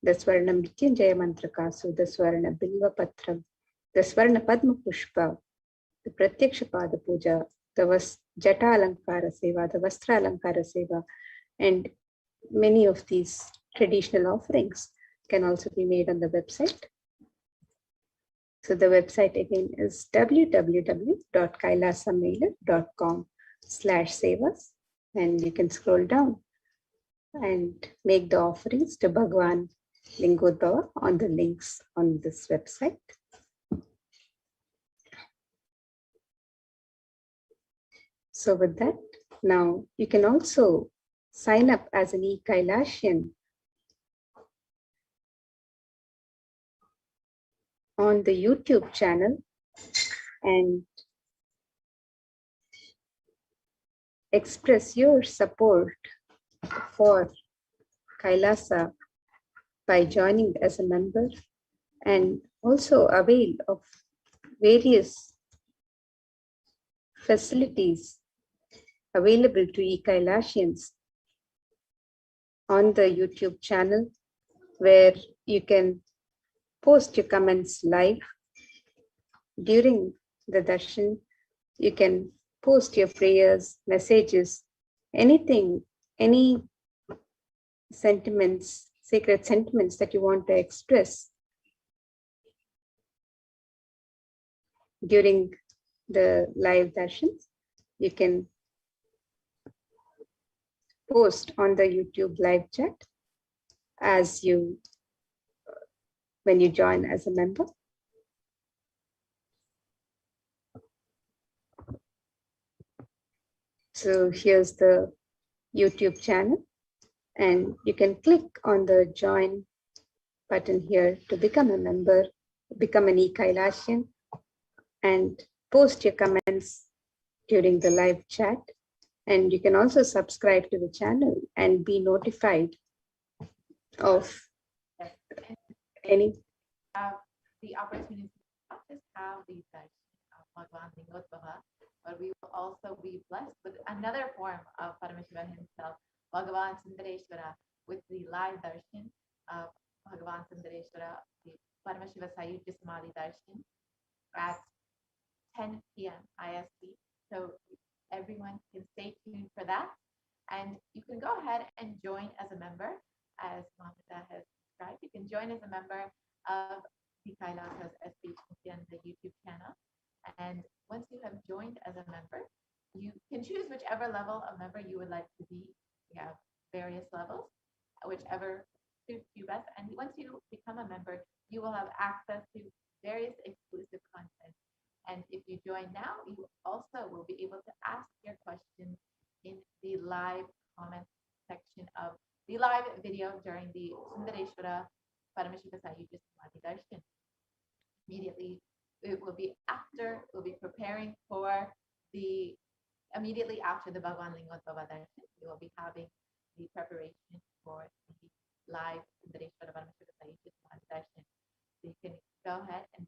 the Swarna Mrityunjaya Mantra Kasu, the Swarna Bilva Patram, the Swarna Padma Pushpa, the Pratyakshapada Puja, the Jata Alankara Seva, the Vastra Alankara Seva, and many of these traditional offerings can also be made on the website. So the website again is www.kailasamailer.com/sevas, and you can scroll down and make the offerings to Bhagavan Lingotbhava on the links on this website. So with that, now you can also sign up as an e-Kailashian on the YouTube channel and express your support for Kailasa by joining as a member, and also avail of various facilities available to e-Kailashians on the YouTube channel, where you can post your comments live during the darshan. You can post your prayers, messages, anything, any sentiments, sacred sentiments that you want to express during the live darshans. You can post on the YouTube live chat as you when you join as a member. So here's the YouTube channel, and you can click on the join button here to become a member, become an e-Kailashian, and post your comments during the live chat. And you can also subscribe to the channel and be notified of Yes. any. Have the opportunity to not just have the session of Bhagavan Lingotbhava, but we will also be blessed with another form of Paramashiva himself, Bhagavan Sundareshwara, with the live darshan of Bhagavan Sundareshwara, the Paramashiva Sayujya Samadhi darshan at 10 p.m. IST. So everyone can stay tuned for that. And you can go ahead and join as a member, as Mamata has described. You can join as a member of the Kailasas SBT and the YouTube channel. And once you have joined as a member, you can choose whichever level of member you would like to be. We have various levels, whichever suits you best. And once you become a member, you will have access to various exclusive content. And if you join now, you also will be able to ask your questions in the live comment section of the live video during the Sundareshwara Paramashiva Sayujya Samadhi Darshan. Immediately, it will be after, we'll be preparing for the, immediately after the Bhagavan Lingotbhava Darshan, we will be having the preparation for the live Sundareshwara Paramashiva Sayujya Samadhi Darshan. So you can go ahead and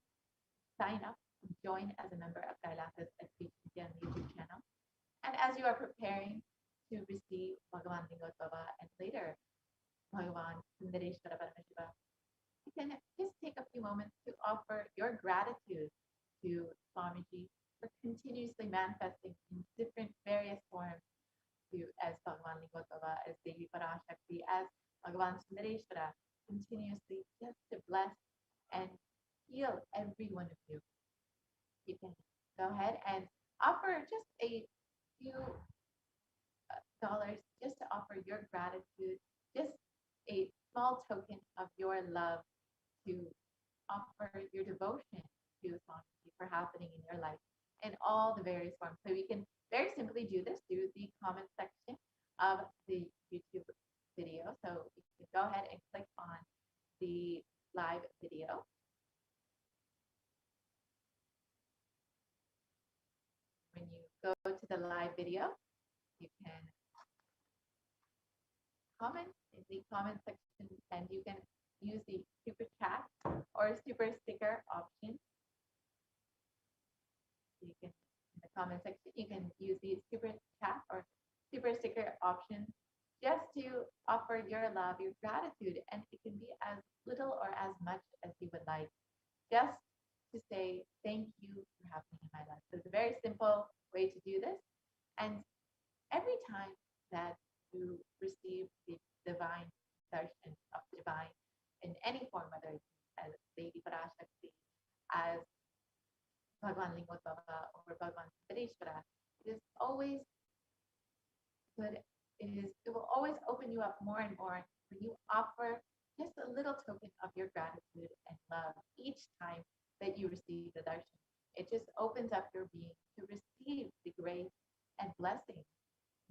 sign up, join as a member of Kailasas SBT on the YouTube channel. And as you are preparing to receive Bhagavan Lingotbhava and later Bhagavan Sundareshwara Paramashiva, you can just take a few moments to offer your gratitude to Swamiji for continuously manifesting in different various forms to as Bhagavan Lingotbhava, as Devi Parashakti, as Bhagavan Sundareshwara, continuously just to bless and heal every one of you. You can go ahead and offer just a few dollars just to offer your gratitude, just a small token of your love, to offer your devotion to Swamiji for happening in your life in all the various forms. So you can very simply do this through the comment section of the YouTube video. So you can go ahead and click on the live video. When you go to the live video, you can comment in the comment section, and you can use the super chat or super sticker option. You can, in the comment section, you can use the super chat or super sticker option just to offer your love, your gratitude, and it can be as little or as much as you would like, just to say thank you for happening in my life. So it's a very simple way to do this. And every time that you receive the divine darshan of divine in any form, whether it's as Devi Parashakti, as Bhagavan Lingotbhava, or Bhagavan Sundareshwara, it is always good. It will always open you up more and more when you offer just a little token of your gratitude and love each time that you receive the darshan. It just opens up your being to receive the grace and blessing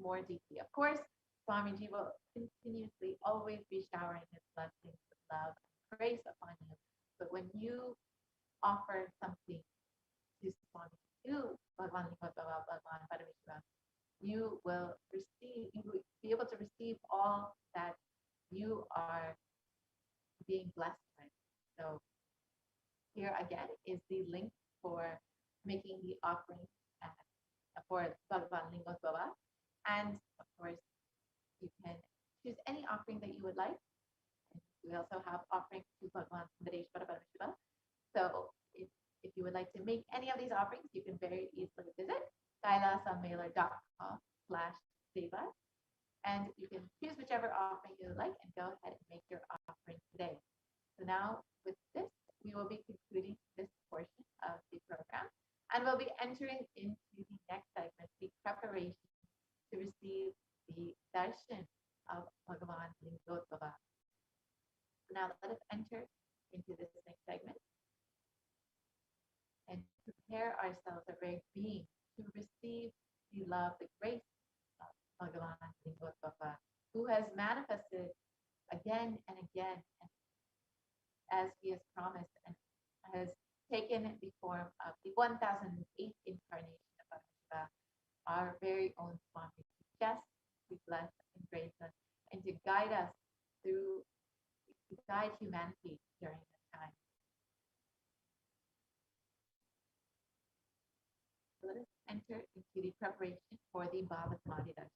more deeply. Of course, Swamiji will continuously always be showering his blessings with love and grace upon you. But when you offer something to Swamiji, to Bhagavan Lingotbhava, Bhagavan Paramashiva, you will receive, you will be able to receive all that you are being blessed with. So here again is the link for making the offering for Bhagavan Lingotbhava. And of course, you can choose any offering that you would like. And We also have offerings to Bhagavan Paramashiva. So if you would like to make any of these offerings, you can very easily visit kailasamailer.com/seva, and you can choose whichever offering you like and go ahead and make your offering today. So now with this, we will be concluding this portion of the program, and we'll be entering into the next segment, the preparation to receive the Darshan of Bhagavan Lingotbhava. So now let us enter into this next segment and prepare ourselves, our very being, to receive the love, the grace of Bhagavan Lingotbhava, who has manifested again and again, and as he has promised, and has taken the form of the 1008th incarnation of Paramashiva, our very own Swami, just to bless and grace us and to guide us through, to guide humanity during this time. So let us enter into the preparation for the Bhavasamadhi Darshan.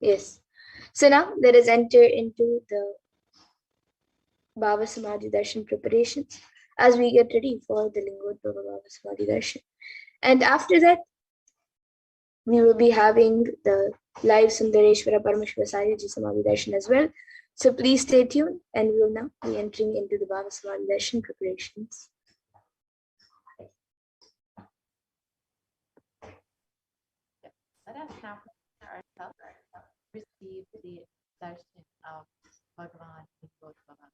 Yes. So now let us enter into the Bhavasamadhi Darshan preparations as we get ready for the Lingotbhava Bhavasamadhi Darshan. And after that, we will be having the live Sundareshwara Paramashiva Sayaji Samadhi Darshan as well. So please stay tuned, and we will now be entering into the Bhavasamadhi Darshan preparations. Let us now prepare ourselves to receive the darshan of Bhagavan Lingotbhava.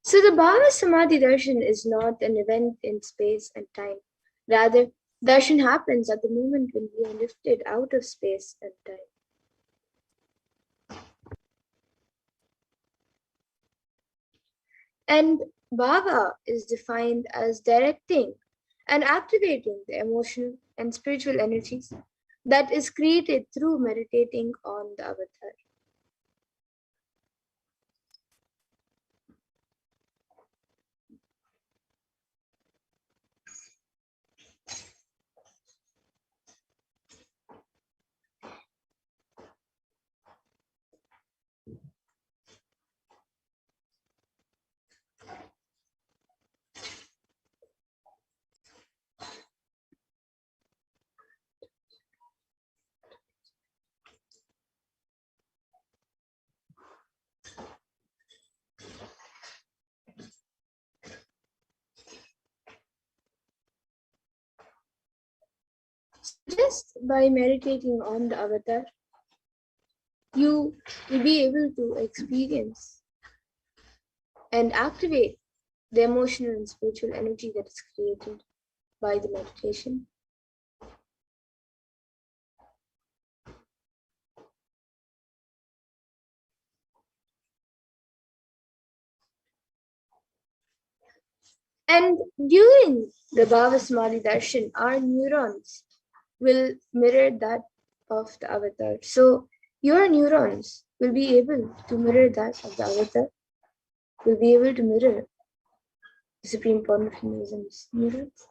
So the Bhavasamadhi Darshan is not an event in space and time. Rather, darshan happens at the moment when we are lifted out of space and time. And Bhava is defined as directing and activating the emotional and spiritual energies that is created through meditating on the avatar. Just by meditating on the avatar, you will be able to experience and activate the emotional and spiritual energy that is created by the meditation. And during the Bhavasamadhi Darshan, our neurons will mirror that of the avatar. So your neurons will be able to mirror that of the avatar, will be able to mirror the Supreme Pontific's neurons.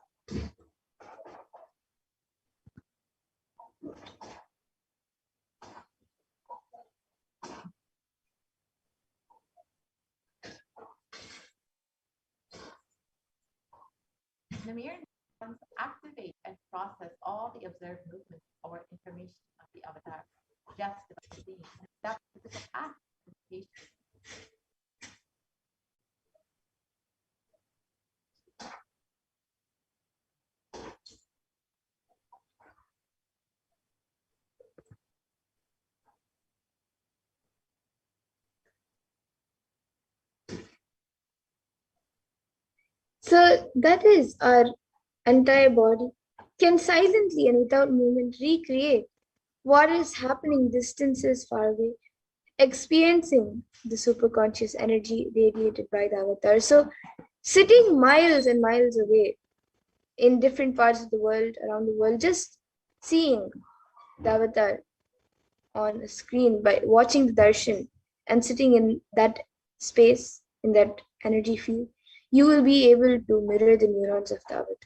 The mere neurons activate and process all the observed movements or information of the avatar just by seeing and conduct physical acts of meditation. So that is our entire body can silently and without movement recreate what is happening distances far away, experiencing the superconscious energy radiated by the avatar. So sitting miles and miles away in different parts of the world, around the world, just seeing the avatar on a screen by watching the darshan and sitting in that space, in that energy field, you will be able to mirror the neurons of the avatar.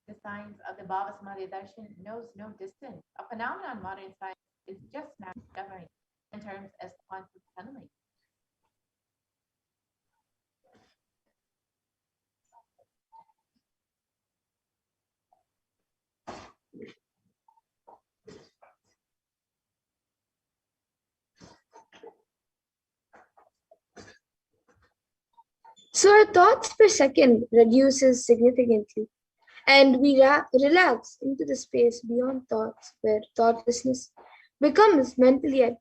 The science of the Bhavasamadhi Darshan knows no distance, a phenomenon modern science is just now discovering in terms as quantum tunneling. So our thoughts per second reduces significantly, and we relax into the space beyond thoughts, where thoughtlessness becomes mentally at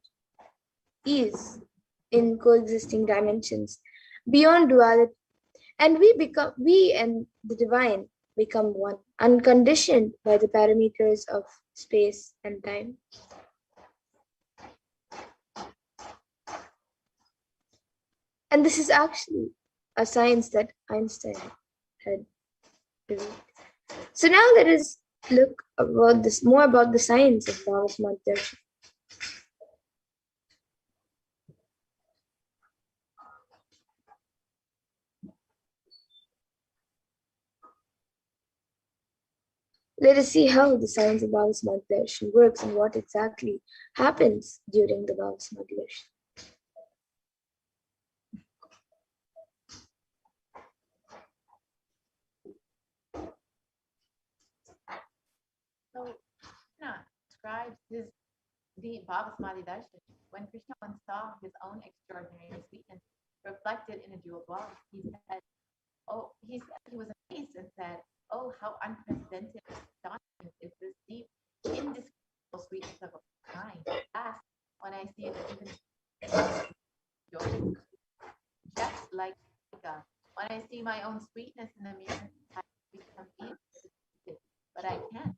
ease in coexisting dimensions beyond duality, and we and the divine become one, unconditioned by the parameters of space and time. And this is actually a science that Einstein had revealed. So now let us look about this more about the science of Bhavasamadhi Darshan. let us see how the science of Bhavasamadhi Darshan works and what exactly happens during the Bhavasamadhi Darshan. So Krishna describes the Bhavasamadhi Darshan. When Krishna once saw his own extraordinary sweetness reflected in a jeweled ball, he said he was amazed and said, "Oh, how unprecedented and astonishing is this deep, indescribable sweetness of a mind. Alas, when I see it even joy, just like when I see my own sweetness in the mirror, I become easily, but I can't.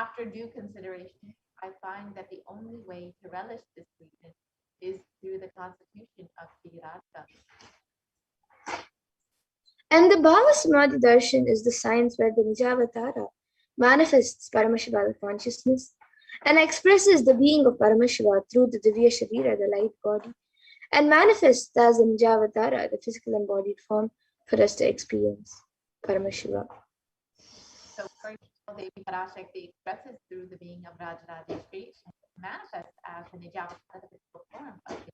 After due consideration, I find that the only way to relish this sweetness is through the constitution of Tirata." And the Bhavasamadhi Darshan is the science where the Nijavatara manifests Paramashiva, the consciousness, and expresses the being of Paramashiva through the Divya Sharira, the light body, and manifests as the Nijavatara, the physical embodied form, for us to experience Paramashiva. So, for example, Devi Parashakti expresses through the being of Rajarajeshri and manifests as the Nijavatara, the physical form of the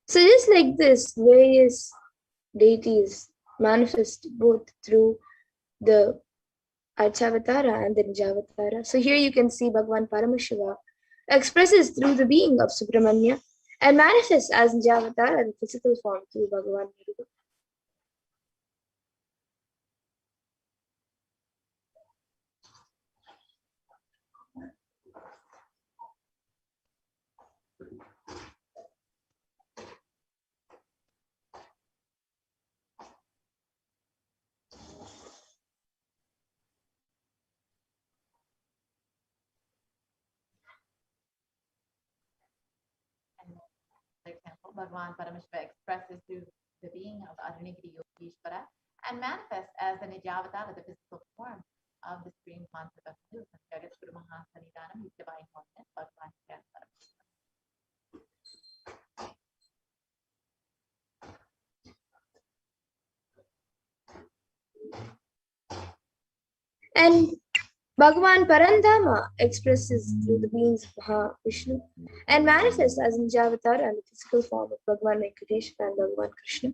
So just like this, various deities manifest both through the Archavatara and the Nijavatara. So here you can see Bhagavan Paramashiva expresses through the being of Subramanya and manifests as Nijavatara, the physical form, through Bhagavan Nirupa. For example, Bhagavan Paramashiva expresses through the being of Adhanigiri Yogeshwara and manifests as the Nijavatara, the physical form of the supreme concept of truth and Jagat Guru Mahasanidanam, his divine holiness, Bhagavan Paramashiva. And Bhagavan Parandama expresses through the beings of Vishnu and manifests as Nijavatara and the physical form of Bhagavan Venkateshwara and Bhagavan Krishna.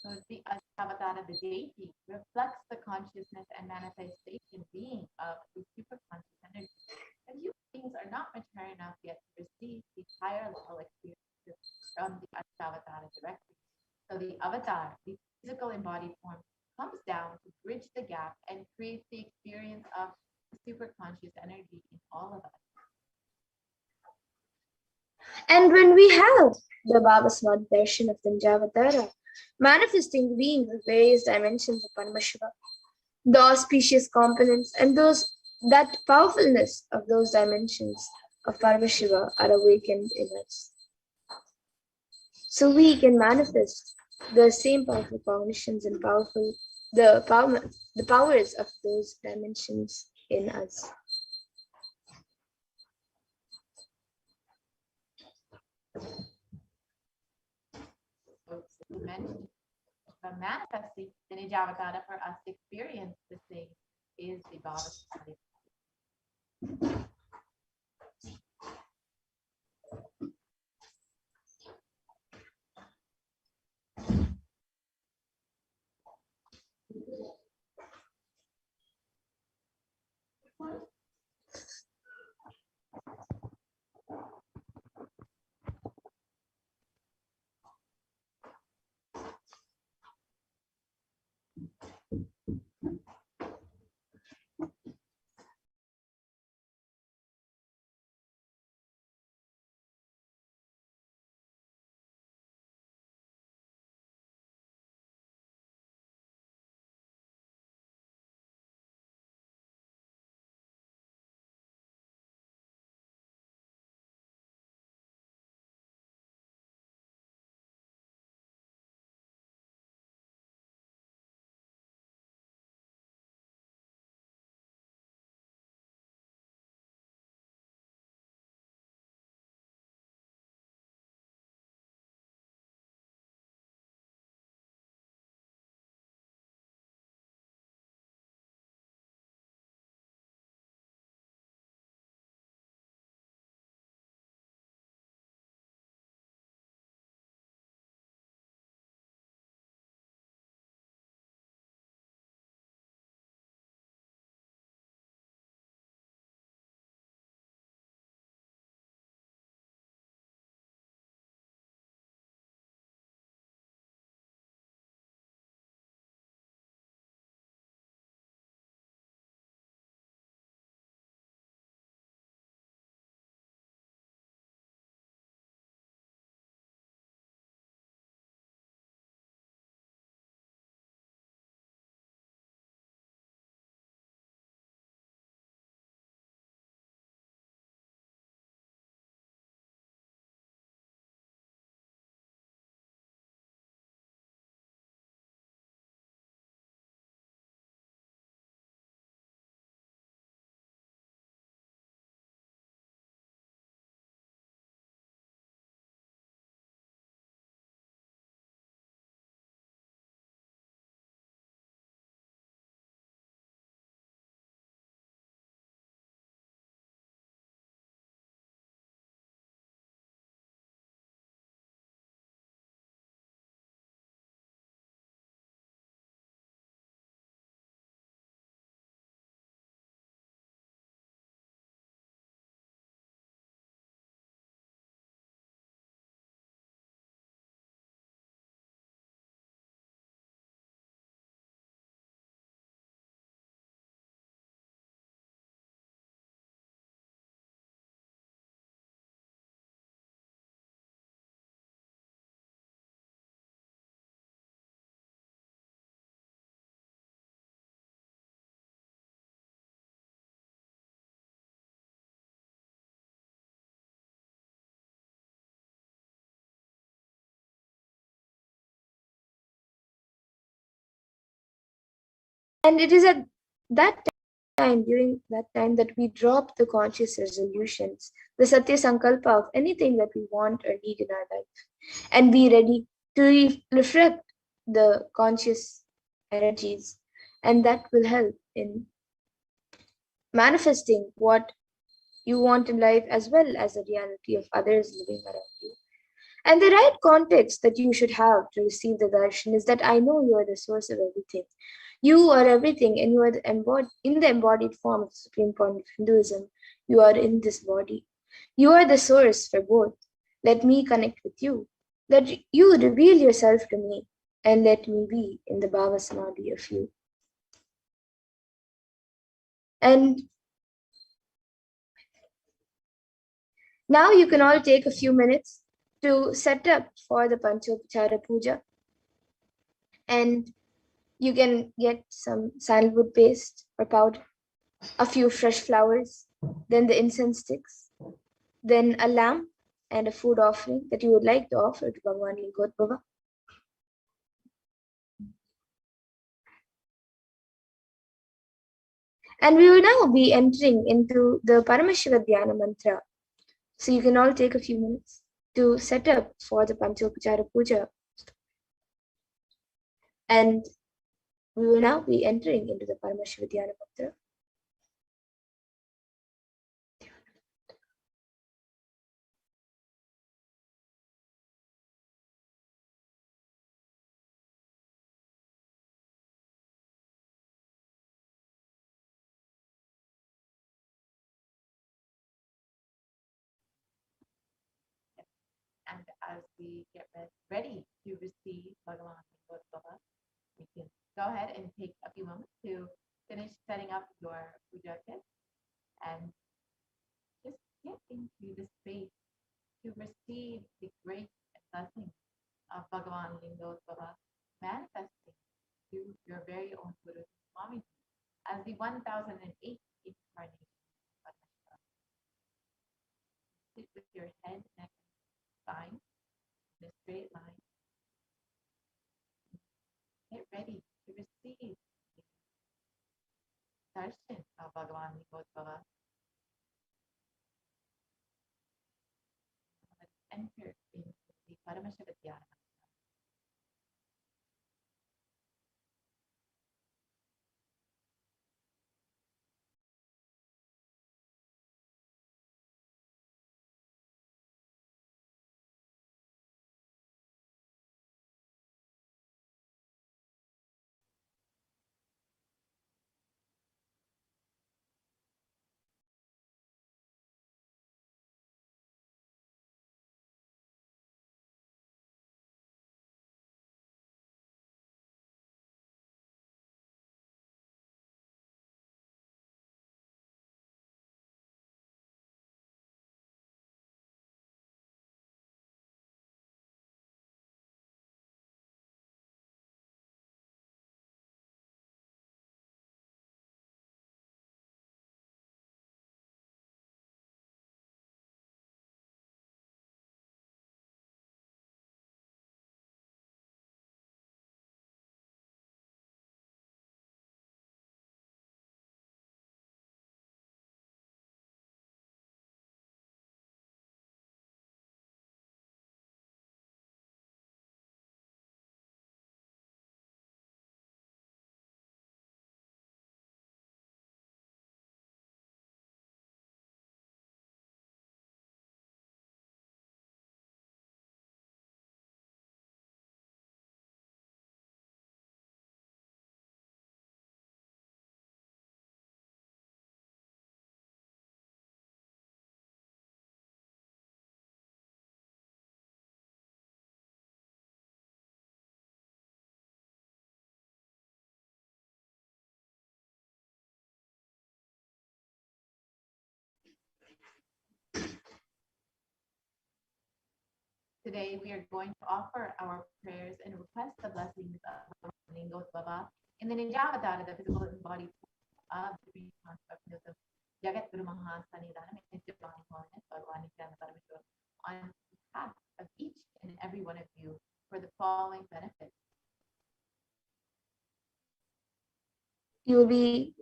So the Avatara, the deity, reflects the consciousness and manifestation being of the superconscious energy. And human beings are not mature enough yet to receive the higher level experiences from the Avatara directly. So the avatar, the physical embodied form, comes down to bridge the gap and create the experience of the superconscious energy in all of us. And when we have the Bhavasamadhi Darshan of the Nijavatara, manifesting the beings of various dimensions of Paramashiva, the auspicious components and that powerfulness of those dimensions of Paramashiva are awakened in us. So we can manifest the same powerful cognitions and the powers of those dimensions in us. Mentioned, but manifesting the Nijavatara for us to experience the same is the Bhavasamadhi. And it is at that time, during that time, that we drop the conscious resolutions, the Satya Sankalpa of anything that we want or need in our life, and be ready to reflect the conscious energies, and that will help in manifesting what you want in life as well as the reality of others living around you. And the right context that you should have to receive the darshan is that I know you are the source of everything. You are everything, and you are in the embodied form of the supreme point of Hinduism. You are in this body. You are the source for both. Let me connect with you. Let you reveal yourself to me, and let me be in the Bhavasamadhi of you. And now you can all take a few minutes to set up for the Panchopachara Puja. And you can get some sandalwood paste or powder, a few fresh flowers, then the incense sticks, then a lamp and a food offering that you would like to offer to Bhagavan Lingotbhava. And we will now be entering into the Paramashiva Dhyana mantra. So you can all take a few minutes to set up for the Panchopachara Puja. And we will now be entering into the Paramashiva Dhyana mantra. And as we get ready to receive Bhagavan Lingotbhava, we can go ahead and take a few moments to finish setting up your puja kit and just get into the space to receive the great blessing of Bhagavan Lingotbhava manifesting to your very own Guru Swami as the 1008th incarnation of Paramashiva. Sit with your head, neck, and spine in a straight line. Get ready to receive the darshan of Bhagavan Lingotbhava. Let's enter into the Paramashiva Dhyana. Today, we are going to offer our prayers and request the blessings of Lingotbhava in the Nijavatara, the physical embodied of the Supreme Concept of the Jagat Guru Mahasanidana, His Divine Holiness, Bhagavan Paramashiva, on behalf of each and every one of you for the following benefits. we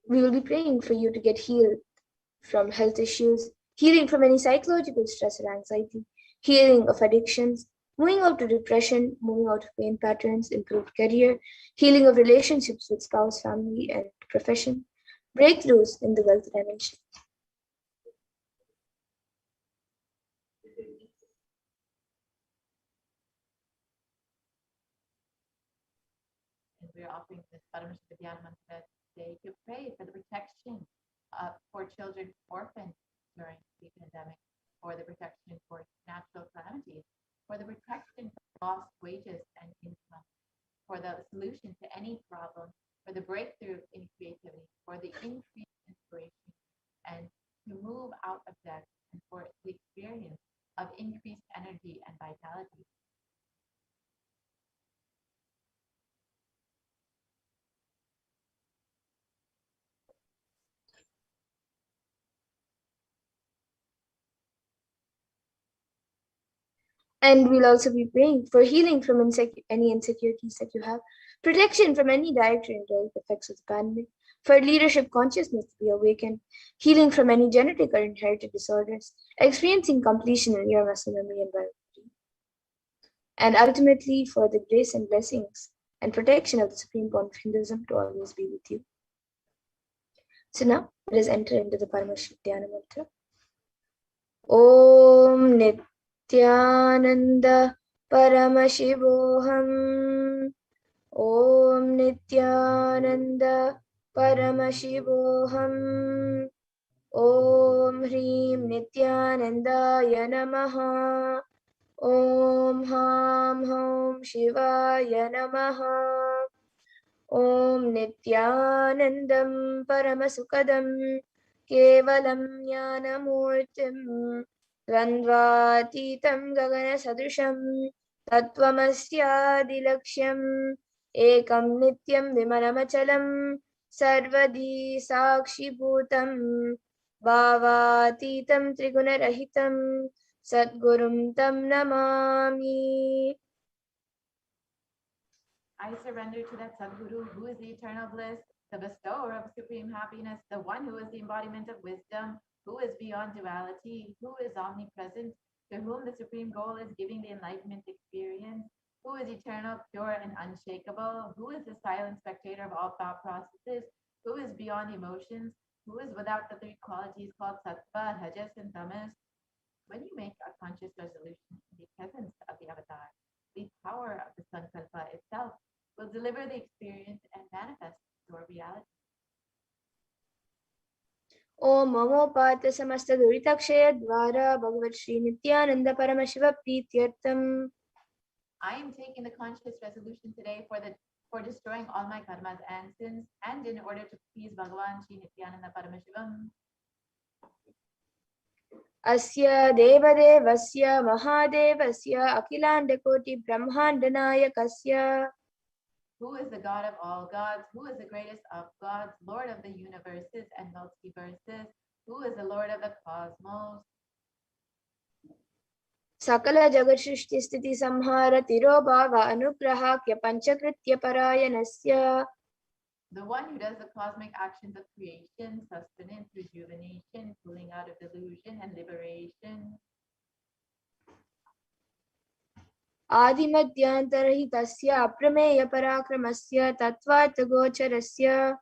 will be praying for you to get healed from health issues, healing from any psychological stress or anxiety, healing of addictions, moving out of depression, moving out of pain patterns, improved career, healing of relationships with spouse, family, and profession, breakthroughs in the wealth dimension. And we're offering this Paramashiva Dhyana mantra today to pray for the protection for children orphaned during the pandemic, for the protection for natural calamities, for the protection for lost wages and income, for the solution to any problem, for the breakthrough in creativity, for the increased inspiration, and to move out of debt, and for the experience of increased energy and vitality. And we'll also be praying for healing from any insecurities that you have, protection from any direct or indirect effects of the pandemic, for leadership consciousness to be awakened, healing from any genetic or inherited disorders, experiencing completion in your muscle memory and biology, and ultimately for the grace and blessings and protection of the Supreme Bond of Hinduism to always be with you. So now let us enter into the Paramashiva Dhyana mantra. Om Nityananda Paramashivoham. Om Nityananda Paramashivoham. Om Hrim Nityanandaya Namaha. Om Ham Hom Shivaya Namaha. Om Nityanandam Paramasukadam Kevalam Jnanamurtim Dvandvatitam Gagana Sadrisham Tattvamasyadilaksham Ekam Nityam Vimalamachalam Sarvadi Sakshi Bhutam Bhavatitam Trigunarahitam Sadgurum Tam Namami. I surrender to that Sadguru who is the eternal bliss, the bestower of supreme happiness, the one who is the embodiment of wisdom, who is beyond duality, who is omnipresent, to whom the supreme goal is giving the enlightenment experience, who is eternal, pure, and unshakable, who is the silent spectator of all thought processes, who is beyond emotions, who is without the three qualities called sattva, rajas, and tamas. When you make a conscious resolution in the presence of the avatar, the power of the sankalpa itself will deliver the experience and manifest your reality. Om Mamopata Samasta Duritakshaya Dvara Bhagavat Shri Nityananda Paramashiva Prityartham. I am taking the conscious resolution today for destroying all my karmas and sins, and in order to please Bhagavan Shri Nityananda Paramashivam. Asya Devadevasya Mahadevasya Akhilandakoti Brahmandanayakasya. Who is the God of all gods? Who is the greatest of gods? Lord of the universes and multiverses? Who is the Lord of the cosmos? Sakala Jagat Shrishti Sthiti Samhara Tirobhava Anugrahakya Panchakritya Parayanasya. The one who does the cosmic actions of creation, sustenance, rejuvenation, pulling out of delusion, and liberation. Adimadhyantarahitasya Aprameya Parakramasya Tattvata Gocharasya.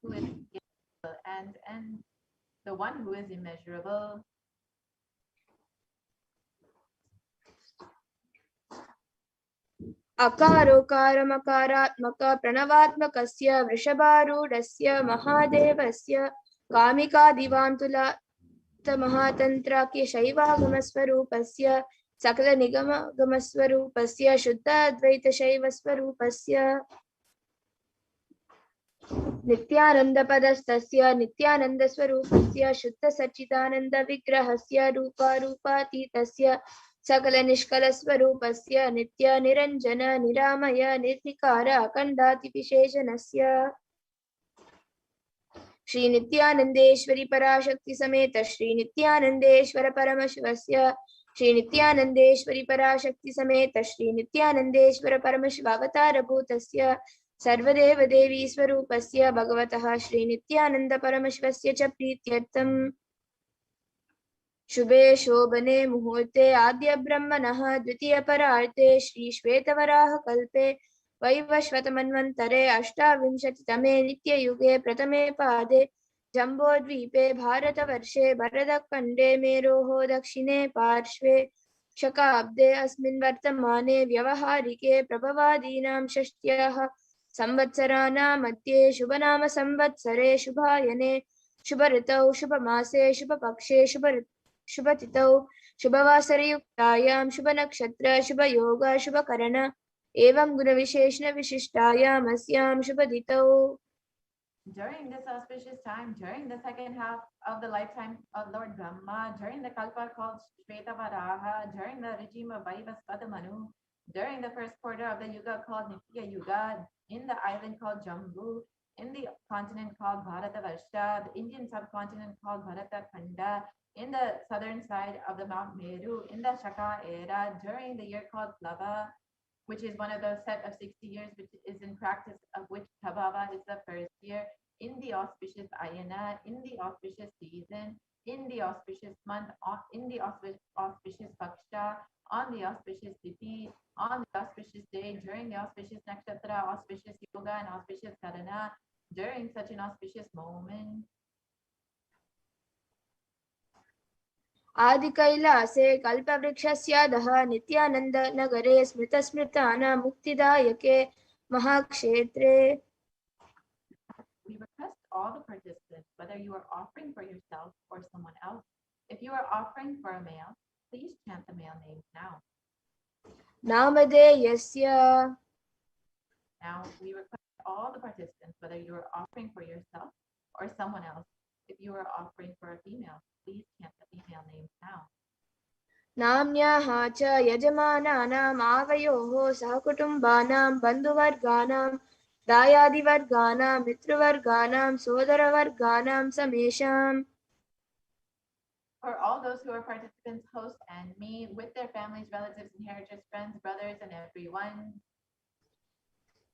Who is and the one who is immeasurable. Akaro Karamakaratmaka Pranavatmakasya Vrishabharudasya Mahadevasya Kamika Divantula Mahatantraki Shaivagamaswarupasya Sakala Nigama Gamaswarupasya Shuddha Advaita Shaivaswarupasya Nityananda Padastasya Nityananda Swarupasya Shuddha Sachidananda Vigrahasya Rupa Rupatitasya Sakala Nishkala Swarupasya Nitya Niranjana Niramaya Nirvikara Akandati Visheshanasya Shri Nityanandeshwari Parashakti Sameta Shri Nityanandeshwara Paramashivasya Shri नित्यानंदेश्वरी पराशक्ति समेत श्री नित्यानंदेश्वर परमशिव अवतार भूतस्य सर्वदेव देवी स्वरूपस्य भगवतः श्री नित्यानंद परमशिवस्य च प्रीत्यर्थम् शुभे शोभने मुहूर्ते आद्य ब्रह्मणः द्वितीय परार्थे श्री श्वेतवराह कल्पे वैवस्वतमन्वन्तरे अष्टाविंशतितमे नित्ययुगे प्रथमे पादे जम्बोद्वीपे भारतवर्षे भरतखण्डे मेरोः दक्षिणे पार्श्वे शकाब्दे अस्मिन् वर्तमाने व्यवहारिके प्रभवादीनां षष्ट्याः संवत्सराणां मध्ये शुभनाम संवत्सरे शुभायने शुभऋतौ शुभमासे शुभपक्षे शुभतिथौ शुभवासरयुक्तायां शुभनक्षत्र शुभयोग शुभकरण एवं गुणविशेषण विशिष्टायाम् अस्यां शुभतिथौ. During this auspicious time, during the second half of the lifetime of Lord Brahma, during the Kalpa called Shvetavaraha, during the regime of Vaivasvatamanu, during the first quarter of the Yuga called Nitya Yuga, in the island called Jambu, in the continent called Bharatavarsha, the Indian subcontinent called Bharatakhanda, in the southern side of the Mount Meru, in the Shaka era, during the year called Plava, which is one of those set of 60 years, which is in practice, of which Prabhava is the first year, in the auspicious Ayana, in the auspicious season, in the auspicious month, in the auspicious Paksha, on the auspicious Tithi, on the auspicious day, during the auspicious Nakshatra, auspicious Yoga, and auspicious Karana, during such an auspicious moment. आदिकैलासे कल्पवृक्षस्याधः नित्यानन्दनगरे स्मृतस्मृतानां मुक्तिदायके महाक्षेत्रे. We request all the participants, whether you are offering for yourself or someone else. If you are offering for a male, please chant the male name now. नामधेयस्य. Now we request all the participants, whether you are offering for yourself or someone else. If you are offering for a female, please chant the female name now. नाम्न्याः च यजमानानाम् आवयोः सहकुटुम्बानां बन्धुवर्गाणां दायादिवर्गाणां मित्रवर्गाणां सोदरवर्गाणां समेषाम्. For all those who are participants, host, and me, with their families, relatives, inheritors, friends, brothers, and everyone.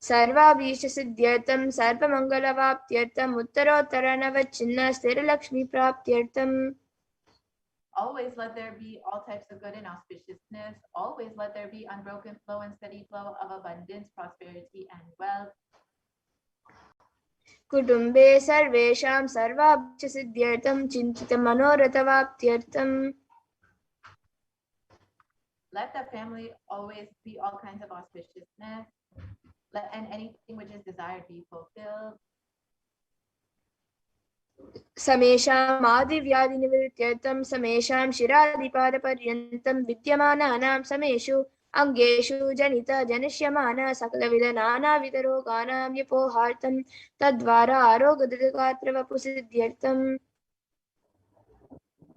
सर्वाभीष्टसिद्ध्यर्थं सर्वमङ्गलवाप्त्यर्थम् उत्तरोत्तरनवच्छिन्न स्थिरलक्ष्मीप्राप्त्यर्थम्. Always let there be all types of good and auspiciousness. Always let there be unbroken flow and steady flow of abundance, prosperity, and wealth. कुटुम्बे सर्वेषां सर्वाभीष्टसिद्ध्यर्थं चिन्तितमनोरथवाप्त्यर्थम्. Let the family always be all kinds of auspiciousness. And anything which is desired be fulfilled. समेषाम् आदिव्याधिनिवृत्त्यर्थं समेषां शिरादिपादपर्यन्तं विद्यमानानां समेषु अङ्गेषु जनित जनिष्यमान सकलविधनानाविधरोगाणां यपोहार्थं तद्वारा आरोग्यदृढगात्रवपुसिद्ध्यर्थम्.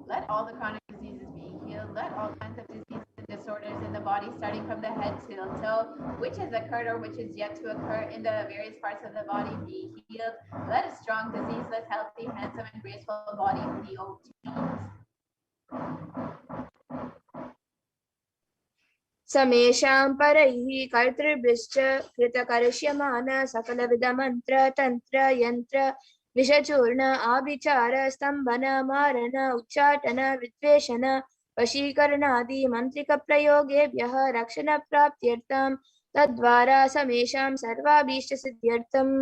Let all the chronic diseases be healed. Let all kinds of diseases and disorders in the body, starting from the head to the toe, which has occurred or which is yet to occur in the various parts of the body, be healed. Let a strong, diseaseless, healthy, handsome, and graceful body be obtained. समेषां परैः कर्तृभ्यश्च कृतकरिष्यमान सकलविधमन्त्र तन्त्र यन्त्र विषचूर्ण आभिचार स्तम्भन मारण उच्चाटन विद्वेषण वशीकरणादि मन्त्रिकप्रयोगेभ्यः रक्षणप्राप्त्यर्थं तद्वारा समेषां सर्वाभीष्टसिद्ध्यर्थम्.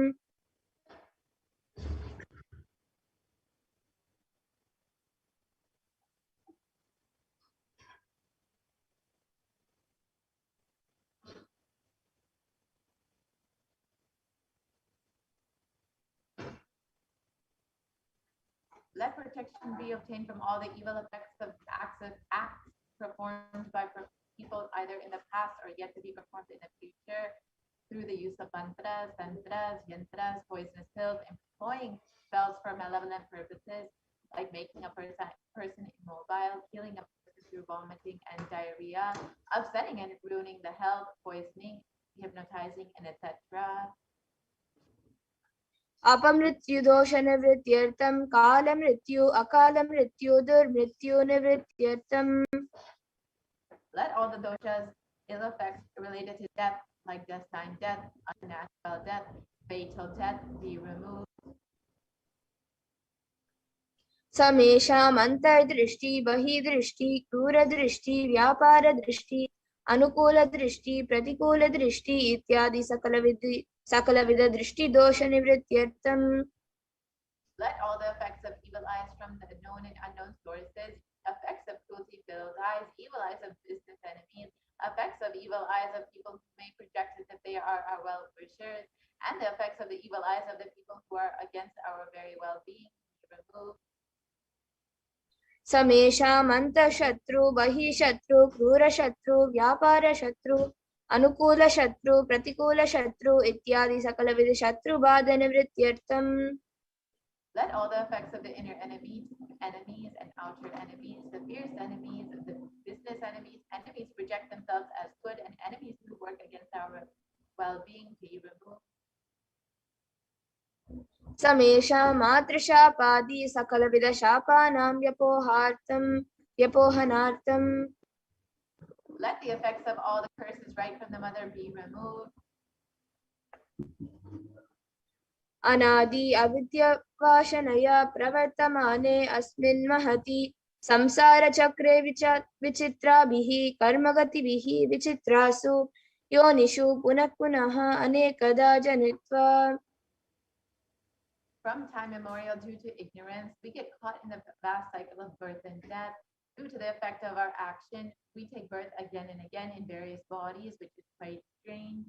Let protection be obtained from all the evil effects of acts performed by people either in the past or yet to be performed in the future through the use of mantras, tantras, yantras, poisonous pills, employing spells for malevolent purposes, like making a person immobile, killing a person through vomiting and diarrhea, upsetting and ruining the health, poisoning, hypnotizing, and etc. अपमृत्युदोषनिवृत्त्यर्थं कालमृत्यु अकालमृत्यु दुर्मृत्युनिवृत्त्यर्थम्. Let all the doshas, ill effects related to death, like destined death, unnatural death, fatal death, be removed. समेषाम् अन्तर्दृष्टि बहिर्दृष्टि क्रूरदृष्टि व्यापारदृष्टि अनुकूलदृष्टि प्रतिकूलदृष्टि इत्यादि सकलविध दृष्टि दोष निवृत्त्यर्थम्. Let all the effects of evil eyes from the known and unknown sources, effects of cruelty-filled eyes, evil eyes of business enemies, effects of evil eyes of people who may project as if they are our well-wishers, and the effects of the evil eyes of the people who are against our very well-being, be removed. समेषाम् अन्तःशत्रु बहिःशत्रु क्रूरशत्रु व्यापारशत्रु अनुकूलशत्रु प्रतिकूलशत्रु इत्यादि सकलविध शत्रुबाध निवृत्त्यर्थम्. Let all the effects of the inner enemies and outer enemies, the fierce enemies, the business enemies, enemies project themselves as good, and enemies who work against our well-being be removed. समेषां मातृशापादि सकलविध शापानां व्यपोहनार्थम्. Let the effects of all the curses right from the mother be removed. अनादि अविद्यवाशनया प्रवर्तमाने अस्मिन् महति संसारचक्रे विचित्राभिः कर्मगतिभिः विचित्रासु योनिषु पुनः पुनः अनेकदा जनित्वा. From time immemorial, due to ignorance, we get caught in the vast cycle of birth and death. Due to the effect of our action, we take birth again and again in various bodies, which is quite strange.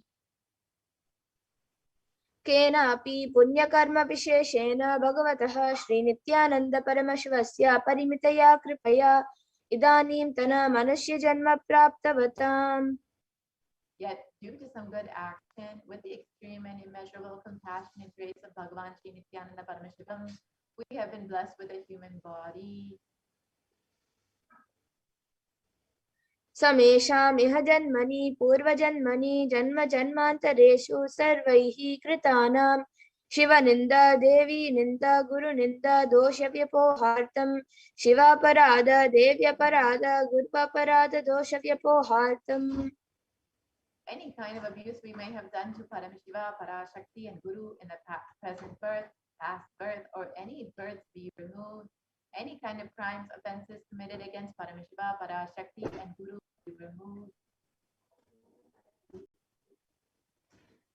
केनापि पुण्यकर्म विशेषेण भगवतः श्रीनित्यानन्द परमशिवस्य परिमितया कृपया इदानीन्तन मनुष्यजन्म प्राप्तवताम्. Yet, due to some good action, with the extreme and immeasurable compassion and grace of Bhagavan Sri Nityananda Paramashivam, we have been blessed with a human body. समेषाम् इह जन्मनि पूर्वजन्मनि जन्म जन्मान्तरेषु सर्वैः कृतानां शिवनिन्दा देवीनिन्दा गुरुनिन्दा दोषव्यपोहार्थं शिवापराध देव्यपराध गुरुपराध दोषव्यपोहार्थम्. Any kind of abuse we may have done to Paramashiva, Parashakti, and Guru in the present birth, past birth, or any births be removed. Any kind of crimes, offenses committed against Paramashiva, Parashakti, and Guru be removed.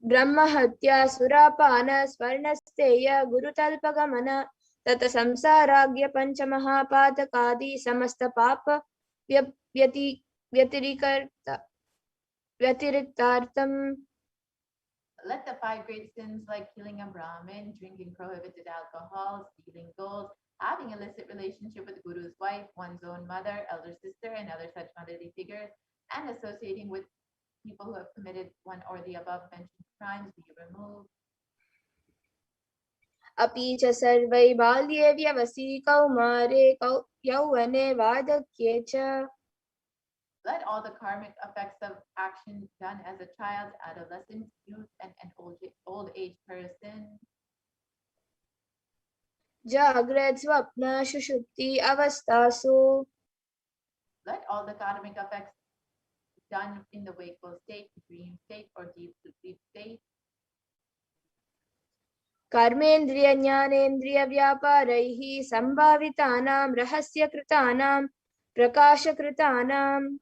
ब्रह्महत्या सुरापान स्वर्णस्तेय गुरुतल्पगमन तत संसाराग्य पंचमहापातकादि समस्त पाप व्यतिरिक्तार्थम्. Let the 5 great sins like killing a Brahmin, drinking prohibited alcohol, stealing gold, having illicit relationship with the Guru's wife, one's own mother, elder sister, and other such motherly figures, and associating with people who have committed one or the above mentioned crimes be removed. अपि च सर्वै बाल्ये व्यवसि कौमारे यौवने वार्धक्ये च. Let all the karmic effects of actions done as a child, adolescent, youth, and an old age person. जाग्रत् स्वप्न सुषुप्ति अवस्थासु. Let all the karmic effects done in the wakeful state, dream state, or deep sleep state. कर्मेन्द्रिय ज्ञानेन्द्रिय व्यापारैः संभावितानां रहस्यकृतानां प्रकाशकृतानां.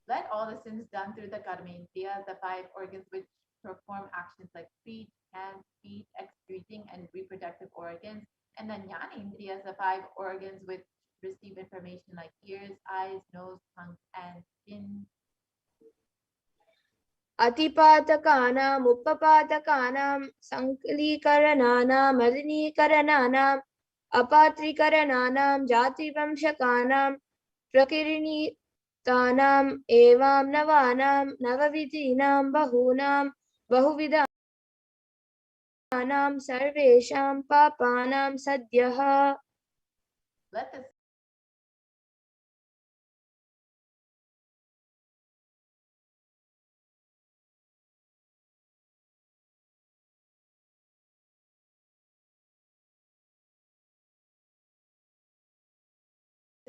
Let all the sins done through the karmendriya, the 5 organs which perform actions like speech, hands, feet, excreting, and reproductive organs, and the jnanendriyas, the 5 organs which receive information like ears, eyes, nose, tongue, and skin. अतिपातकानां उपपातकानां संकलीकरणानां मलिनीकरणानां अपात्रीकरणानां जातिवंशकानां प्रकीर्णितानां एवं नवानां नवविधीनां बहुविधानां सर्वेषां पापानां सद्यः. Let the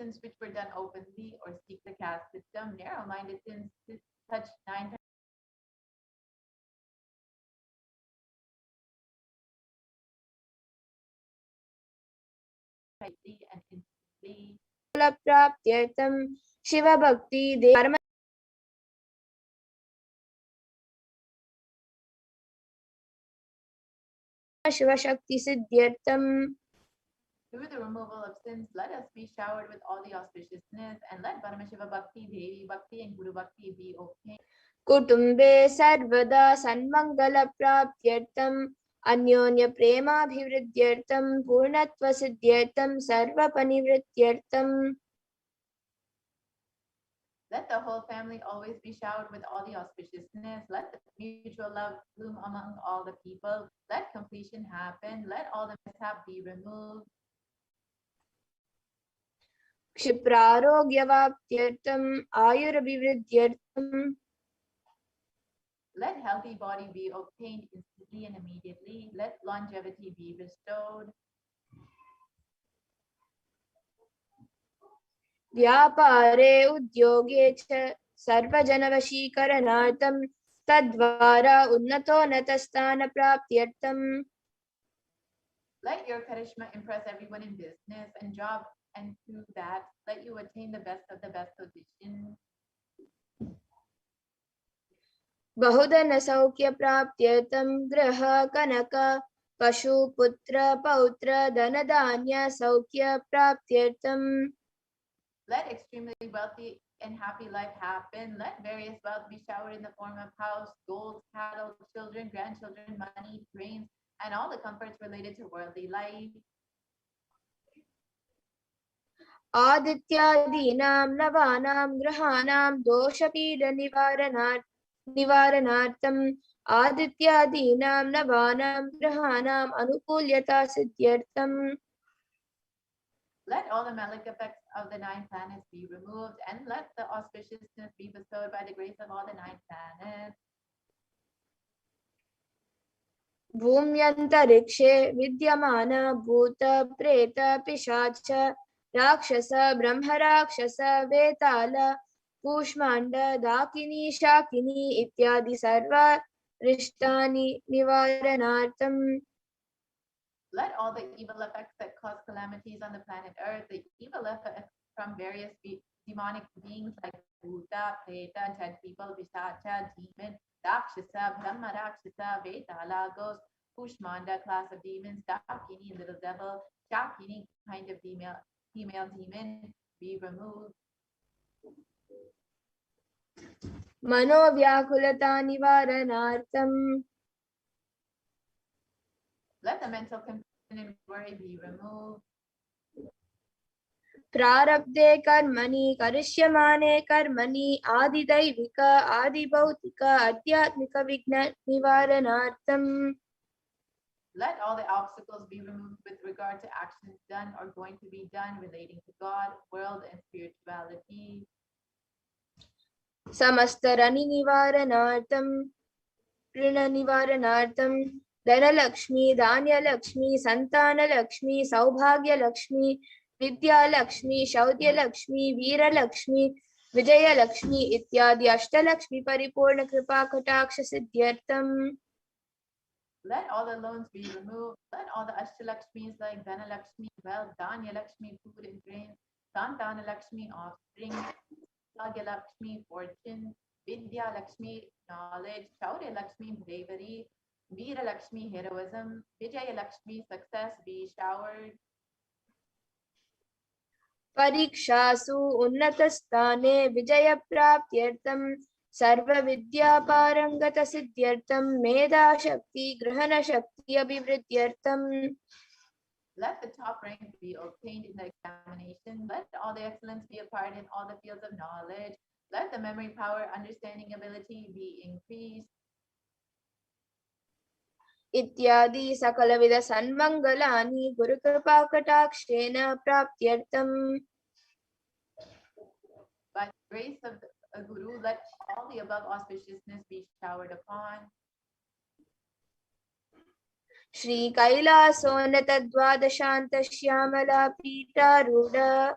sins which were done openly or seek the caste system, narrow-minded sins touch 9 times and instantly. Praptyartam Shiva Bhakti Parama Shiva Shakti Siddhyartam. Through the removal of sins, let us be showered with all the auspiciousness, and let Paramashiva Bhakti, Devi Bhakti, and Guru Bhakti be obtained. Kutumbe Sarvada Sanmangala Praptyartam Anyonya Premabhivridyartam Purnatva Siddhyartam Sarva Panivrityartam. Let the whole family always be showered with all the auspiciousness. Let the mutual love bloom among all the people. Let completion happen. Let all the mishap be removed. Kshiprarogya Ayurabhivridyartam. Let healthy body be obtained instantly and immediately. Let longevity be bestowed. Vyapare Udyoge Cha Sarvajanavashikaranartam Tadvara Unnato Natastana Praptyartam. Let your charisma impress everyone in business and job, and through that, let you attain the best of the best position. Bahudana Saukya Praptyartam Graha Kanaka Pashu Putra Pautra Dhanadanya Saukya Praptyartam. Let extremely wealthy and happy life happen. Let various wealth be showered in the form of house, gold, cattle, children, grandchildren, money, grains, and all the comforts related to worldly life. Adityadinam Navanam Grahanam Doshapida Nivaranartam Adityadinam Navanam Grahanam Anukulyata Siddhyartam. Let all the malic effects of the 9 planets be removed, and let the auspiciousness be bestowed by the grace of all the 9 planets. Bhumyantarikshe Vidyamana Bhuta Preta Pishacha Rakshasa Brahma Rakshasa Vetala Kushmanda Dakini Shakini Ityadi Sarva Rishtani Nivaranartam. Let all the evil effects that cause calamities on the planet Earth, the evil effects from various demonic beings like Bhuta, Preta, dead people, Visacha, demon, Rakshasa, Brahma Rakshasa, Vetala, ghost, Kushmanda, class of demons, Dakini, little devil, Shakini, kind of female demon, be removed. Mano Vyakulata Nivaranartam. Let the mental confusion and worry be removed. Prarabdhe Karmani Karishyamane Karmani Adi Daivika Adi Bhautika Adhyatmika Vigna Nivaranartam. Let all the obstacles be removed with regard to actions done or going to be done relating to God, world, and spirituality. Samastarani Nivaranartam. Prina Nivaranartam. Dana Lakshmi, Danya Lakshmi, Santana Lakshmi, Saubhagya Lakshmi, Vidya Lakshmi, Shaudya Lakshmi, Veera Lakshmi, Vijaya Lakshmi, Ityadi Ashtalakshmi Paripurna Kripa Kataksha Siddhyartam. Let all the loans be removed. Let all the Ashtalakshmis like Dhana Lakshmi, wealth, Dhanya Lakshmi, food and grain, Santana Lakshmi, offspring, Bhagya Lakshmi, fortune, Vidya Lakshmi, knowledge, Shaurya Lakshmi, bravery, Veera Lakshmi, heroism, Vijaya Lakshmi, success be showered. Parikshasu Unnatastane Vijaya Praptyartam Sarva Vidya Parangata Siddhyartam Meda Shakti Grahana Shakti Abhivridyartam. Let the top rank be obtained in the examination. Let all the excellence be acquired in all the fields of knowledge. Let the memory power, understanding ability be increased. Ityadi Sakalavida Sanmangalani Guru Kripa Katakshena Praptyartam. By the grace of a guru, let all the above auspiciousness be showered upon. Shri Kailasonata Dwadashanta Shyamala Pita Ruda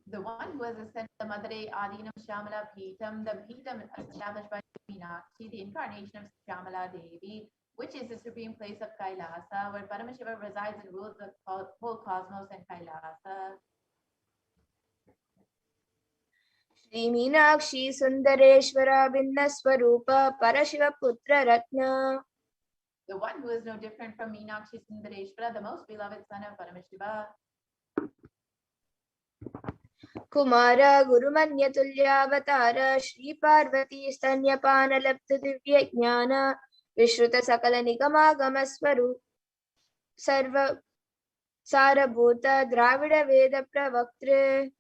The one who has ascended the Madare Adinam Shamala Peetam, the Peetam established by Meenakshi, the incarnation of Shamala Devi, which is the supreme place of Kailasa, where Paramashiva resides and rules the whole cosmos and Kailasa. Shri Meenakshi Sundareshwara Binna Swarupa Parashiva Putra Ratna. The one who is no different from Meenakshi Sundareshwara, the most beloved son of Paramashiva. Kumara Gurumanya Tulyavatara Shri Parvati Stanyapana Lapta Divya Jnana Vishruta Sakala Nikama Gamaswaru Sarva Sarabhuta Dravida Veda Pravaktre.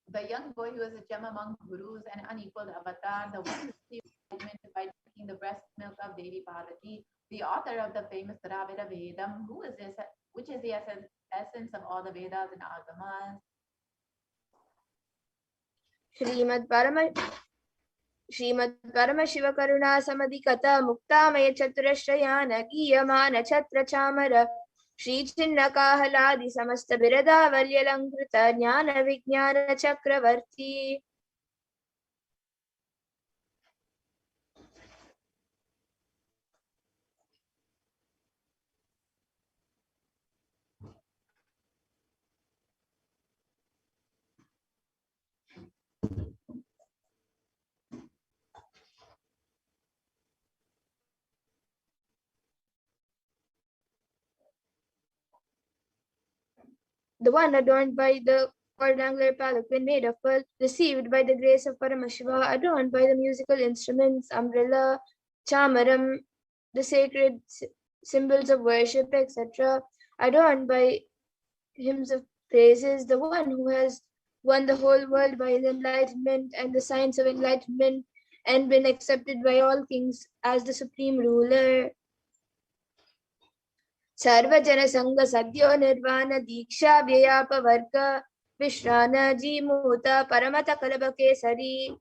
The young boy who is a gem among gurus and unequaled avatar, the one who received enlightenment by drinking the breast milk of Devi Parvati, the author of the famous Dravida Vedam, which is the essence of all the Vedas and Agamas. Srimad Paramashiva Karuna Samadhikata Muktamaya Chaturashrayana Giyamana Chatra Chamara Shri Chinna Kahaladi Samasta Birada Valyalankrita Jnana Vijnana Chakravarti. The one adorned by the quadrangular palanquin made of pearl, received by the grace of Paramashiva, adorned by the musical instruments, umbrella, chamaram, the sacred symbols of worship, etc., adorned by hymns of praises, the one who has won the whole world by his enlightenment and the science of enlightenment and been accepted by all kings as the supreme ruler. Sarvajana Sangha Sadhyo Nirvana Diksha Vyayapa Varga Vishrana Jimuta Paramata Kalaba Kesari.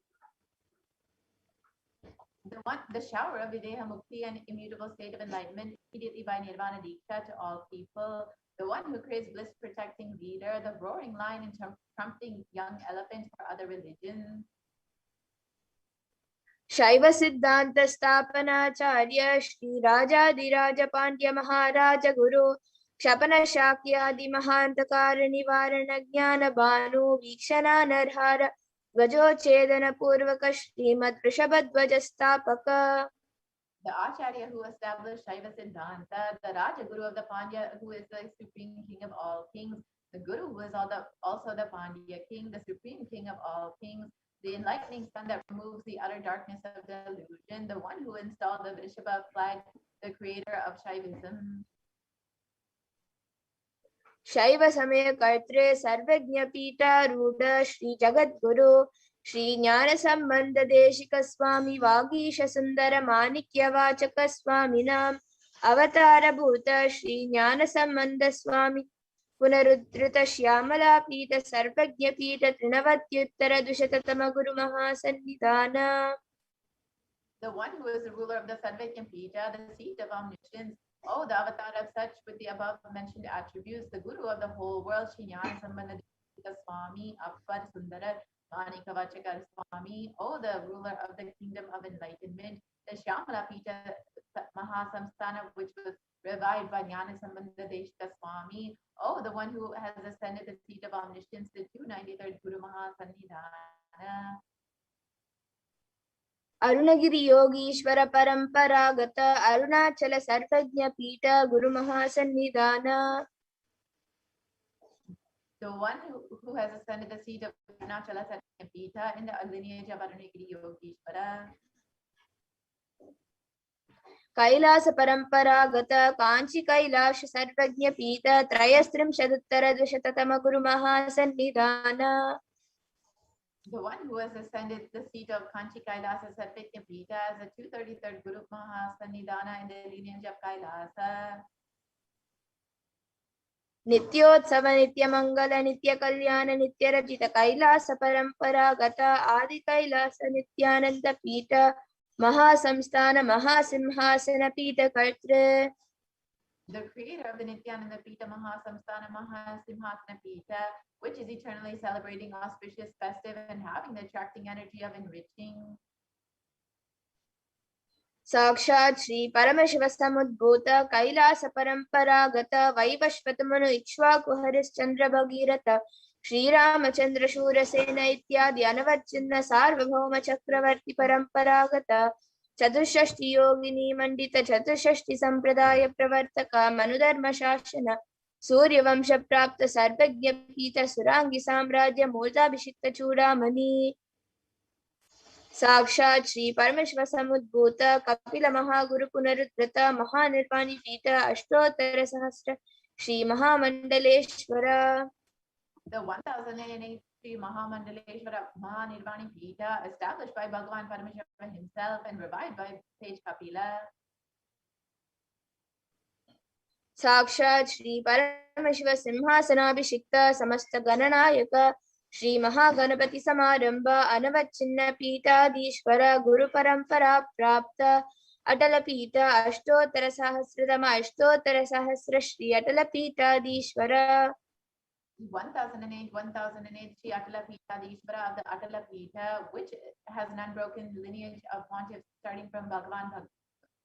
The shower of Videha Mukti, an immutable state of enlightenment, immediately by Nirvana Diksha to all people. The one who creates bliss protecting leader, the roaring lion and trumpeting young elephant for other religions. Shaiva Siddhanta Stapanacharya Shri Raja Diraja Pandya Maharaja Guru Kshapana Shakyadi Mahantakara Nivarana Jnana Banu Vikshana Narhara Gajo Chedana Purvaka Shrimad Rishabhadvaja Stapaka. The Acharya who established Shaiva Siddhanta, the Raja Guru of the Pandya, who is the supreme king of all kings, the Guru who is also the Pandya king, the supreme king of all kings, the enlightening sun that removes the utter darkness of delusion, the one who installed the Vrishabha flag, the creator of Shaivism. Shaiva Samaya Kartre Sarvajna Pita Ruda Shri Jagat Guru Shri Jnana Sambandha Deshika Swami Vagisha Sundara Manikya Vachaka Swami Nam Avatara Bhuta Shri Jnana Sambandha Swami Punarudrita Shyamala Pita Sarvajna Pita Trinavatyuttara Dushatatama Guru Mahasannidhana. The one who is the ruler of the Sarvajna Pita, the seat of omniscience. Oh, the avatar of such with the above mentioned attributes, the Guru of the whole world, Shri Jnana Sambandha Deshika Swami Apar Sundara Manika Vachaka Swami. Oh, the ruler of the kingdom of enlightenment, the Shyamala Pita Mahasamsthana, which was revived by Jnana Sambandha Deshika Swami. Oh, the one who has ascended the seat of omniscience, the 293rd Guru Mahasannidhana. Arunagiri Yogishwara Paramparagata Arunachala Sarvajna Pita Guru Mahasannidhana. The one who has ascended the seat of Arunachala Sarvajna Pita in the lineage of Arunagiri Yogishwara. Kailasa Paramparagata Kanchi Kailash Sarvajna Pita Trayastrim Shaduttara Dushatatama Guru Mahasannidhana. The one who has ascended the seat of Kanchi Kailasa Sarvajna Pita as the 233rd Guru Mahasannidhana in the lineage of Kailasa. Nityotsava Nitya Mangala Nitya Kalyana Nitya Rajita Kailasa Paramparagata Adi Kailasa Nityananda Pita Mahasamsthana Mahasimhasana Pita Kartre. the creator of the Nityananda Pita Mahasamsthana Mahasimhasana Pita, which is eternally celebrating auspicious, festive, and having the attracting energy of enriching. साक्षात् श्री परमशिव समुद्भूत कैलास परंपरागत वैवस्वतमनु इक्ष्वाकु हरिश्चंद्र भगीरथ श्रीरामचंद्र शूरसेन इत्यादि अनवच्छिन्न सार्वभौम चक्रवर्ती परंपरागत चतुष्षष्टि योगिनी मंडित चतुष्षष्टि संप्रदाय प्रवर्तक मनुधर्म शासन सूर्यवंश प्राप्त सर्वज्ञ पीत सुरांगी साम्राज्य मूर्धाभिषिक्त चूड़ामणि साक्षात् श्री परमेश्वर समुद्भूत कपिल महागुरु पुनरुद्धृत महानिर्वाणी पीठ अष्टोत्तर सहस्र श्री महामंडलेश्वर. The 1008 Sri Mahamandaleshwara Mahanirvani Pita, established by Bhagavan Paramashiva himself and revived by sage Kapila. साक्षात् श्री परमशिव सिंहासनाभिषिक्त समस्त गणनायक श्री महागणपति समारंभ अनवच्छिन्न पीठाधीश्वर गुरु परंपरा प्राप्त अटल पीठ अष्टोत्तर सहस्रतम अष्टोत्तर सहस्र श्री अटल पीठाधीश्वर. 1008 Sri Atala Pita, the Ishvara of the Atala Pita, which has an unbroken lineage of pontiffs starting from Bhagavan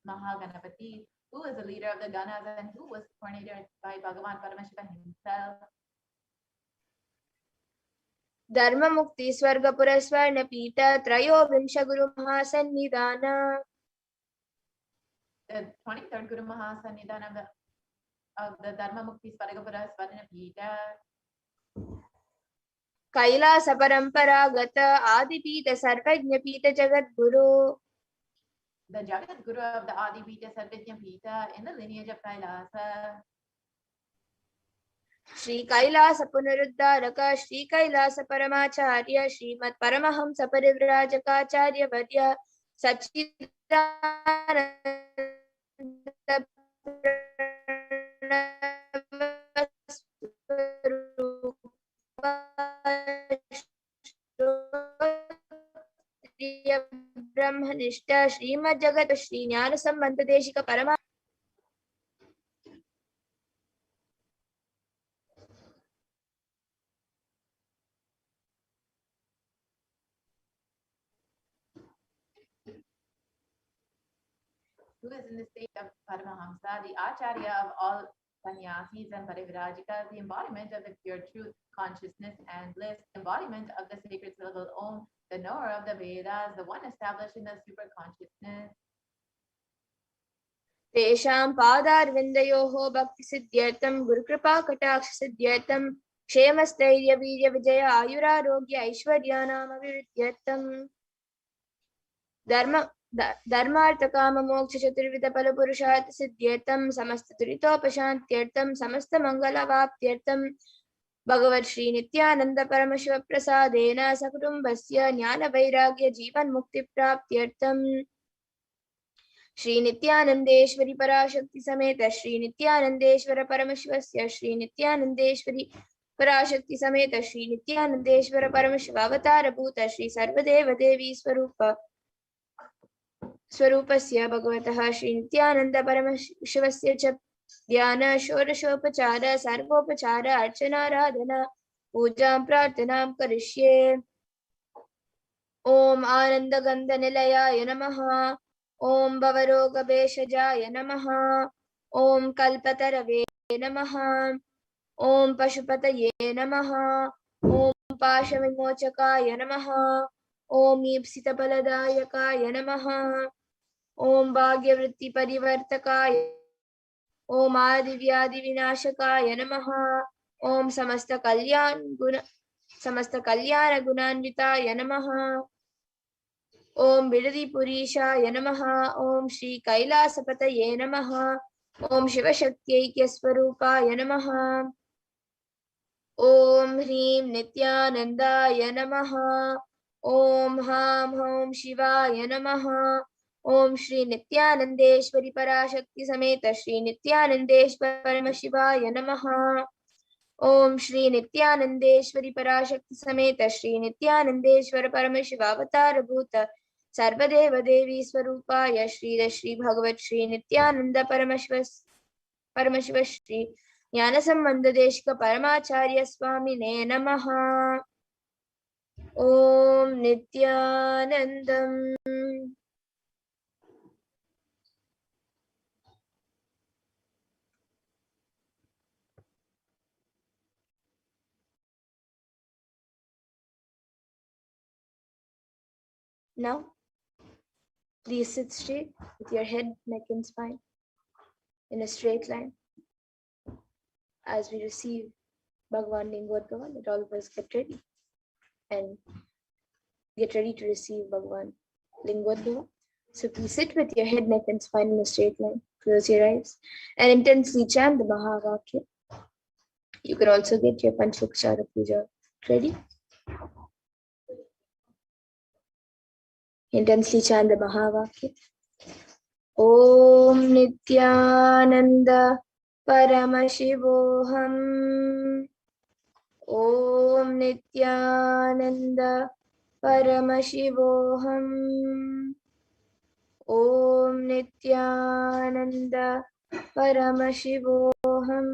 Mahaganapati, who is the leader of the Ganas and who was coronated by Bhagavan Paramashiva himself. धर्म मुक्ति स्वर्गपुर स्वर्ण पीठ त्रयोविंश गुरु महासन्निधान. The 23rd Guru Mahasannidhana of the Dharma Mukti Swargapura Swarna Pita. Kailash परंपरागत आदि पीठ सर्वज्ञ पीठ Jagat Guru. The Jagat Guru of the Adi Pita Sarvajna Pita in the lineage of Kailasa. Shri Kailash पुनरुद्धारक Shri Kailash परमाचार्य श्रीमत् Paramhans परिव्राजकाचार्य वर्य ब्रह्मनिष्ठ श्रीमद् जगत श्री ज्ञान संबंध देशिक परमा. Who is in the state of Paramahamsa, the Acharya of all sannyasis and Parivirajikas, the embodiment of the pure truth, consciousness and bliss, embodiment of the sacred syllable Om, the knower of the Vedas, the one established in the super consciousness. तेषां पादारविन्दयोः भक्ति सिद्ध्यर्थं गुरुकृपा कटाक्ष सिद्ध्यर्थं क्षेमस्थैर्य वीर्य विजय आयुरारोग्य ऐश्वर्याणाम् अभिवृद्ध्यर्थं धर्मार्थ काम मोक्ष चतुर्विध फल पुरुषार्थ सिद्ध्यर्थं समस्त दुरितोपशान्त्यर्थं समस्त मंगलावाप्त्यर्थं भगवत् श्री नित्यानंद परमशिव प्रसादेन सकुटुम्बस्य ज्ञान वैराग्य जीवन मुक्ति प्राप्त्यर्थं श्री नित्यानंदेश्वरी पराशक्ति समेत श्री नित्यानंदेश्वर परमशिवस्य श्री नित्यानंदेश्वरी पराशक्ति समेत श्री नित्यानंदेश्वर परमशिव अवतार भूत श्री सर्वदेव देवी स्वरूपस्य भगवतः श्री नित्यानंद परमशिवस्य च ध्यान षोडशोपचार सर्वोपचार अर्चनाराधना पूजां प्रार्थनां करिष्ये. ओम आनंद गंध निलयाय नमः. ओम भवरोग भेषजाय नमः. ओम कल्पतरवे नमः. ओम पशुपतये नमः. ओम पाशविमोचकाय नमः. ओम ईप्सितफलदायकाय नमः. ओम भाग्यवृत्ति परिवर्तकाय. ओम आदिव्याधि विनाशकाय नमः. ओम समस्त कल्याण गुणान्विताय नमः. ओम बिडदिपुरीशाय नमः. ओम श्री कैलासपतये नमः. ओम शिवशक्त्यैक्य स्वरूपाय नमः. ओम ह्रीं नित्यानंदाय नमः. ओम हां हौं शिवाय नमः. ओम श्री नित्यानंदेश्वरी पराशक्ति समेत श्री नित्यानंदेश्वर परमशिवाय नमः. ओम श्री नित्यानंदेश्वरी पराशक्ति समेत श्री नित्यानंदेश्वर परमशिव अवतार भूत सर्वदेव देवी स्वरूपाय श्री भगवत Shri Nityanand Paramashiva Shri Jnanasambandadeshika Paramacharya Swamine Namaha. Om Nityanandam. Now, please sit straight with your head, neck, and spine in a straight line as we receive Bhagavan Lingotbhava. Let all of us get ready and get ready to receive Bhagavan Lingotbhava. So please sit with your head, neck, and spine in a straight line. Close your eyes and intensely chant the Mahavakya. You can also get your Panchokshara Puja ready. Intensely chant the Mahavakya. Om Nityananda Paramashivoham. Om Nityananda Paramashivoham. Om Nityananda Paramashivoham.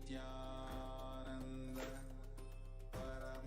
Nityananda Paramashiva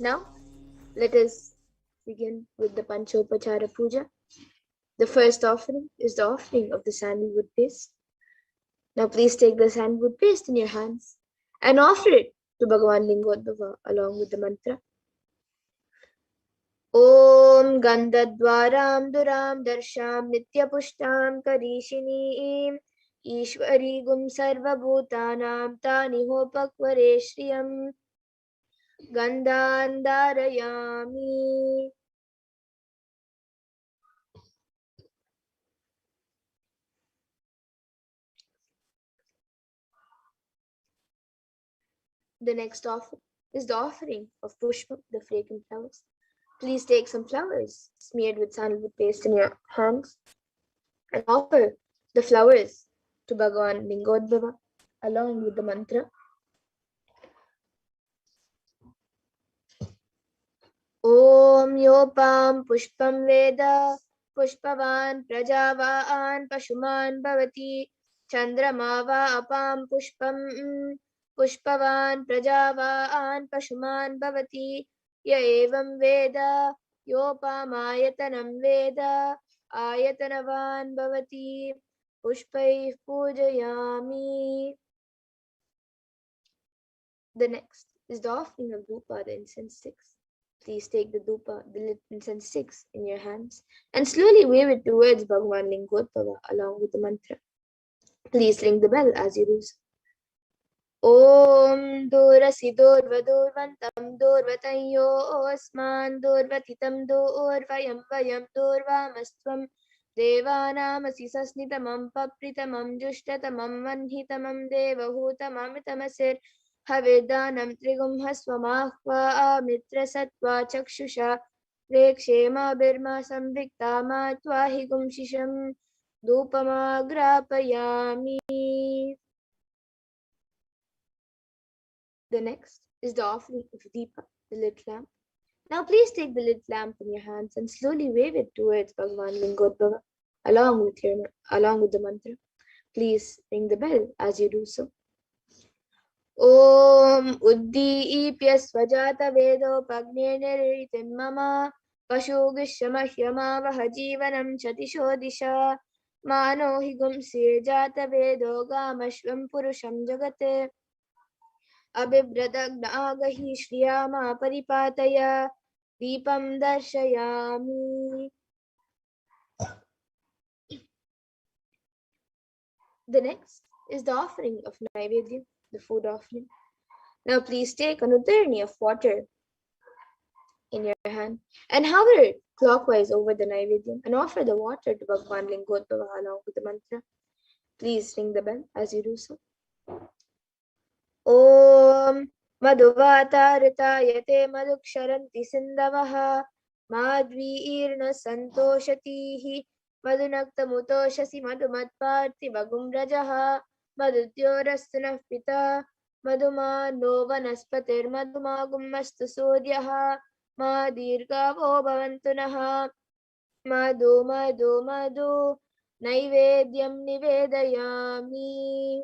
Now, let us begin with the Panchopachara Puja. The first offering is the offering of the sandalwood paste. Now, please take the sandalwood paste in your hands and offer it to Bhagavan Lingotbhava along with the mantra. Om Gandhadvaram Duram Darsham Nityapushtam Karishiniim Ishwari Gum Sarva Bhutanam Tanihopakvare Shriyam Gandhandarayami. The next offering is the offering of Pushpa, the fragrant flowers. Please take some flowers smeared with sandalwood paste in your hands and offer the flowers to Bhagavan Lingotbhava along with the mantra. Om Yopam Pushpam Veda Pushpavan Prajavaan Pashuman Bhavati Chandramava Apam Pushpam Pushpavan Prajavaan Pashuman Bhavati Ya evam Veda Yopam Ayatanam Veda Ayatanavan Bhavati Pushpai Pujayami. The next is the offering of Dhupa, the incense sticks. Please take the Dhupa, the lit incense sticks, in your hands and slowly wave it towards Bhagavan Lingotbhava along with the mantra. Please ring the bell as you do so. Om Durasi Durvadurvantam Durvatanyo Osman Durvatitam Durvayam Vayam Durvamastvam Devanamasi Sasnitamam Papritamam Jushtatamam Vanhitamam Devahutamamitamasir Havedanam Trigum Hasvamahva Mitra Sattva Chakshusha Rekshema Birma Samvikta Matva Higum Shisham Dupamagrapayami. The next is the offering of Deepa, the lit lamp. Now please take the lit lamp in your hands and slowly wave it towards Bhagavan Lingotbhava along with the mantra. Please ring the bell as you do so. Om Uddipya Svajata Vedo Pagne Niritim Mama Pashugishyamahyama Vahajivanam Chatishodisha Mano Higum Sirjata Vedo Gamashvam Purusham Jagate Abhibradagnaagahi Shriyama Paripataya Deepam Darshayami. The next is the offering of Naivedya, the food offering. Now please take an udharni of water in your hand and hover it clockwise over the Naivedya and offer the water to Bhagavan Lingotbhava along with the mantra. Please ring the bell as you do so. Om Madhuvatartayate Madhuksharanti Sindavaha Madhvirna Santoshatihi Madhunaktamutoshasi Madhumatparti Vagumrajaha Madhutyorastunah Pita Madhuma Novanaspatir Madhumagummastu Suryaha Madhirgavo Bhavantunaha Madhu Madhu Madhu Naivedyam Nivedayami.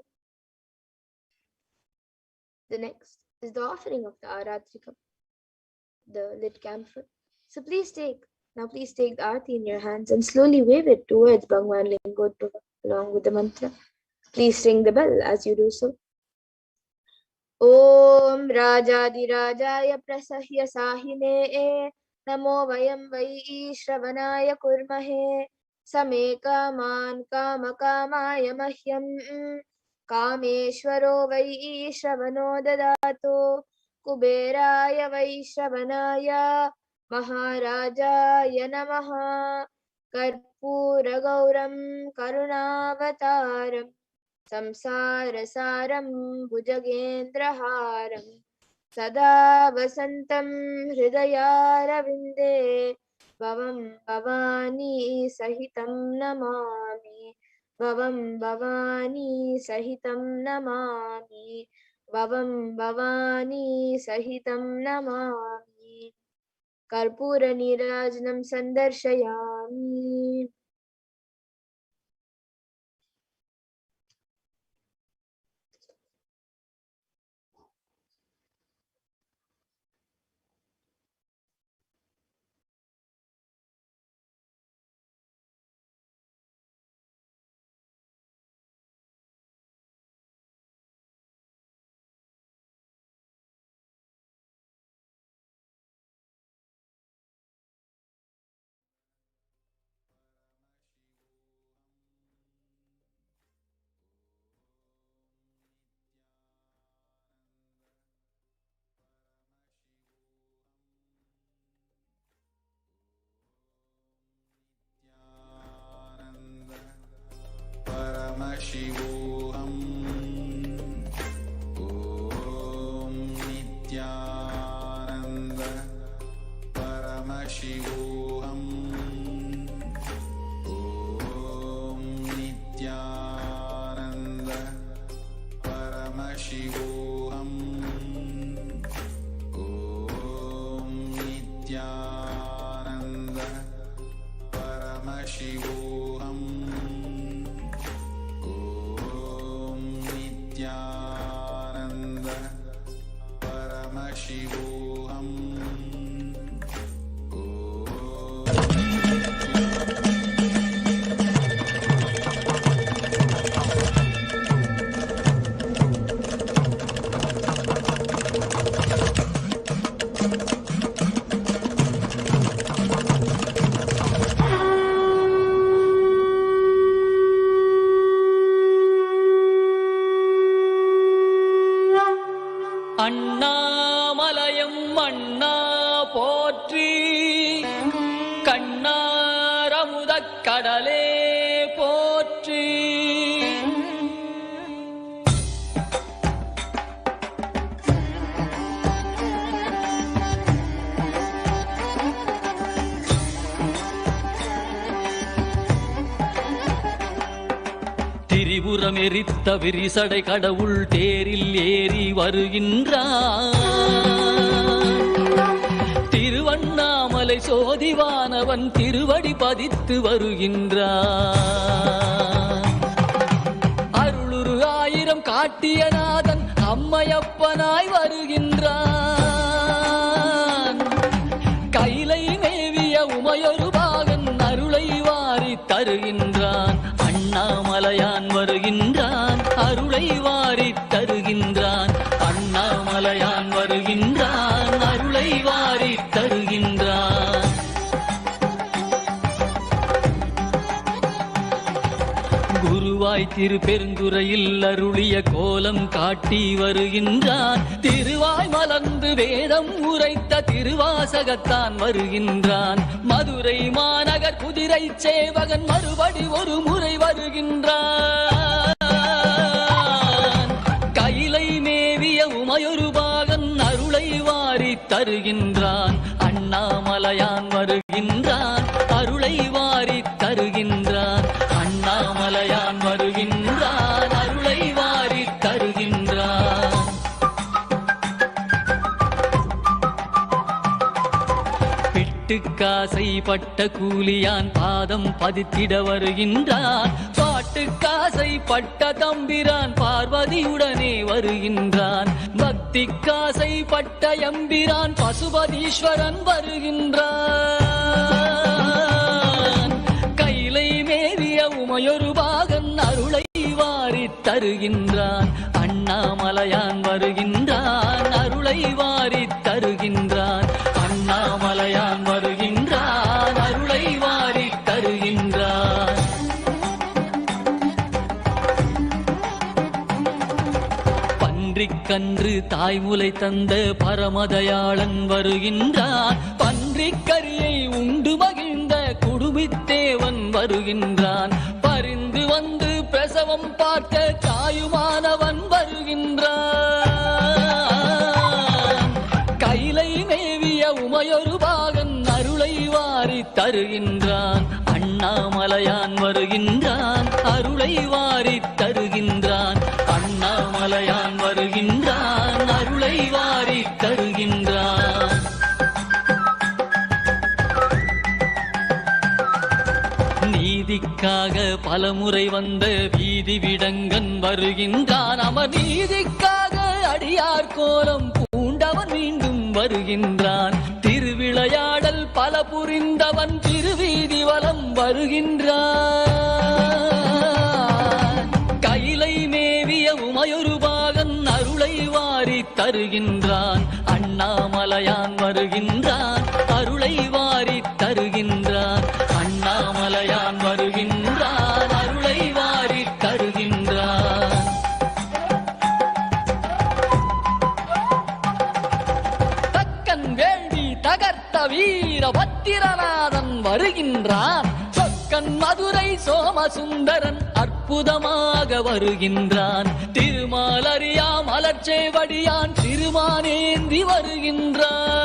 The next is the offering of the Aratrika, the lit camphor. So please take the arati in your hands and slowly wave it towards Bhagavan Lingotbhava along with the mantra. Please ring the bell as you do so. Om Rajadirajaya Prasahya Sahine Namo Vayam Vai Shravanaya Kurmahe Same Kaman Kamakamaya Mahyam Kameshwaro Vai Shravano Dadato Kuberaya Vai Shravanaya Maharajaya Namaha Karpura Gauram Karunavataram Samsarasaram Bhujagendraharam Sada Vasantam Hridayaravinде Bhavam Bhavani Sahitam Namami Bhavam Bhavani Sahitam Namami Bhavam Bhavani Sahitam Namami Karpura Nirajanam Sandarshayami. Paramashivoham. Om Nityananda Paramashivoham. Om Nityananda Paramashivoham. Om Nityananda Paramashivoham. அண்ணாமலையம் அண்ணா போற்றி, கண்ணாரமுதக் கடலே போற்றி. திரிபுரம் எரித்த விரிசடை கடவுள் தேரில் ஏறி வருகின்றான். திருவண்ணாமலை சோதிவானவன் திருவடி பதித்து வருகின்றான். அருளுரு ஆயிரம் காட்டிய நாதன் அம்மையப்பனாய் வருகின்றான். கைலை மேவிய உமையொரு பாகன் அருளை வாரி தருகின்றான். அண்ணாமலையான் வருகின்றான், அருளை வாரி தருகின்றான். அண்ணாமலையான் வருகின்றான், அருளை வாரி தருகின்றான். குருவாய் திருப்பெருந்துறையில் அருளிய கோலம் காட்டி வருகின்றான். திருவாய் மலர்ந்து வேதம் உரைத்த திருவாசகத்தான் வருகின்றான். மதுரை மாநகர் குதிரை சேவகன் மறுபடி ஒரு முறை வருகின்றான். கைலை மேவிய உமையொரு பாகன் அருளை வாரி தருகின்றான். அண்ணாமலையான் வருகின்றான், அருளை வாரி தருகின்றான். அண்ணாமலையான் வருகின்றான், அருளை வாரி தருகின்றான். பிட்டுக்காசை பட்ட கூலியான் பாதம் பதித்திட வருகின்றான். பாட்டுக்காசை பட்ட தம்பிரான் பார்வதியுடனே வருகின்றான். பக்திக்காசை பட்ட எம்பிரான் பசுபதீஸ்வரன் வருகின்றான். கைலை மேவிய உமையொரு பாகன் அருளை வாரி தருகின்றான். அண்ணாமலையான் வருகின்றான், அருளை வாரி தருகின்றான். அண்ணாமலையான் வருகின்றான், அருளை வாரி தருகின்றான். பன்றிக்கன்று தாய்முலை தந்த பரமதயாளன் வருகின்றான். பன்றிக்கரியை உண்டு மகிழ்ந்த குடுமித்தேவன் வருகின்றான். பரிந்து வந்து பிரசவம் பார்க்க தாயுமானவன் வருகின்றான். கைலை மேவிய உமையொரு பாகன் அருளை வாரி தருகின்றான். அண்ணாமலையான் வருகின்றான், அருளை வாரி தருகின்றான். அண்ணாமலையான் வருகின்றான், அருளை வாரி தருகின்றான். நீதிக்காக பலமுறை வந்த வீதி விடங்கன் வருகின்றான். அமர் நீதிக்காக அடியார் கோலம் பூண்டவன் மீண்டும் வருகின்றான். திருவிளையாடல் பல புரிந்தவன் திருவீதி வலம் வருகின்றான். கைலை மேவிய உமையொரு பாகன் அருளை வாரி தருகின்றான். அண்ணாமலையான் வருகின்றான், அருளை வாரி தருகின்றான். அண்ணாமலையான் வருகின்றான், அருளை வாரி தருகின்றான். தக்கன் வேள்வி தகர்த்த வீர பத்திரநாதன் வருகின்றான். சொக்கன் மதுரை சோமசுந்தரன் அற்புதமாக வருகின்றான். திருமாலறியா மலர்ச்சேவடியான் திருமானேந்தி வருகின்றான்.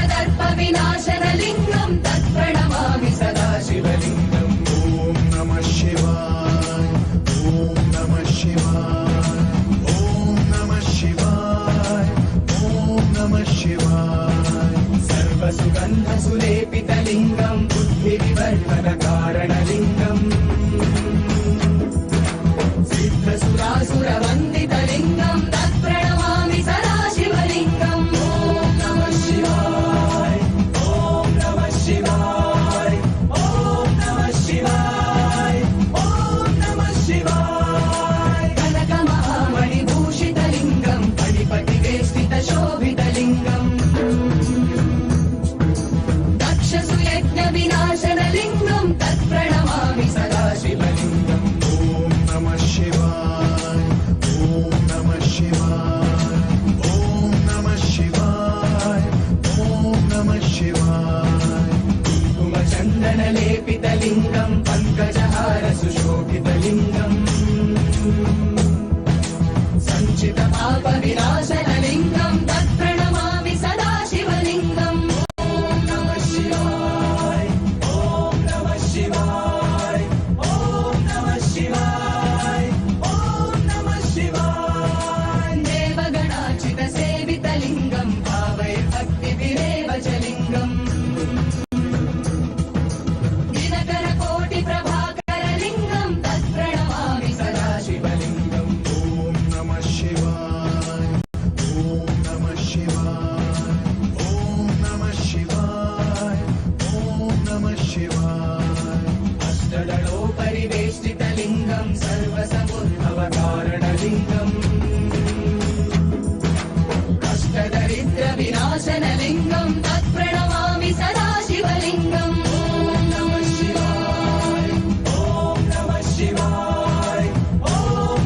नाशनलिङ्गं तत्प्रणमामि सदा शिवलिङ्गम् ॐ नमः शिवाय ॐ नमः शिवाय ॐ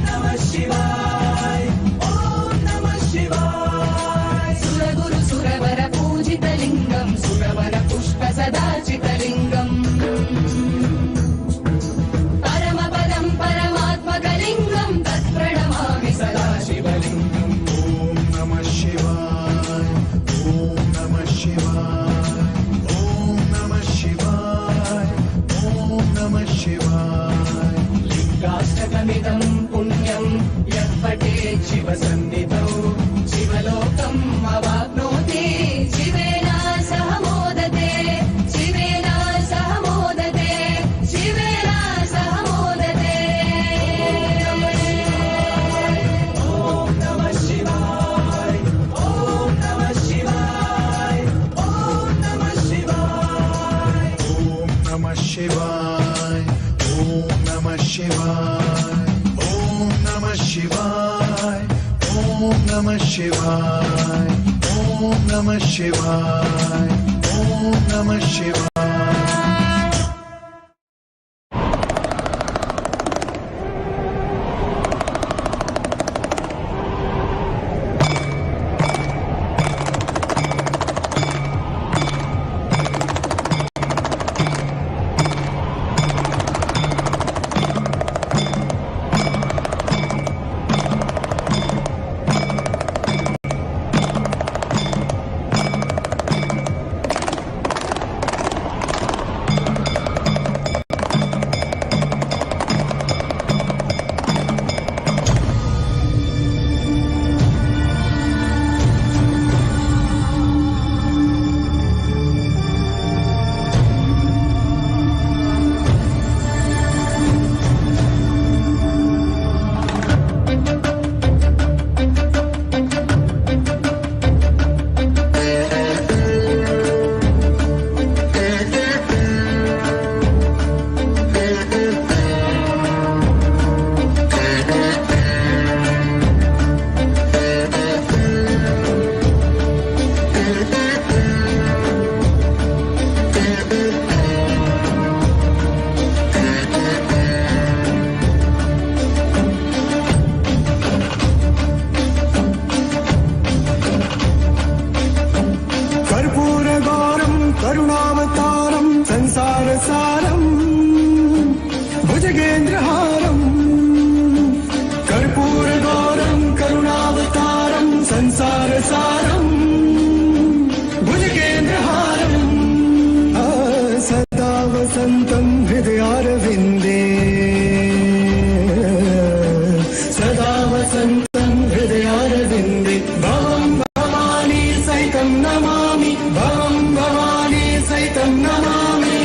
नमः शिवाय ॐ नमः शिवाय सुरगुरु सुरवर पूजितलिङ्गं सुरवर पुष्प सदाचितलिङ्गम् परमपदं परमात्मकलिङ्गं तत्प्रणमामि सदा शिवलिङ्गम् ॐ नमः शिवाय ॐ नमः शिवाय ॐ नमः शिवाय ॐ नमः शिवाय लिङ्गाष्टकमिदं पुण्यं यत् पठेत् शिवसन्निधौ शिवलोकम् अवाप्नोति शिवेन सह मोदते शिवेन सह मोदते शिवेन सह मोदते ॐ नमः शिवाय ॐ नमः शिवाय ॐ नमः शिवाय ॐ नमः शिवाय ॐ नमः शिवाय ॐ नमः शिवाय ॐ नमः शिवाय ॐ नमः शिवाय ॐ नमः शिवाय करुणावतारं संसारसारं भुजगेन्द्रहारं कर्पूरगौरं करुणावतारं संसारसारं भुजगेन्द्रहारं सदा वसन्तं हृदयारविन्दे सदा वसन्तं हृदयारविन्दे भवं भवानी सहितं नमामि भवं भवानी सहितं नमामि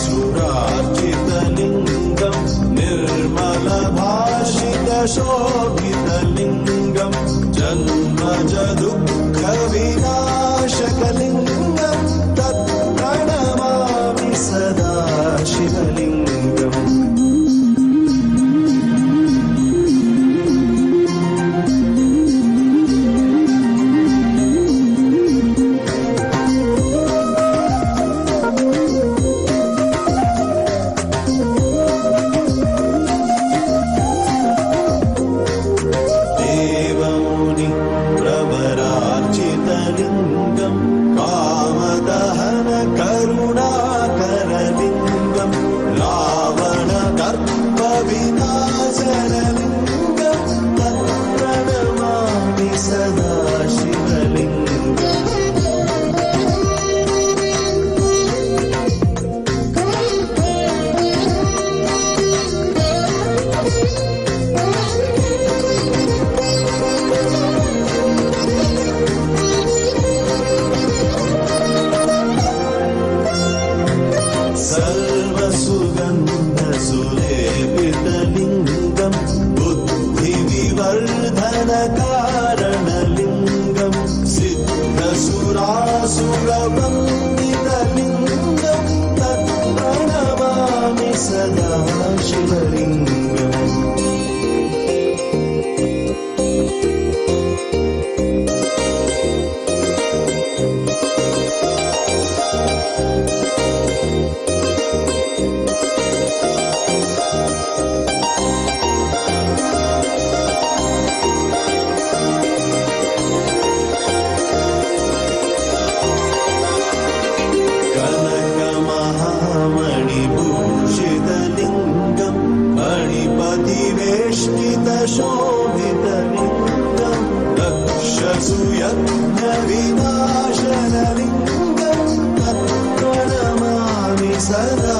सुरार्चितलिङ्गं निर्मलभाषितशोभितलिङ्गं जन्मज दुःखविनाशकलिङ्गं तत्प्रणमामि सदा शिवलिङ्गम् कारणलिङ्गं सिद्धसुरासुरवन्दितलिङ्गं तत्प्रणमामि सदा शिवलिङ्गम् शोभितलिङ्गं दक्षसुयज्ञविनाशनलिङ्गं तत्प्रणमामि सदा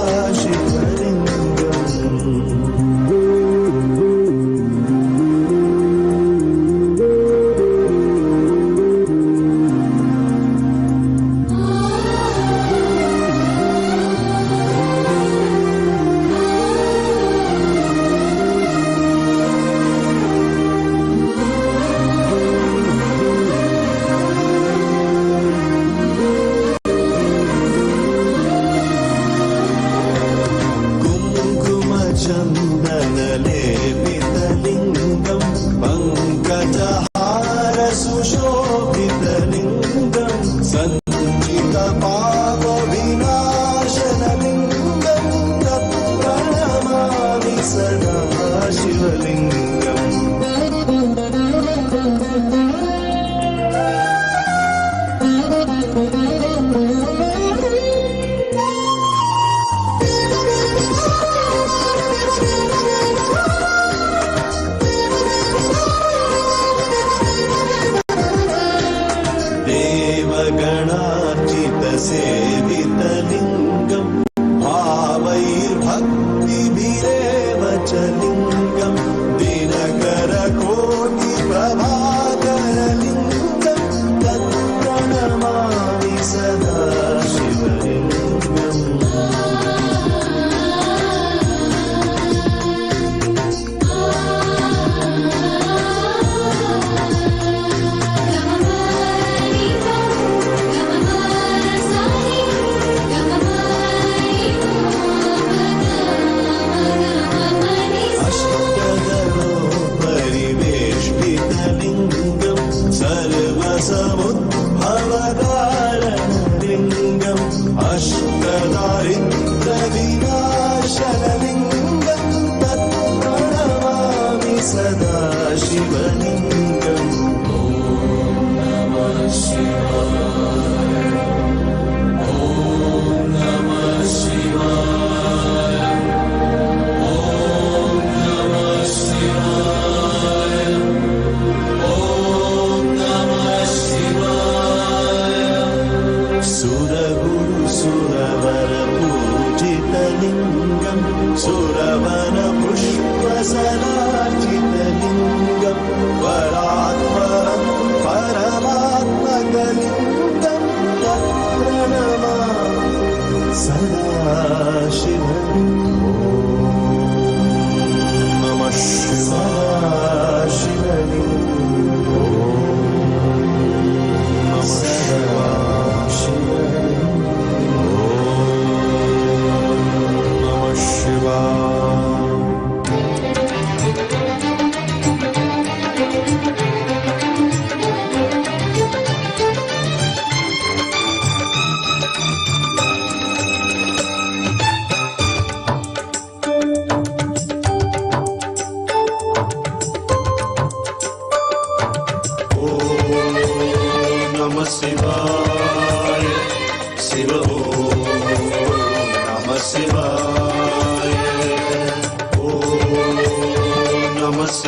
चन्दनलेपितलिङ्गं पङ्कजहारसुशोभितलिङ्गं सञ्चितपापविनाशनलिङ्गं तत्प्रणमामि सदा शिवलिङ्गम् देवगणार्चितसेवितलिङ्गं भावैर्भक्तिभिरेव च लिङ्गं दिनकरकोटिप्रभाकरलिङ्गं तत्प्रणमामि सदा शिवलिङ्गम् सर्वसमुद्भवकारणलिङ्गम् अष्टदारिद्र्यविनाशनलिङ्गं तत्प्रणमामि सदा शिवलिङ्गम् ॐ नमः शिवाय ॐ नमः शिवाय ॐ नमः शिवाय सुरगुरुसुरवरपूजितलिङ्गं सुरवनपुष्पसरार्चितलिङ्गं परात्परं परमात्मकलिङ्गं तत्प्रणमामि सदा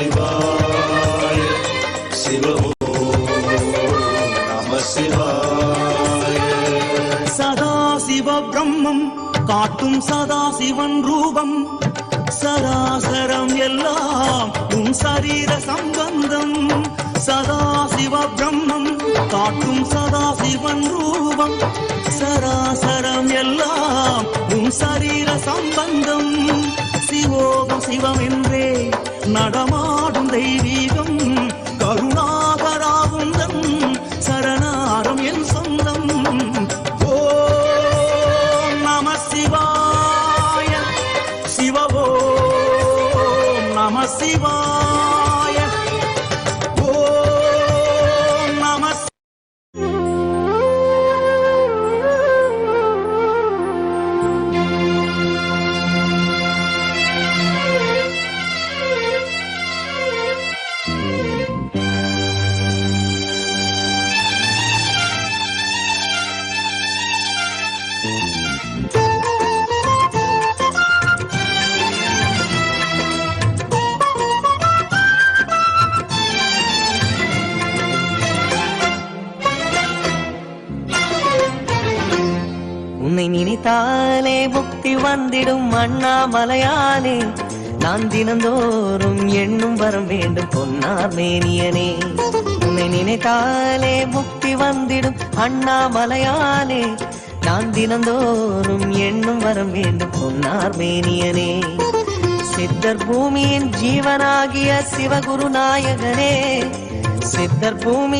சிவாய சிவ நம சிவாய. சதாசிவ பிரம்மம் காட்டும் சதாசிவன் ரூபம், சராசரம் எல்லாம் உன் சரீர சம்பந்தம். சதாசிவ பிரம்மம் காட்டும் சதாசிவன் ரூபம், சராசரம் எல்லாம் உன் சரீர சம்பந்தம். சிவோகம் சிவம் என்றே நடமாடும் தெய்வீகம், கருணாகராவுந்தன் சரணாரம் என் சொந்தம். ஓம் நம சிவாய சிவ ஓம் நம சிவாய ஓம் நம. உன்னை நினைத்தாலே முக்தி வந்திடும் அண்ணாமலையானே, நான் தினந்தோறும் எண்ணும் வரம் வேண்டும் பொன்னார் மேனியனே. உன்னை நினைத்தாலே முக்தி வந்திடும் அண்ணாமலையானே, நான் தினந்தோறும் எண்ணும் வரம் வேண்டும் பொன்னார் மேனியனே. சித்தர் பூமியின் ஜீவனாகிய சிவகுரு நாயகனே, சித்தர் பூமி